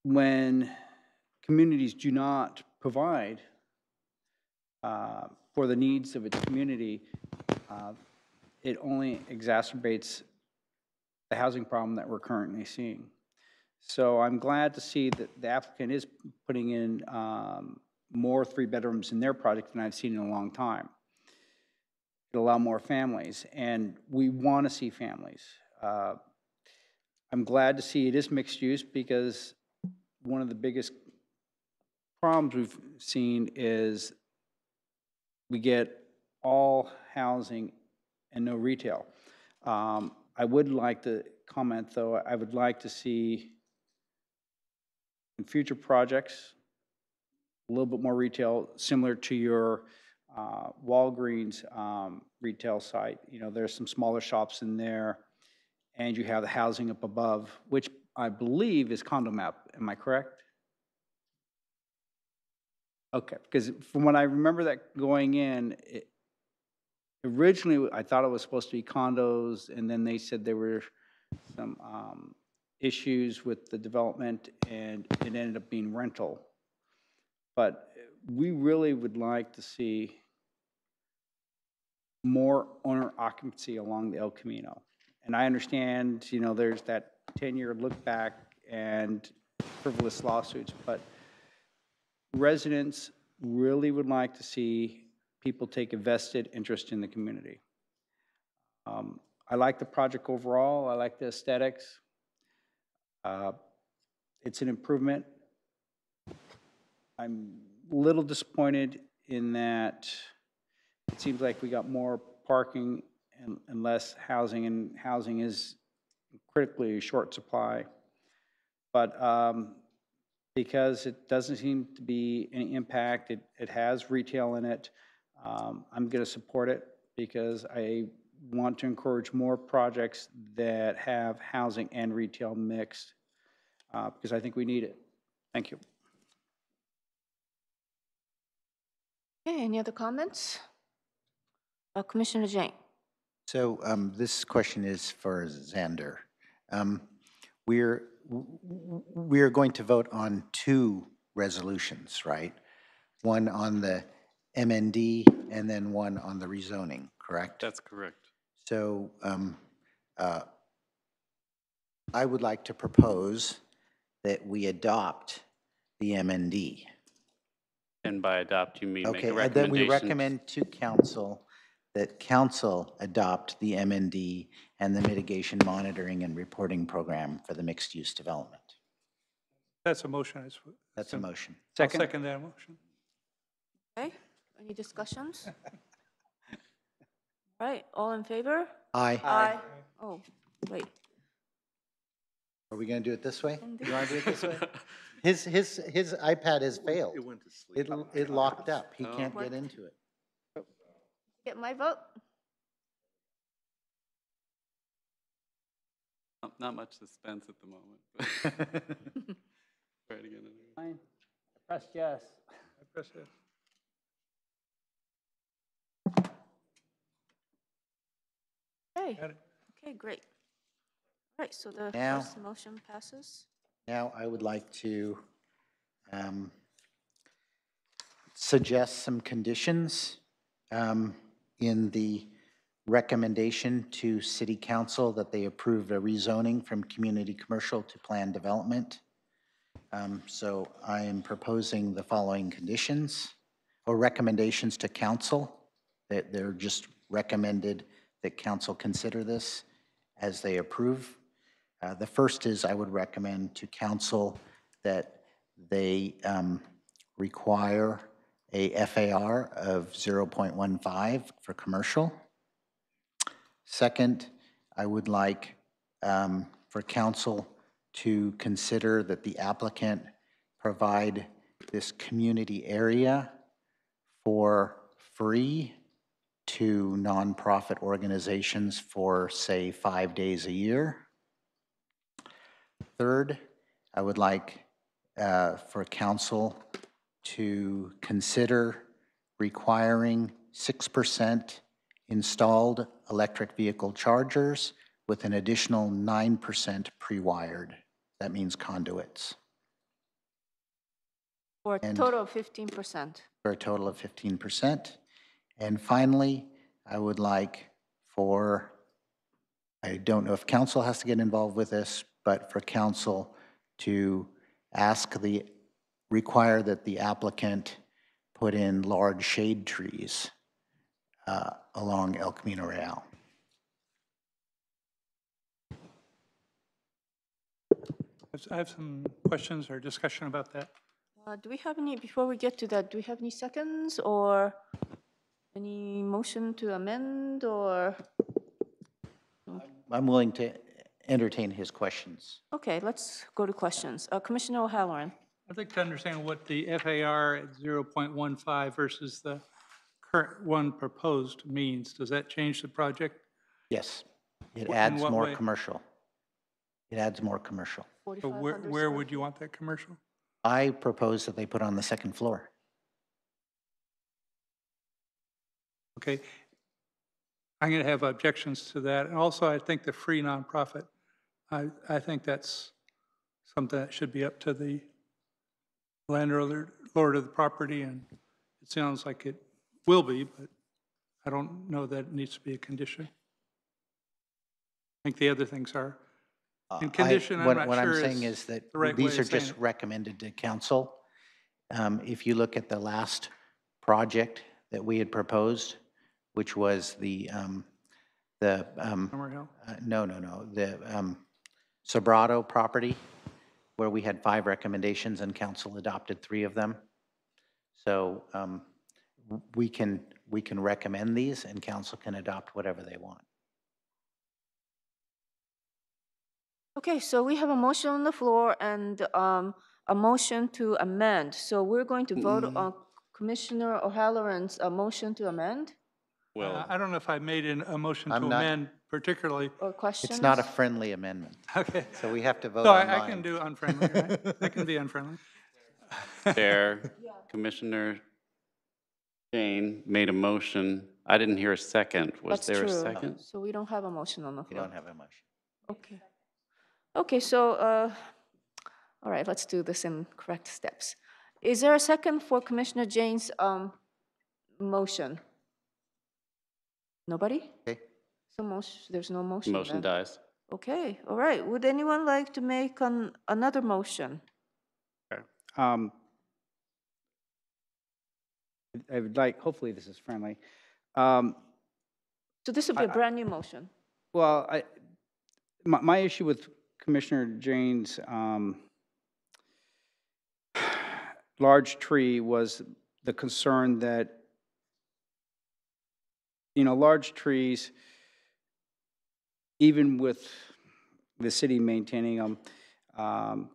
When communities do not provide for the needs of its community, it only exacerbates the housing problem that we're currently seeing. So I'm glad to see that the applicant is putting in more 3 bedrooms in their project than I've seen in a long time. It'll allow more families, and we want to see families. I'm glad to see it is mixed use, because one of the biggest problems we've seen is we get all housing and no retail. I would like to comment, though, I would like to see in future projects a little bit more retail, similar to your Walgreens retail site. There's some smaller shops in there, and you have the housing up above, which I believe is condo map. Am I correct? Okay, because from what I remember that going in, originally I thought it was supposed to be condos, and then they said there were some issues with the development, and it ended up being rental. But we really would like to see more owner occupancy along the El Camino. And I understand, there's that 10-year look back and frivolous lawsuits, but residents really would like to see people take a vested interest in the community. I like the project overall. I like the aesthetics. It's an improvement. I'm a little disappointed in that it seems like we got more parking and less housing, and housing is critically short supply. But because it doesn't seem to be any impact, it has retail in it, I'm going to support it, because I want to encourage more projects that have housing and retail mixed, because I think we need it. Thank you. Okay, any other comments? Commissioner Jain. So this question is for Xander. We're going to vote on 2 resolutions, right? One on the MND and then one on the rezoning, correct? That's correct. So I would like to propose that we adopt the MND. And by adopt, you mean make a Okay, recommendation? that we recommend to council that council adopt the MND and the mitigation monitoring and reporting program for the mixed-use development. That's a motion. That's a motion. I'll second that motion. Okay, any discussions? Right, all in favor? Aye. Aye. Oh, wait. Are we going to do it this way? Indeed. You want to do it this way? His iPad has failed. It went to sleep. It locked up. He Oh. can't get into it. Get my vote? Not much suspense at the moment. Try it again. Fine. Press yes. I press yes. Okay, Got it. okay, great. All right, so the Now- first motion passes. Now, I would like to suggest some conditions in the recommendation to City Council that they approve a rezoning from community commercial to planned development. So I am proposing the following conditions or recommendations to council. They're just recommended that council consider this as they approve. The first is I would recommend to council that they require a FAR of 0.15 for commercial. Second, I would like for council to consider that the applicant provide this community area for free to nonprofit organizations for, say, 5 days a year. Third, I would like for council to consider requiring 6% installed electric vehicle chargers with an additional 9% pre-wired. That means conduits. For a And- total of 15%. For a total of 15%. And finally, I would like for, I don't know if council has to get involved with this, but for council to require that the applicant put in large shade trees along El Camino Real. I have some questions or discussion about that. Do we have any, before we get to that, do we have any seconds or any motion to amend or? I'm willing to entertain his questions. Okay, let's go to questions. Commissioner O'Halloran. I'd like to understand what the FAR at 0.15 versus the current one proposed means. Does that change the project? Yes, it In adds what more way? commercial. It adds more commercial. So where would you want that commercial? I propose that they put on the second floor. Okay. I'm going to have objections to that. And also, I think the free nonprofit, I think that's something that should be up to the landlord of the property, and it sounds like it will be, but I don't know that it needs to be a condition. I think the other things are. In condition, I'm not What I'm sure saying is is that the right way these are of saying just it. recommended to council. If you look at the last project that we had proposed, which was the Summer Hill? the Sobrato property, where we had 5 recommendations and council adopted 3 of them. So we can recommend these and council can adopt whatever they want. Okay, so we have a motion on the floor and a motion to amend. So we're going to vote on Commissioner O'Halloran's motion to amend Well, I don't know if I made a motion to I'm not- amend particularly. or questions? It's not a friendly amendment, Okay. so we have to vote So on I mine. can do unfriendly, right? I can be unfriendly. Chair, Commissioner Jane made a motion. I didn't hear a second. Was That's there a true. second? So we don't have a motion on the We floor. don't have a motion. Okay. Okay, so, all right, let's do this in correct steps. Is there a second for Commissioner Jane's motion? Nobody? Okay. So there's no motion Motion then. dies. Okay, all right. Would anyone like to make another motion? I would like, hopefully this is friendly. So this would be a brand-new motion. Well, my issue with Commissioner Jane's large tree was the concern that, large trees, even with the city maintaining them,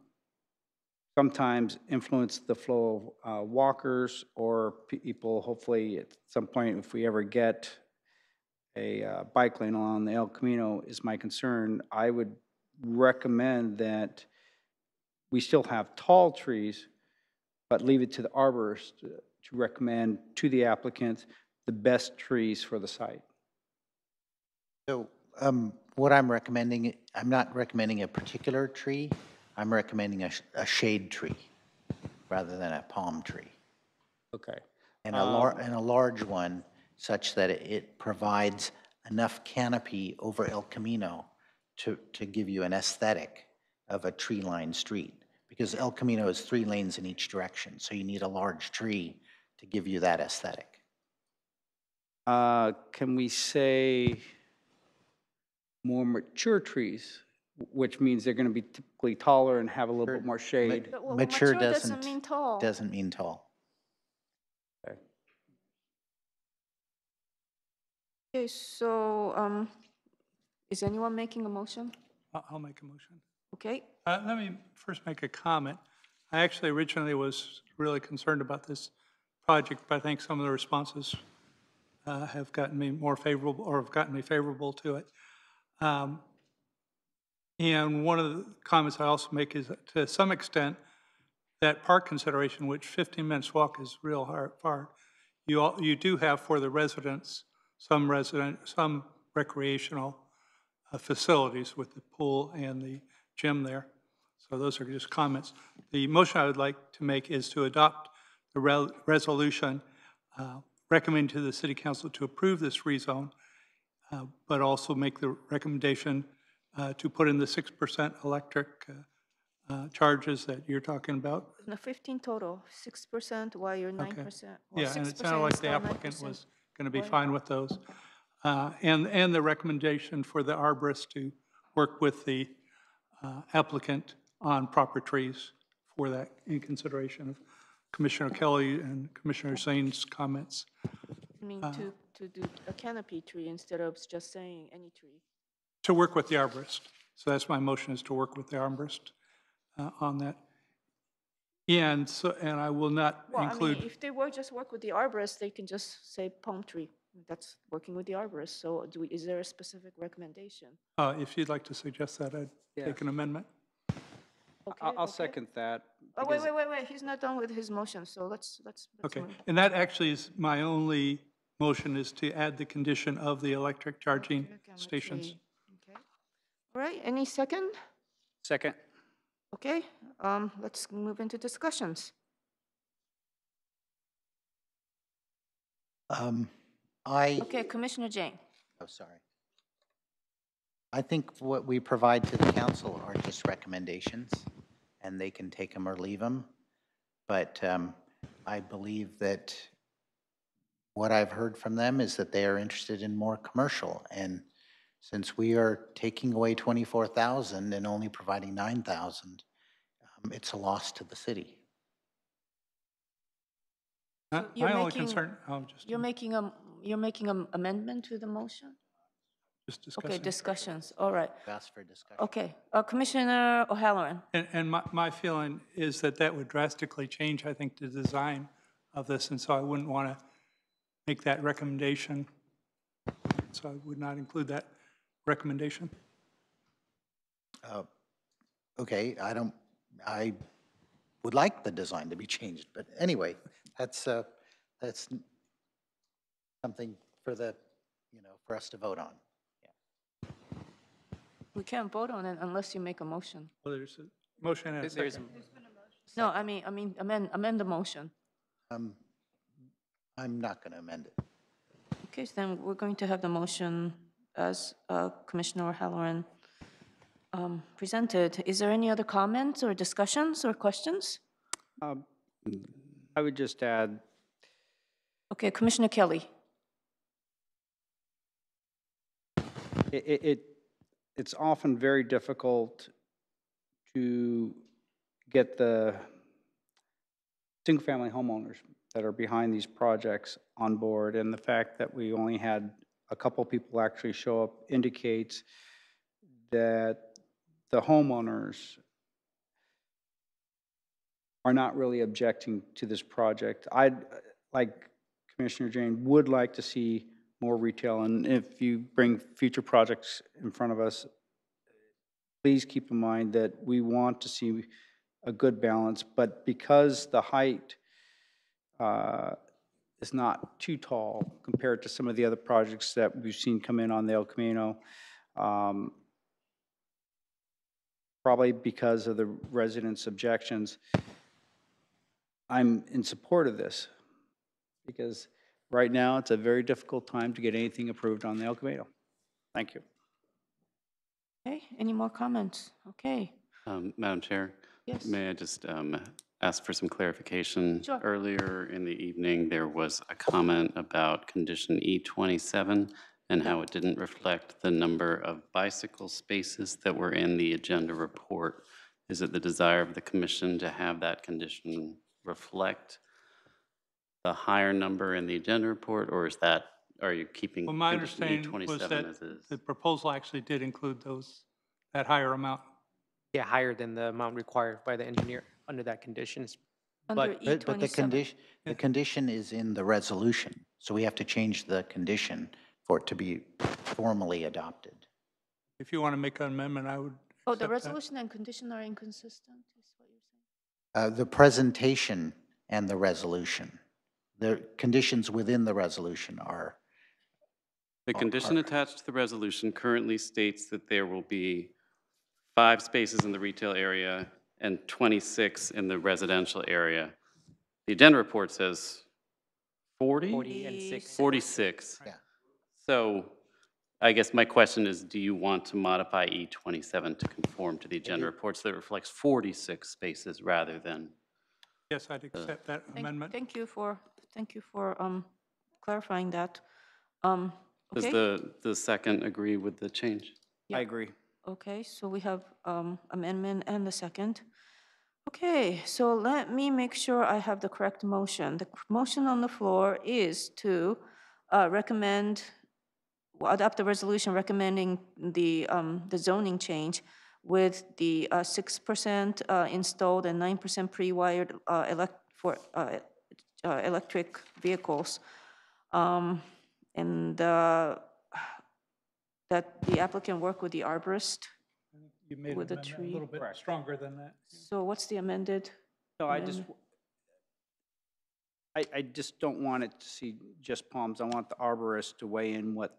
sometimes influence the flow of walkers or people, hopefully at some point, if we ever get a bike lane along the El Camino is my concern. I would recommend that we still have tall trees, but leave it to the arborist to recommend to the applicant the best trees for the site. So what I'm recommending, I'm not recommending a particular tree. I'm recommending a shade tree rather than a palm tree. Okay. And a large one such that it provides enough canopy over El Camino to give you an aesthetic of a tree-lined street. Because El Camino is 3 lanes in each direction, so you need a large tree to give you that aesthetic. Can we say more mature trees, which means they're going to be typically taller and have a little bit more shade? But, well, Mature doesn't mean tall. Doesn't mean tall. Okay. Okay, so is anyone making a motion? I'll make a motion. Okay. Let me first make a comment. I actually originally was really concerned about this project, but I think some of the responses have gotten me more favorable, or have gotten me favorable to it. And one of the comments I also make is that to some extent, that park consideration, which 15 minutes walk is real far, you do have for the residents some recreational facilities with the pool and the gym there. So those are just comments. The motion I would like to make is to adopt the resolution recommending to the City Council to approve this rezone, but also make the recommendation to put in the 6% electric charges that you're talking about. No, 15 total, 6%, while you're 9%. Okay. Well, Yeah, and it 6% sounded like is the now applicant 9%. was going to be fine with those. And the recommendation for the arborist to work with the applicant on proper trees for that, in consideration of Commissioner Kelly and Commissioner Zane's comments. I mean, to do a canopy tree instead of just saying any tree. To work with the arborist. So that's my motion, is to work with the arborist on that. And I will not include. I mean, if they just work with the arborist, they can just say palm tree. That's working with the arborist. So is there a specific recommendation? If you'd like to suggest that, I'd take an amendment. Okay, I'll second that. Oh, wait. He's not done with his motion, so let's Okay, move. and that actually is my only motion, is to add the condition of the electric charging stations. Okay. All right, any second? Second. Okay, let's move into discussions. Okay, Commissioner Jane. Oh, sorry. I think what we provide to the council are just recommendations, and they can take them or leave them. But I believe that what I've heard from them is that they are interested in more commercial. And since we are taking away 24,000 and only providing 9,000, it's a loss to the city. You're My only making- concern, You're making an amendment to the motion? just discussing. Okay, discussions, all right. Ask for discussion. Okay, Commissioner O'Halloran. And my feeling is that that would drastically change, I think, the design of this, and so I wouldn't want to make that recommendation. So I would not include that recommendation. Okay, I would like the design to be changed, but anyway, that's something for for us to vote on. We can't vote on it unless you make a motion. Well, there's a motion and a second. No, I mean, amend the motion. I'm not going to amend it. Okay, so then we're going to have the motion as Commissioner O'Halloran presented. Is there any other comments or discussions or questions? I would just add. Okay, Commissioner Kelly. it's often very difficult to get the single-family homeowners that are behind these projects on board, and the fact that we only had a couple people actually show up indicates that the homeowners are not really objecting to this project. I'd, like Commissioner Jane, would like to see more retail, and if you bring future projects in front of us, please keep in mind that we want to see a good balance, but because the height is not too tall compared to some of the other projects that we've seen come in on the El Camino, probably because of the residents' objections, I'm in support of this, because right now it's a very difficult time to get anything approved on the El Camino. Thank you. Okay, any more comments? Okay. Madam Chair? Yes. May I just ask for some clarification? Sure. Earlier in the evening, there was a comment about condition E27 and how it didn't reflect the number of bicycle spaces that were in the agenda report. Is it the desire of the commission to have that condition reflect the higher number in the agenda report, or is that, are you keeping Well, my condition understanding was E27 that as is? the proposal actually did include that higher amount. Yeah, higher than the amount required by the engineer under that conditions. Under But But the condition is in the resolution, so we have to change the condition for it to be formally adopted. If you want to make an amendment, I would. Oh, the accept that. resolution and condition are inconsistent, is what you're saying? The presentation and the resolution, the conditions within the resolution are. The condition attached to the resolution currently states that there will be 5 spaces in the retail area and 26 in the residential area. The agenda report says 40? 40 and 6. 46. Yeah. So I guess my question is, do you want to modify E27 to conform to the agenda report so that it reflects 46 spaces rather than? Yes, I'd accept that amendment. Thank you for clarifying that. Does Okay. the second agree with the change? I agree. Okay, so we have amendment and the second. Okay, so let me make sure I have the correct motion. The motion on the floor is to adopt the resolution recommending the zoning change with the 6% installed and 9% pre-wired electric vehicles. And that the applicant work with the arborist. You made with an a amendment tree. a little bit stronger than that. So what's the amended? No, I amendment? just don't want it to see just palms. I want the arborist to weigh in what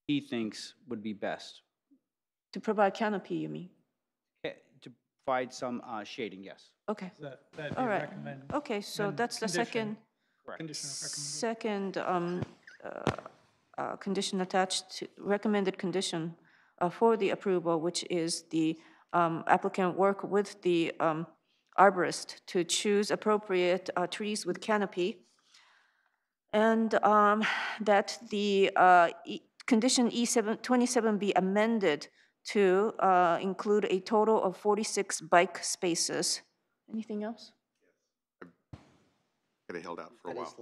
he thinks would be best. To provide canopy, you mean? To provide some shading, yes. Okay. That'd be All right. recommended. Okay, so And that's the condition. second condition attached to recommended condition for the approval, which is the applicant work with the arborist to choose appropriate trees with canopy, and that the condition E27 be amended to include a total of 46 bike spaces. Anything else? Could have held out for a while.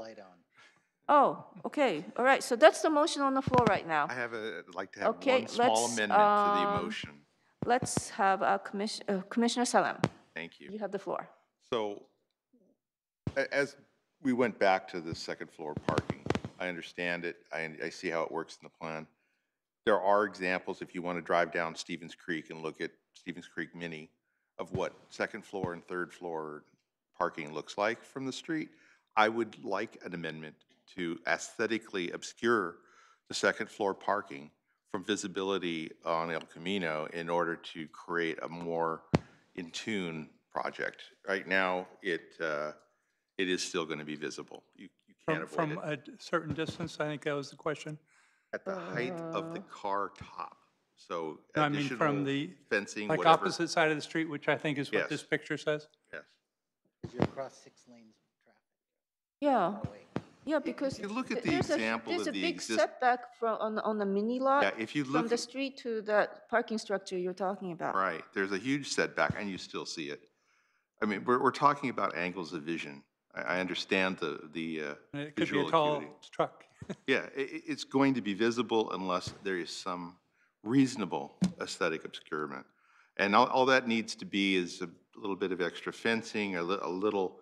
Oh, okay, all right, so that's the motion on the floor right now. I'd like to have Okay, one small let's, amendment to the motion. Let's have Commissioner Salam. Thank you. You have the floor. So as we went back to the second floor parking, I understand it. I see how it works in the plan. There are examples, if you want to drive down Stevens Creek and look at Stevens Creek Mini, of what second floor and third floor parking looks like from the street. I would like an amendment to aesthetically obscure the second floor parking from visibility on El Camino in order to create a more in tune project. Right now, it is still going to be visible. You can't avoid From it. a certain distance, I think that was the question. At the height of the car top. So No, I mean additional from the, fencing, like whatever. opposite side of the street, which I think is what this Yes. picture says. Yes. Because you're across 6 lanes of traffic. Yeah, Yeah, because If you look at the there's example there's of a the big exist- setback on the mini lot. Yeah, if you From look the at- street to that parking structure you're talking about. Right, there's a huge setback, and you still see it. I mean, we're talking about angles of vision. I understand the It could be visual a tall acuity. truck. Yeah, it's going to be visible unless there is some reasonable aesthetic obscurement. And all that needs to be is a little bit of extra fencing, a little,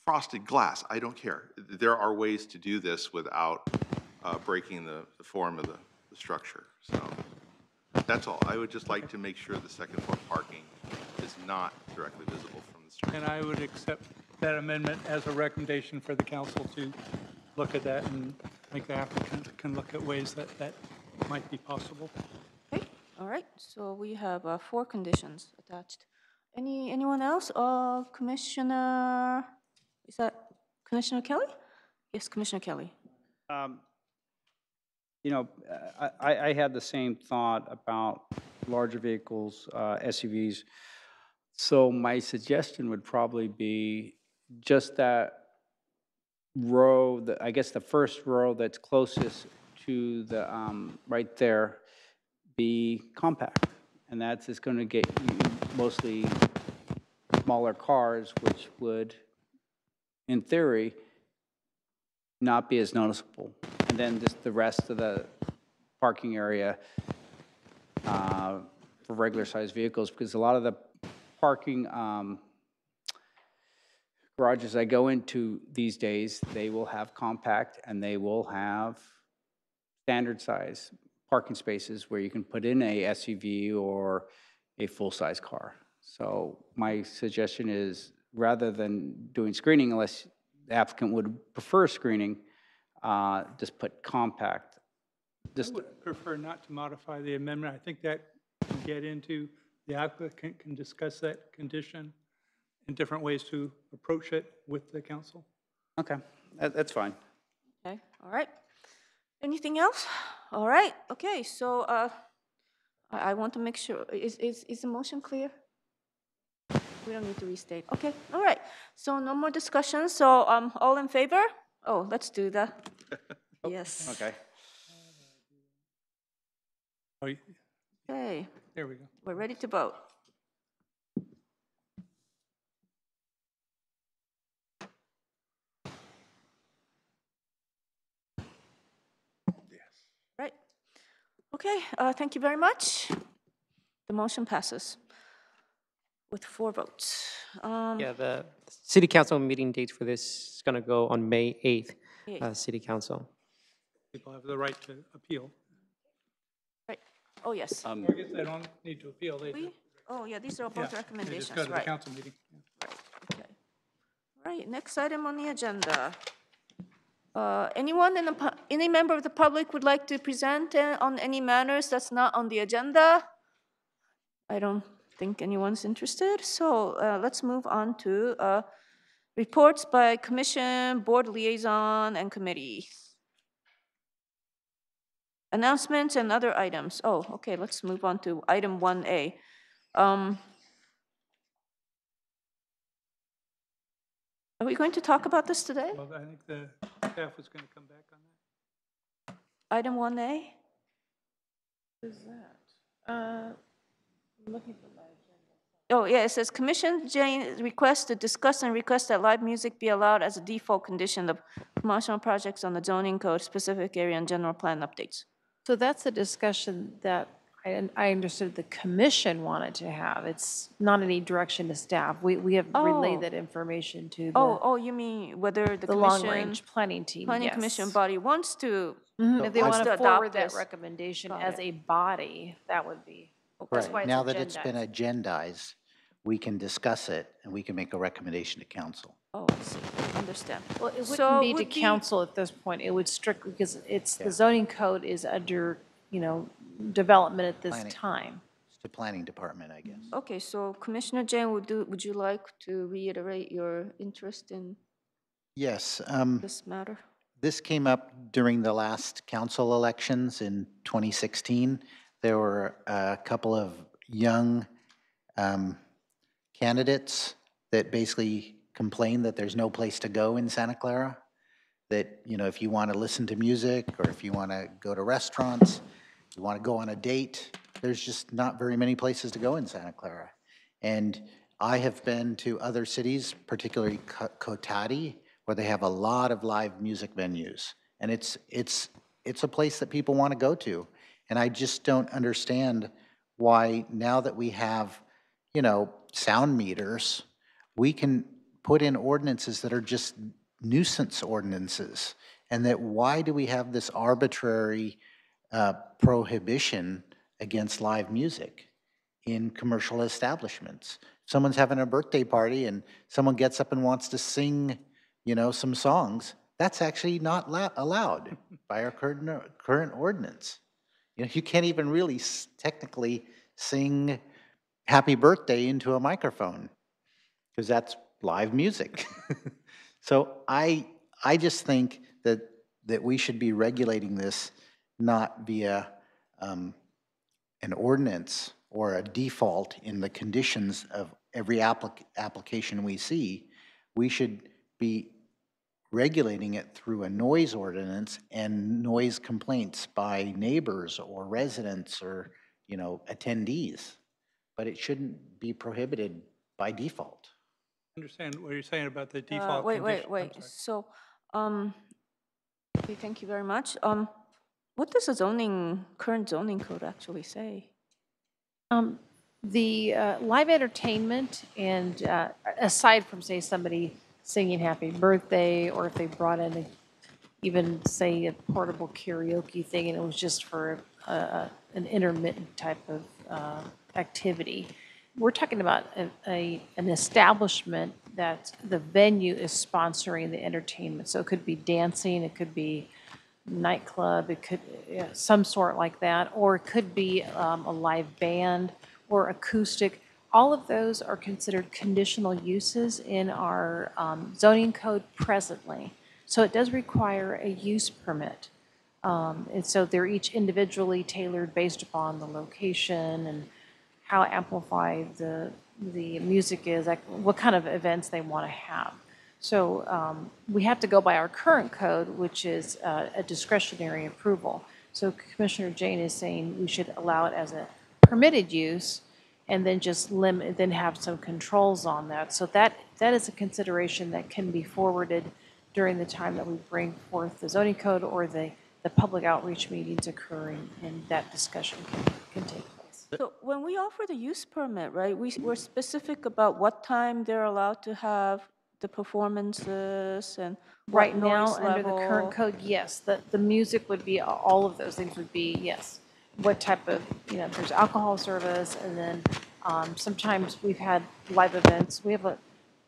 frosted glass. I don't care. There are ways to do this without breaking the form of the structure. So that's all. I would just like to make sure the second floor parking is not directly visible from the street. And I would accept that amendment as a recommendation for the council to look at that and make the applicant can look at ways that might be possible. Okay, all right, so we have 4 conditions attached. Anyone else? Commissioner, is that Commissioner Kelly? Yes, Commissioner Kelly. I had the same thought about larger vehicles, SUVs. So my suggestion would probably be just that row, I guess the first row that's closest to the, right there, be compact. And that's just going to get you mostly smaller cars, which would, in theory, not be as noticeable. And then just the rest of the parking area for regular sized vehicles, because a lot of the parking garages I go into these days, they will have compact and they will have standard size parking spaces where you can put in a SUV or a full-size car. So my suggestion is, rather than doing screening, unless the applicant would prefer screening, just put compact. I would prefer not to modify the amendment. I think that can get into, the applicant can discuss that condition and different ways to approach it with the council. Okay, that's fine. Okay, all right. Anything else? All right, okay, so I want to make sure, is the motion clear? We don't need to restate. Okay, all right. So no more discussion. So all in favor? Oh, let's do that. Yes. Okay. Okay. There we go. We're ready to vote. Right. Okay, thank you very much. The motion passes with 4 votes. Yeah, the city council meeting date for this is going to go on May 8th, city council. People have the right to appeal. Right. Oh, yes. I guess they don't need to appeal. Oh, yeah, these are both Yeah, recommendations, They just go to the right. council meeting. Okay. Right, next item on the agenda. Anyone any member of the public would like to present on any matters that's not on the agenda? I don't think anyone's interested, so let's move on to reports by commission, board liaison, and committee. Announcements and other items. Oh, okay, let's move on to item 1A. Are we going to talk about this today? Well, I think the staff was going to come back on that. Item 1A? What is that? I'm looking for my agenda. Oh, yeah, it says Commission Jane requests to discuss and request that live music be allowed as a default condition of promotional projects on the zoning code, specific area and general plan updates. So that's a discussion that I understood the commission wanted to have. It's not any direction to staff. We have relayed that information to Oh, you mean whether the commission... long-range planning team, Planning yes. commission body wants to... If they want to adopt forward that this. recommendation Got as it. a body, that would be, that's why Right, it's now that it's been agendized. agendized, we can discuss it and we can make a recommendation to council. Oh, I see, understand. Well, it So wouldn't be to would be- council at this point. It would strictly, because it's, the zoning code is under, development at this Planning. time. It's the planning department, I guess. Okay, so Commissioner Jane, would you like to reiterate your interest in Yes. this matter? This came up during the last council elections in 2016. There were a couple of young candidates that basically complain that there's no place to go in Santa Clara. That, you know, if you want to listen to music, or if you want to go to restaurants, you want to go on a date, there's just not very many places to go in Santa Clara. And I have been to other cities, particularly Cotati, where they have a lot of live music venues. And it's a place that people want to go to. And I just don't understand why, now that we have, you know, sound meters, we can put in ordinances that are just nuisance ordinances. And that why do we have this arbitrary prohibition against live music in commercial establishments? Someone's having a birthday party and someone gets up and wants to sing, you know, some songs. That's actually not allowed by our current ordinance. You know, you can't even really technically sing happy birthday into a microphone because that's live music. So I just think that we should be regulating this not via an ordinance or a default in the conditions of every application we see. We should be regulating it through a noise ordinance and noise complaints by neighbors or residents or, you know, attendees. But it shouldn't be prohibited by default. Understand what you're saying about the default Wait. condition. So, okay, thank you very much. What does the current zoning code actually say? The live entertainment, and aside from, say, somebody singing happy birthday, or if they brought in even, say, a portable karaoke thing and it was just for an intermittent type of activity, we're talking about an establishment that the venue is sponsoring the entertainment. So it could be dancing, it could be nightclub, it could some sort like that, or it could be a live band or acoustic. All of those are considered conditional uses in our zoning code presently. So it does require a use permit. And so they're each individually tailored based upon the location and how amplified the music is, like what kind of events they want to have. So we have to go by our current code, which is a discretionary approval. So Commissioner Jane is saying we should allow it as a permitted use and then just then have some controls on that. So that is a consideration that can be forwarded during the time that we bring forth the zoning code or the public outreach meetings occurring, and that discussion can take place. So when we offer the use permit, right, we're specific about what time they're allowed to have the performances and Right what now, noise under level. the current code, yes, the music would be, all of those things would be, yes. What type of, there's alcohol service, and then sometimes we've had live events.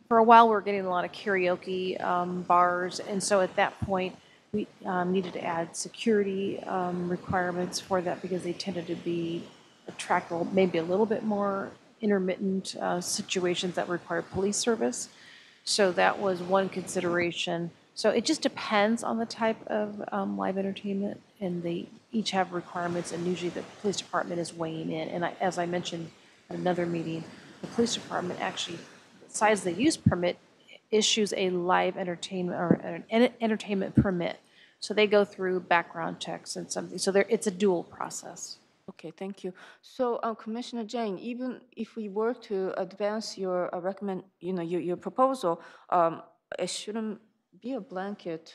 For a while, we were getting a lot of karaoke bars, and so at that point, we needed to add security requirements for that because they tended to be attractable, maybe a little bit more intermittent situations that require police service. So that was one consideration. So it just depends on the type of live entertainment, and they each have requirements, and usually the police department is weighing in. And as I mentioned at another meeting, the police department actually, besides the use permit, issues a live entertainment or an entertainment permit. So they go through background checks and something. So it's a dual process. Okay, thank you. So, Commissioner Jane, even if we were to advance your your proposal, it shouldn't be a blanket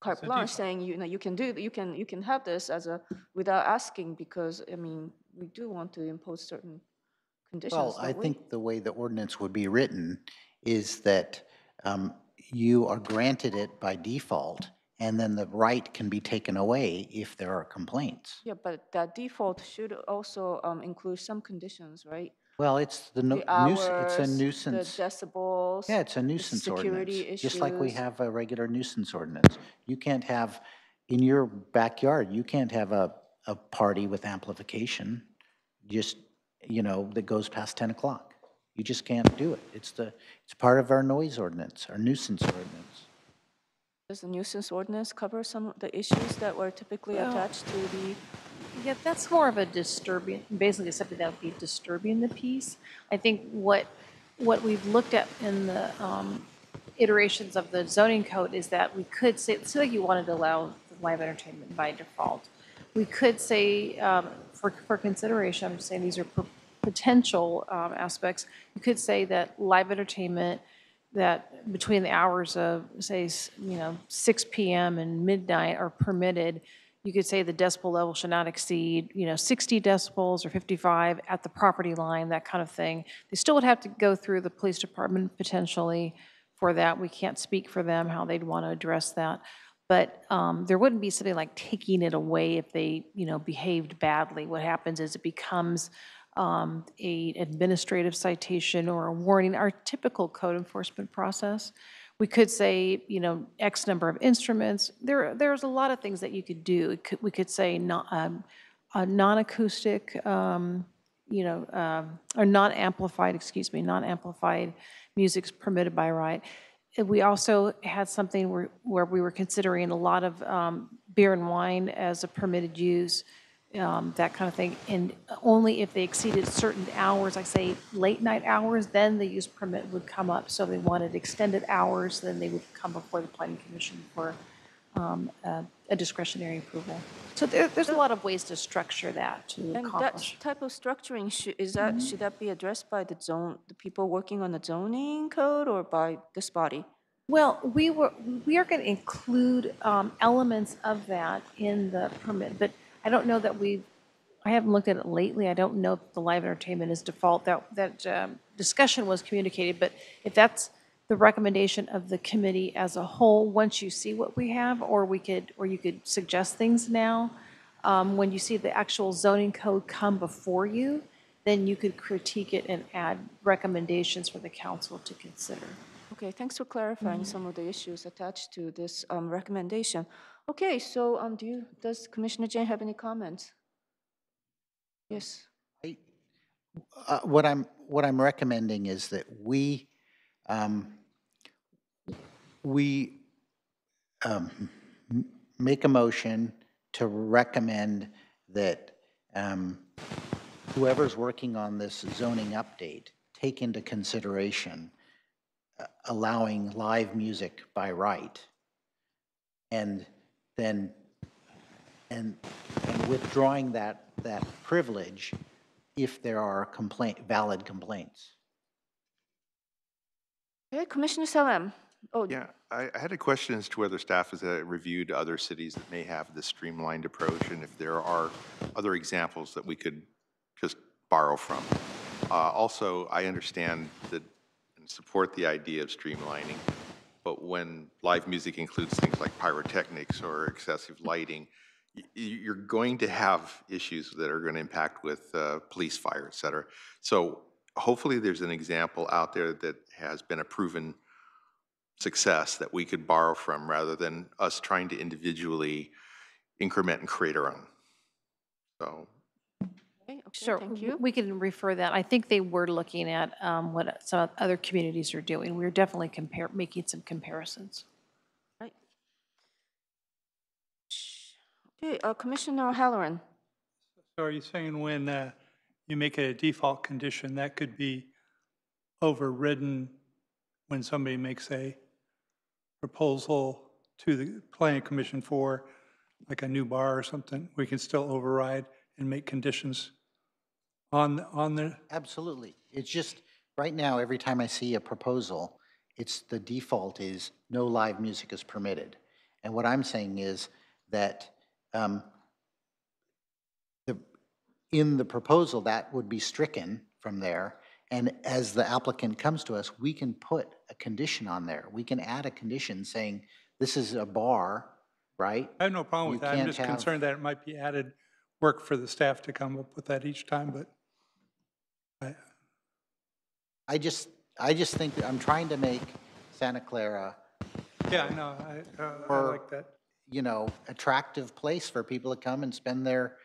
carte blanche saying you can have this without asking, because we do want to impose certain conditions. Well, I think the way the ordinance would be written is that you are granted it by default, and then the right can be taken away if there are complaints. Yeah, but that default should also include some conditions, right? Well, it's it's a nuisance. The decibels. Yeah, it's a nuisance security ordinance, issues. just like we have a regular nuisance ordinance. You can't have, in your backyard, you can't have a party with amplification, just, that goes past 10 o'clock. You just can't do it. It's part of our noise ordinance, our nuisance ordinance. Does the nuisance ordinance cover some of the issues that were typically attached to the? Yeah, that's more of a basically something that would be disturbing the peace. I think what what we've looked at in the iterations of the zoning code is that we could say, so like you wanted to allow live entertainment by default. We could say, for consideration, I'm just saying these are potential aspects, you could say that live entertainment that between the hours of, say, 6 p.m. and midnight are permitted. You could say the decibel level should not exceed, 60 decibels or 55 at the property line, that kind of thing. They still would have to go through the police department potentially for that. We can't speak for them, how they'd want to address that. But there wouldn't be something like taking it away if they, behaved badly. What happens is it becomes a administrative citation or a warning, our typical code enforcement process. We could say, X number of instruments. There's a lot of things that you could do. We could say non-acoustic, or non-amplified, non-amplified music's permitted by right. We also had something where we were considering a lot of beer and wine as a permitted use, that kind of thing. And only if they exceeded certain hours, like say late night hours, then the use permit would come up. So if they wanted extended hours, then they would come before the Planning Commission for a discretionary approval. So there's a lot of ways to structure that to accomplish. That type of structuring, should that be addressed by the people working on the zoning code or by this body? Well, we are going to include elements of that in the permit, but I don't know that I haven't looked at it lately. I don't know if the live entertainment is default. That discussion was communicated, but if that's the recommendation of the committee as a whole, once you see what we have, or you could suggest things now, when you see the actual zoning code come before you, then you could critique it and add recommendations for the council to consider. Okay, thanks for clarifying some of the issues attached to this recommendation. Okay, so does Commissioner Jane have any comments? Yes. What I'm recommending is that we make a motion to recommend that whoever's working on this zoning update take into consideration allowing live music by right, and then withdrawing that privilege if there are valid complaints. Okay, Commissioner Salem. Oh, yeah. I had a question as to whether staff has reviewed other cities that may have this streamlined approach, and if there are other examples that we could just borrow from. Also, I understand that and support the idea of streamlining, but when live music includes things like pyrotechnics or excessive lighting, you're going to have issues that are going to impact with police fire, et cetera. So hopefully there's an example out there that has been a proven success that we could borrow from rather than us trying to individually increment and create our own. So. Okay, sure, thank you. We can refer that. I think they were looking at what some other communities are doing. We're definitely making some comparisons. Right. Okay, Commissioner Halloran. So are you saying when you make it a default condition, that could be overridden when somebody makes a proposal to the Planning Commission for like a new bar or something, we can still override and make conditions on the? Absolutely. It's just, right now, every time I see a proposal, the default is no live music is permitted. And what I'm saying is that in the proposal, that would be stricken from there. And as the applicant comes to us, we can put a condition on there. We can add a condition saying, this is a bar, right? I have no problem with that. I'm just concerned that it might be added work for the staff to come up with that each time, but. I just think that I'm trying to make Santa Clara. Yeah, I know, I like that. Attractive place for people to come and spend their,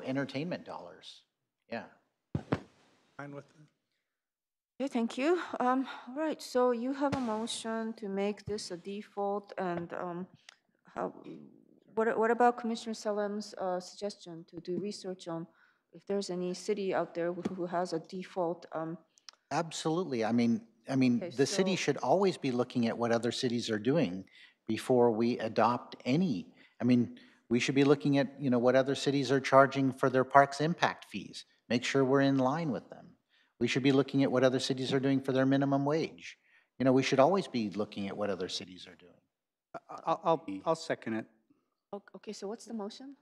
entertainment dollars. Yeah. Fine with it. Okay, thank you. All right, so you have a motion to make this a default, and what about Commissioner Salem's suggestion to do research on if there's any city out there who has a default Absolutely. Okay, The city so- should always be looking at what other cities are doing before we adopt any. We should be looking at, what other cities are charging for their parks impact fees. Make sure we're in line with them. We should be looking at what other cities are doing for their minimum wage. We should always be looking at what other cities are doing. I'll second it. Okay, so what's the motion?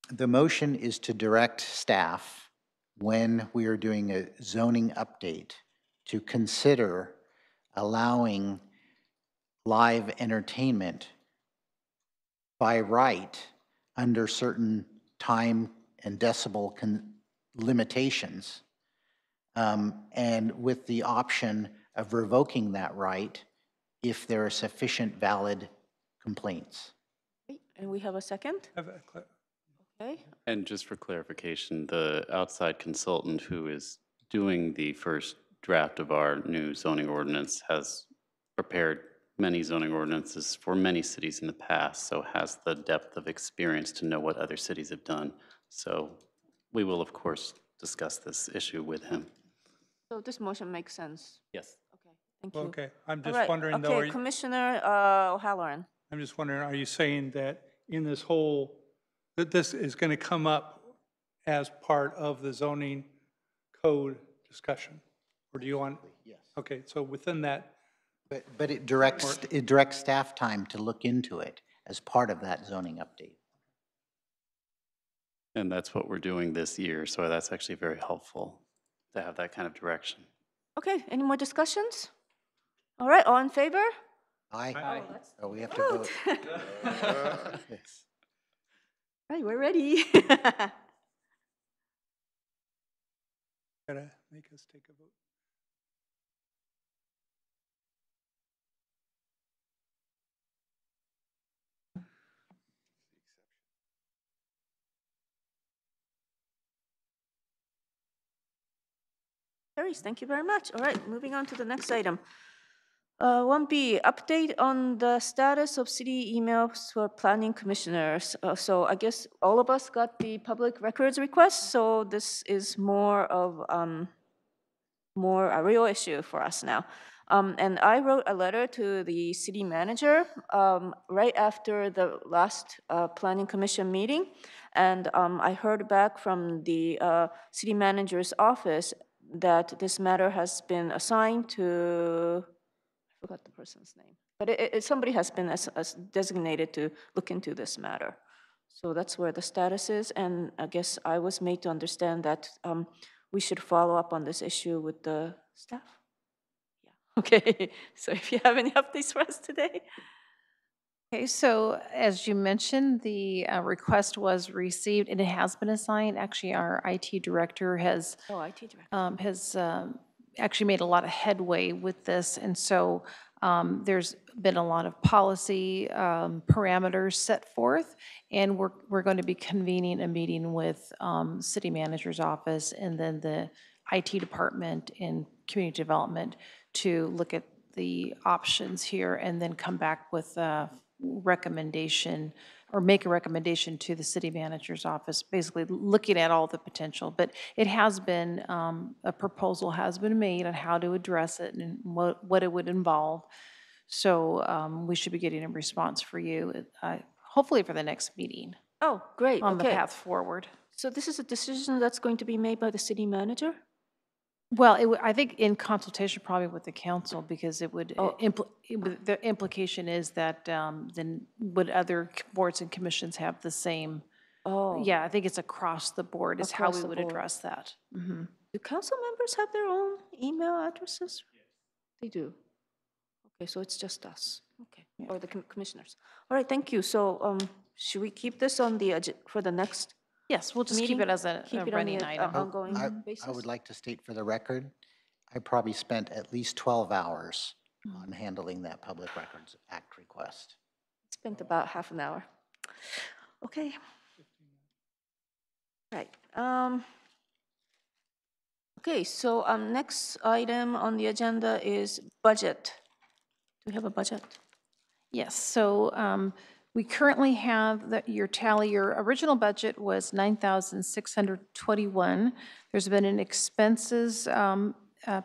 The motion is to direct staff, when we are doing a zoning update, to consider allowing live entertainment by right under certain time and decibel limitations, and with the option of revoking that right if there are sufficient valid complaints. And we have a second? Okay. And just for clarification, the outside consultant who is doing the first draft of our new zoning ordinance has prepared many zoning ordinances for many cities in the past, so has the depth of experience to know what other cities have done. So we will, of course, discuss this issue with him. So this motion makes sense. Yes. Okay, thank you. Okay, I'm All just right, wondering though. Okay, Commissioner O'Halloran. I'm just wondering, are you saying that in this whole, that this is going to come up as part of the zoning code discussion? Or do you want? Yes. Okay, so within that. But it directs staff time to look into it as part of that zoning update. And that's what we're doing this year, so that's actually very helpful to have that kind of direction. Okay, any more discussions? All right, all in favor? Aye. Oh, we have to vote. Yes. Right, we're ready. Gotta make us take a vote. Carries, thank you very much. All right, moving on to the next item. 1B, update on the status of city emails for planning commissioners. So I guess all of us got the public records request, so this is more of a real issue for us now. And I wrote a letter to the city manager right after the last planning commission meeting, and I heard back from the city manager's office that this matter has been assigned to, I forgot the person's name, but somebody has been as designated to look into this matter. So that's where the status is, and I guess I was made to understand that we should follow up on this issue with the staff. Yeah, okay, so if you have any updates for us today. Okay, so as you mentioned, the request was received and it has been assigned. Actually, our IT director has actually made a lot of headway with this, and so there's been a lot of policy parameters set forth, and we're going to be convening a meeting with city manager's office and then the IT department and community development to look at the options here and then come back with a recommendation or make a recommendation to the city manager's office, basically looking at all the potential. But it has been, a proposal has been made on how to address it and what it would involve. So we should be getting a response for you, hopefully for the next meeting. Oh, great, On the okay. path forward. So this is a decision that's going to be made by the city manager? Well, I think in consultation probably with the council, because it would, the implication is that then would other boards and commissions have the same? Oh. Yeah, I think it's across the board is how Across we the would board. address that. Mhm. Do council members have their own email addresses? Yes. They do. Okay, so it's just us. Okay, or the commissioners. All right, thank you. So should we keep this on the for the next? Yes, we'll just keep meeting? it as a Keep it on running the item. ongoing I basis? would like to state for the record, I probably spent at least 12 hours on handling that Public Records Act request. Spent about half an hour. Okay. Right. Okay, so next item on the agenda is budget. Do we have a budget? Yes, so We currently have your tally, your original budget was 9,621. There's been an expenses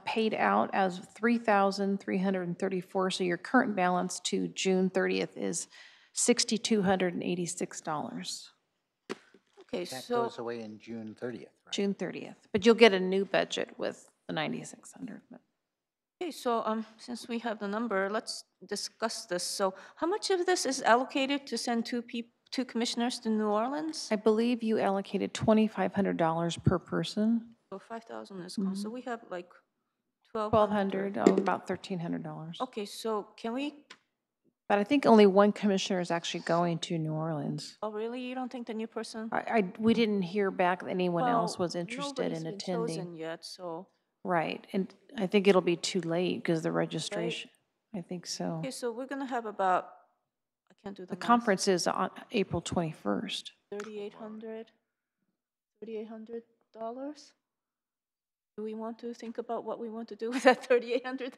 paid out as 3,334, so your current balance to June 30th is $6,286. Okay, That so, goes away in June 30th, right? June 30th, but you'll get a new budget with the 9,600. okay, so since we have the number, let's discuss this. So how much of this is allocated to send two commissioners to New Orleans? I believe you allocated $2,500 per person. So 5,000 is gone, so we have like 1,200, about $1,300. Okay, so can we, But I think only one commissioner is actually going to New Orleans. oh, really? You don't think the new person? We didn't hear back that anyone else Well, was interested in nobody's been attending. chosen yet, so. Right, and I think it'll be too late because the registration, I think so. Okay, so we're gonna have about, I can't do the The math. conference is on April 21st. $3,800? Do we want to think about what we want to do with that $3,800?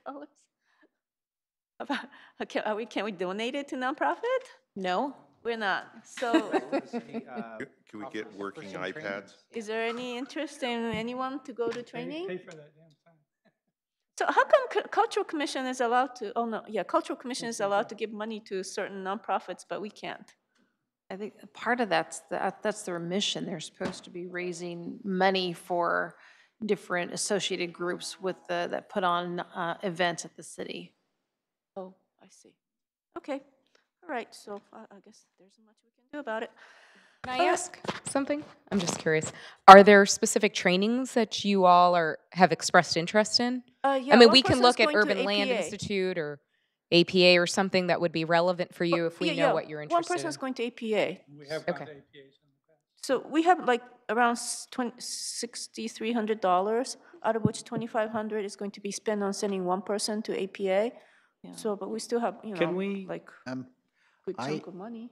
Can we donate it to nonprofit? No. We're not, so. Can we get working iPads? Is there any interest in anyone to go to training? Pay for that damn time. So how come Cultural Commission is allowed to, oh no, yeah, Cultural Commission is allowed to give money to certain nonprofits, but we can't? I think part of that's their mission. They're supposed to be raising money for different associated groups with that put on events at the city. Oh, I see. Okay, all right, so I guess there's not much we can do about it. Can I ask something? I'm just curious. Are there specific trainings that you all have expressed interest in? Yeah, I mean, one we can person's look at going to Urban Land APA. Institute or APA or something that would be relevant for you if we know what you're One interested person's in. going to APA. We have gone to APAs. So we have like around $6,300, out of which $2,500 is going to be spent on sending one person to APA. So, but we still have, you know, Can we- like good chunk of money.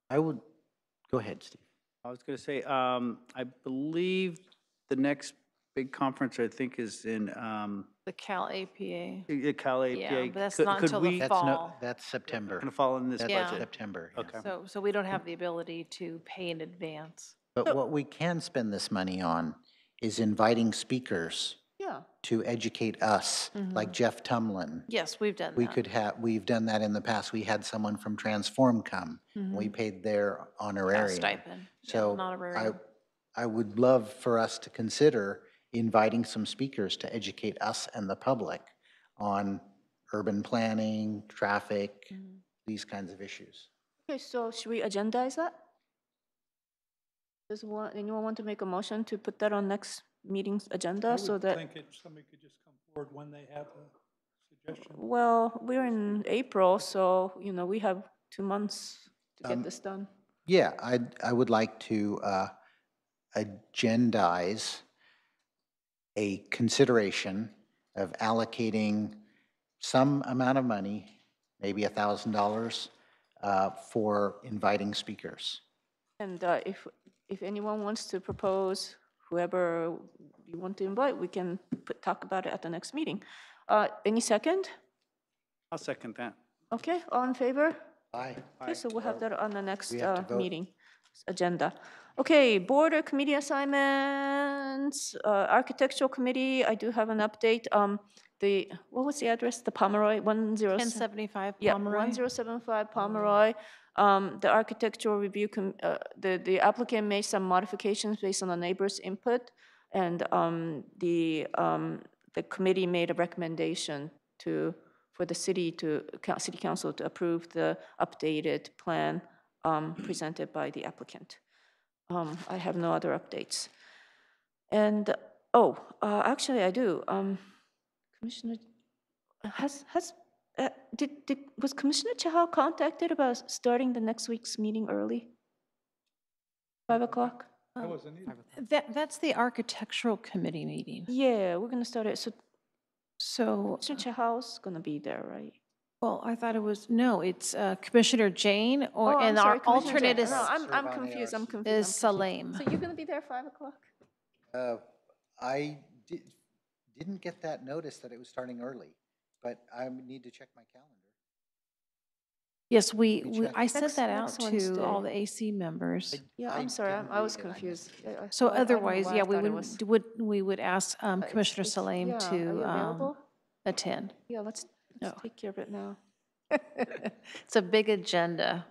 I would, go ahead, Steve. I was going to say, I believe the next big conference, I think, is in The Cal APA. Cal APA. Yeah, but that's Could- not could until we- the fall. That's September. Going to fall in this That's Yeah. budget? September. yeah. Okay. So we don't have the ability to pay in advance. But what we can spend this money on is inviting speakers Yeah. to educate us, like Jeff Tumlin. Yes, we've done We that. could have, we've done that in the past. We had someone from Transform come. and We paid their honorarium. Stipend. Yeah, So an honorarium. I would love for us to consider inviting some speakers to educate us and the public on urban planning, traffic, these kinds of issues. Okay, so should we agendize that? Anyone want to make a motion to put that on next meeting's agenda so that? I think somebody could just come forward when they have a suggestion. Well, we're in April, so, you know, we have 2 months to get this done. Yeah, I would like to agendize a consideration of allocating some amount of money, maybe $1,000, for inviting speakers. And if anyone wants to propose whoever you want to invite, we can talk about it at the next meeting. Any second? I'll second that. Okay, all in favor? Aye. Okay, so we'll have that on the next We have to vote. meeting agenda. Okay, board or committee assignments, architectural committee, I do have an update. What was the address? The Pomeroy, 1075 Yeah, Pomeroy. 1075 Pomeroy. The architectural review, the applicant made some modifications based on the neighbor's input, and the committee made a recommendation for the city council to approve the updated plan presented by the applicant. I have no other updates. And, actually I do. Commissioner, was Commissioner Chahal contacted about starting the next week's meeting early? 5 o'clock? I wasn't either. That's the architectural committee meeting. Yeah, we're gonna start it, So, Commissioner Chahal's gonna be there, right? well, I thought it was, no, it's Commissioner Jane, Oh, I'm and sorry, our Commissioner alternate Jane. is No, I'm confused, I'm confused. is Salem. So you're gonna be there at 5 o'clock? I didn't get that notice that it was starting early, but I need to check my calendar. Yes, I sent Next- that out next to Wednesday. all the AC members. Yeah, I'm sorry, I was confused. So I don't know otherwise, why I yeah, thought it was- we would ask Commissioner it's- Salem yeah, are to you available? attend. Yeah, let's take care of it now. It's a big agenda.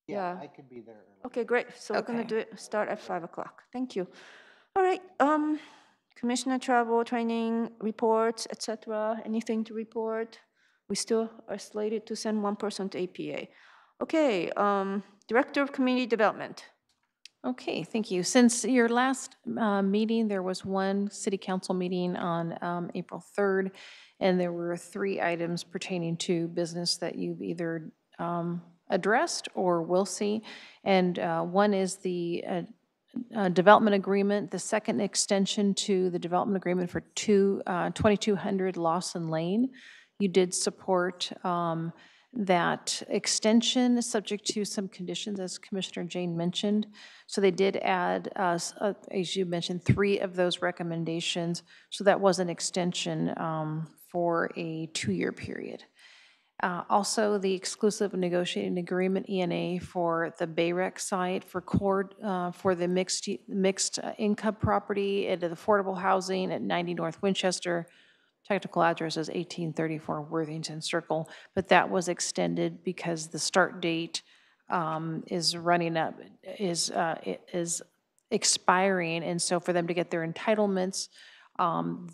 Yeah. I could be there. Okay, great. So we're gonna Okay. do it, start at 5 o'clock. Thank you. All right, Commissioner travel, training, reports, et cetera. Anything to report? We still are slated to send one person to APA. Okay, Director of Community Development. Okay, thank you. Since your last meeting, there was one city council meeting on April 3rd, and there were 3 items pertaining to business that you've either addressed or will see. And one is the development agreement, the second extension to the development agreement for 2200 Lawson Lane. You did support that extension, subject to some conditions, as Commissioner Jane mentioned. So they did add, as you mentioned, 3 of those recommendations. So that was an extension for a 2-year period. Also, the exclusive negotiating agreement, ENA, for the Bayrek site for for the mixed income property at the affordable housing at 90 North Winchester. Technical address is 1834 Worthington Circle, but that was extended because the start date is running up, is expiring, and so for them to get their entitlements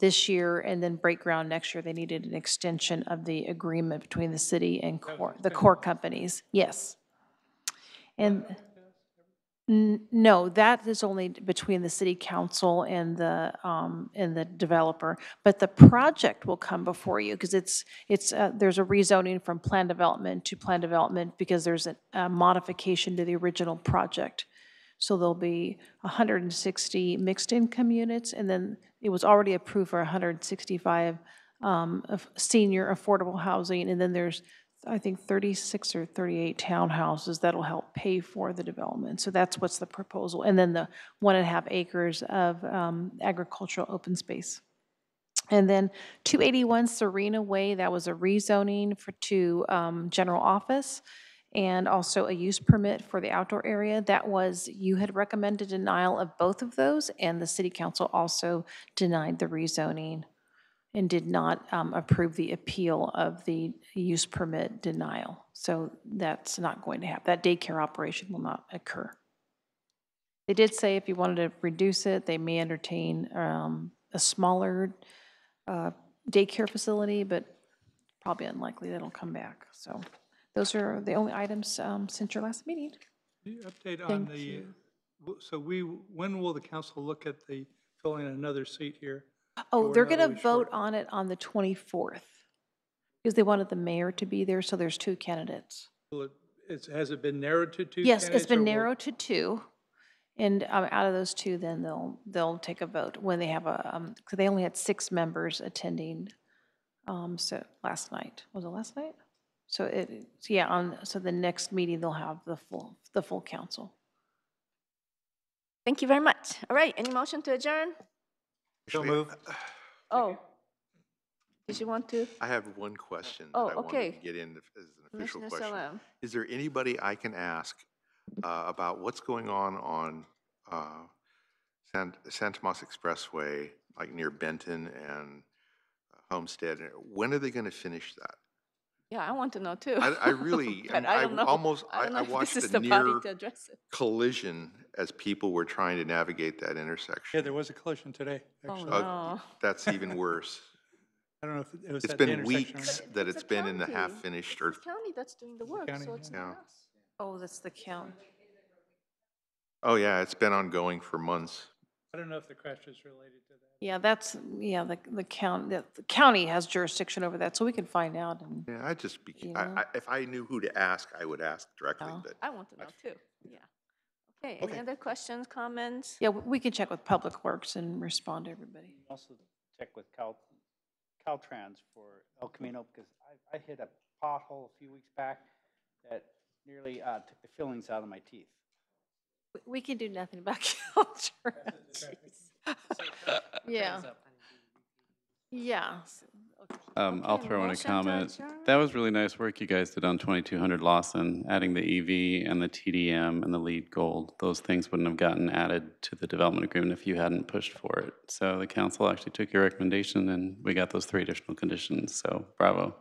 this year and then break ground next year, they needed an extension of the agreement between the city and the core companies. Yes. And no, that is only between the city council and the developer. But the project will come before you because there's a rezoning from plan development to plan development because there's a modification to the original project. So there'll be 160 mixed income units, and then it was already approved for 165 of senior affordable housing, and then there's, I think, 36 or 38 townhouses that'll help pay for the development. So that's what's the proposal. And then the 1.5 acres of agricultural open space. And then 281 Serena Way, that was a rezoning to general office, and also a use permit for the outdoor area. That was, you had recommended denial of both of those, and the city council also denied the rezoning and did not approve the appeal of the use permit denial. So that's not going to happen. That daycare operation will not occur. They did say if you wanted to reduce it, they may entertain a smaller daycare facility, but probably unlikely that'll come back. So those are the only items since your last meeting. Can you update on so when will the council look at the filling another seat here? Oh, We're they're not going to really vote on it on the 24th because they wanted the mayor to be there, so there's 2 candidates. Has it been narrowed to 2 Yes, candidates? it's been narrowed to 2, and out of those 2, then they'll take a vote when they have because they only had 6 members attending. So last night, was it last night? So so the next meeting they'll have the full council. Thank you very much. All right, any motion to adjourn? So move. Oh, did you want to? I have one question Oh, that I wanted okay. to get in as an official Commissioner question. Salem. Is there anybody I can ask about what's going on San Tomas Expressway, like near Benton and Homestead? When are they going to finish that? Yeah, I want to know too. I really, But I don't know. I watched this is the the body near to address it. collision as people were trying to navigate that intersection. Yeah, there was a collision today, actually. Oh, no. That's even worse. I don't know if it was It's at the been intersection or weeks not. that it's been in the half-finished or, It's the county that's doing the work, so it's Yeah. not us. Oh, that's the count. oh yeah, it's been ongoing for months. I don't know if the crash is related to that. Yeah, the county has jurisdiction over that, so we can find out. And Yeah, I'd just be, Yeah. if I knew who to ask, I would ask directly, Oh. but. I want to know too, yeah. Okay, any other questions, comments? yeah, we can check with Public Works and respond to everybody. Also check with Caltrans for El Camino, because I hit a pothole a few weeks back that nearly took the fillings out of my teeth. We can do nothing about Caltrans. Yeah. Yeah. I'll throw in a motion to comment. adjourn? That was really nice work you guys did on 2200 Lawson, adding the EV and the TDM and the LEED Gold. Those things wouldn't have gotten added to the development agreement if you hadn't pushed for it. So the council actually took your recommendation and we got those 3 additional conditions, so bravo.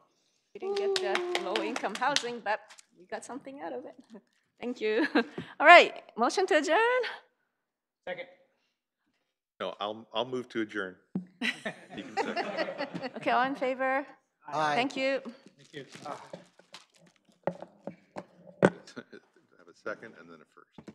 We didn't get the low-income housing, but we got something out of it. Thank you. All right, motion to adjourn? Second. No, I'll move to adjourn. You can second. Okay, all in favor? Aye. Thank you. Thank you. Have a second and then a first.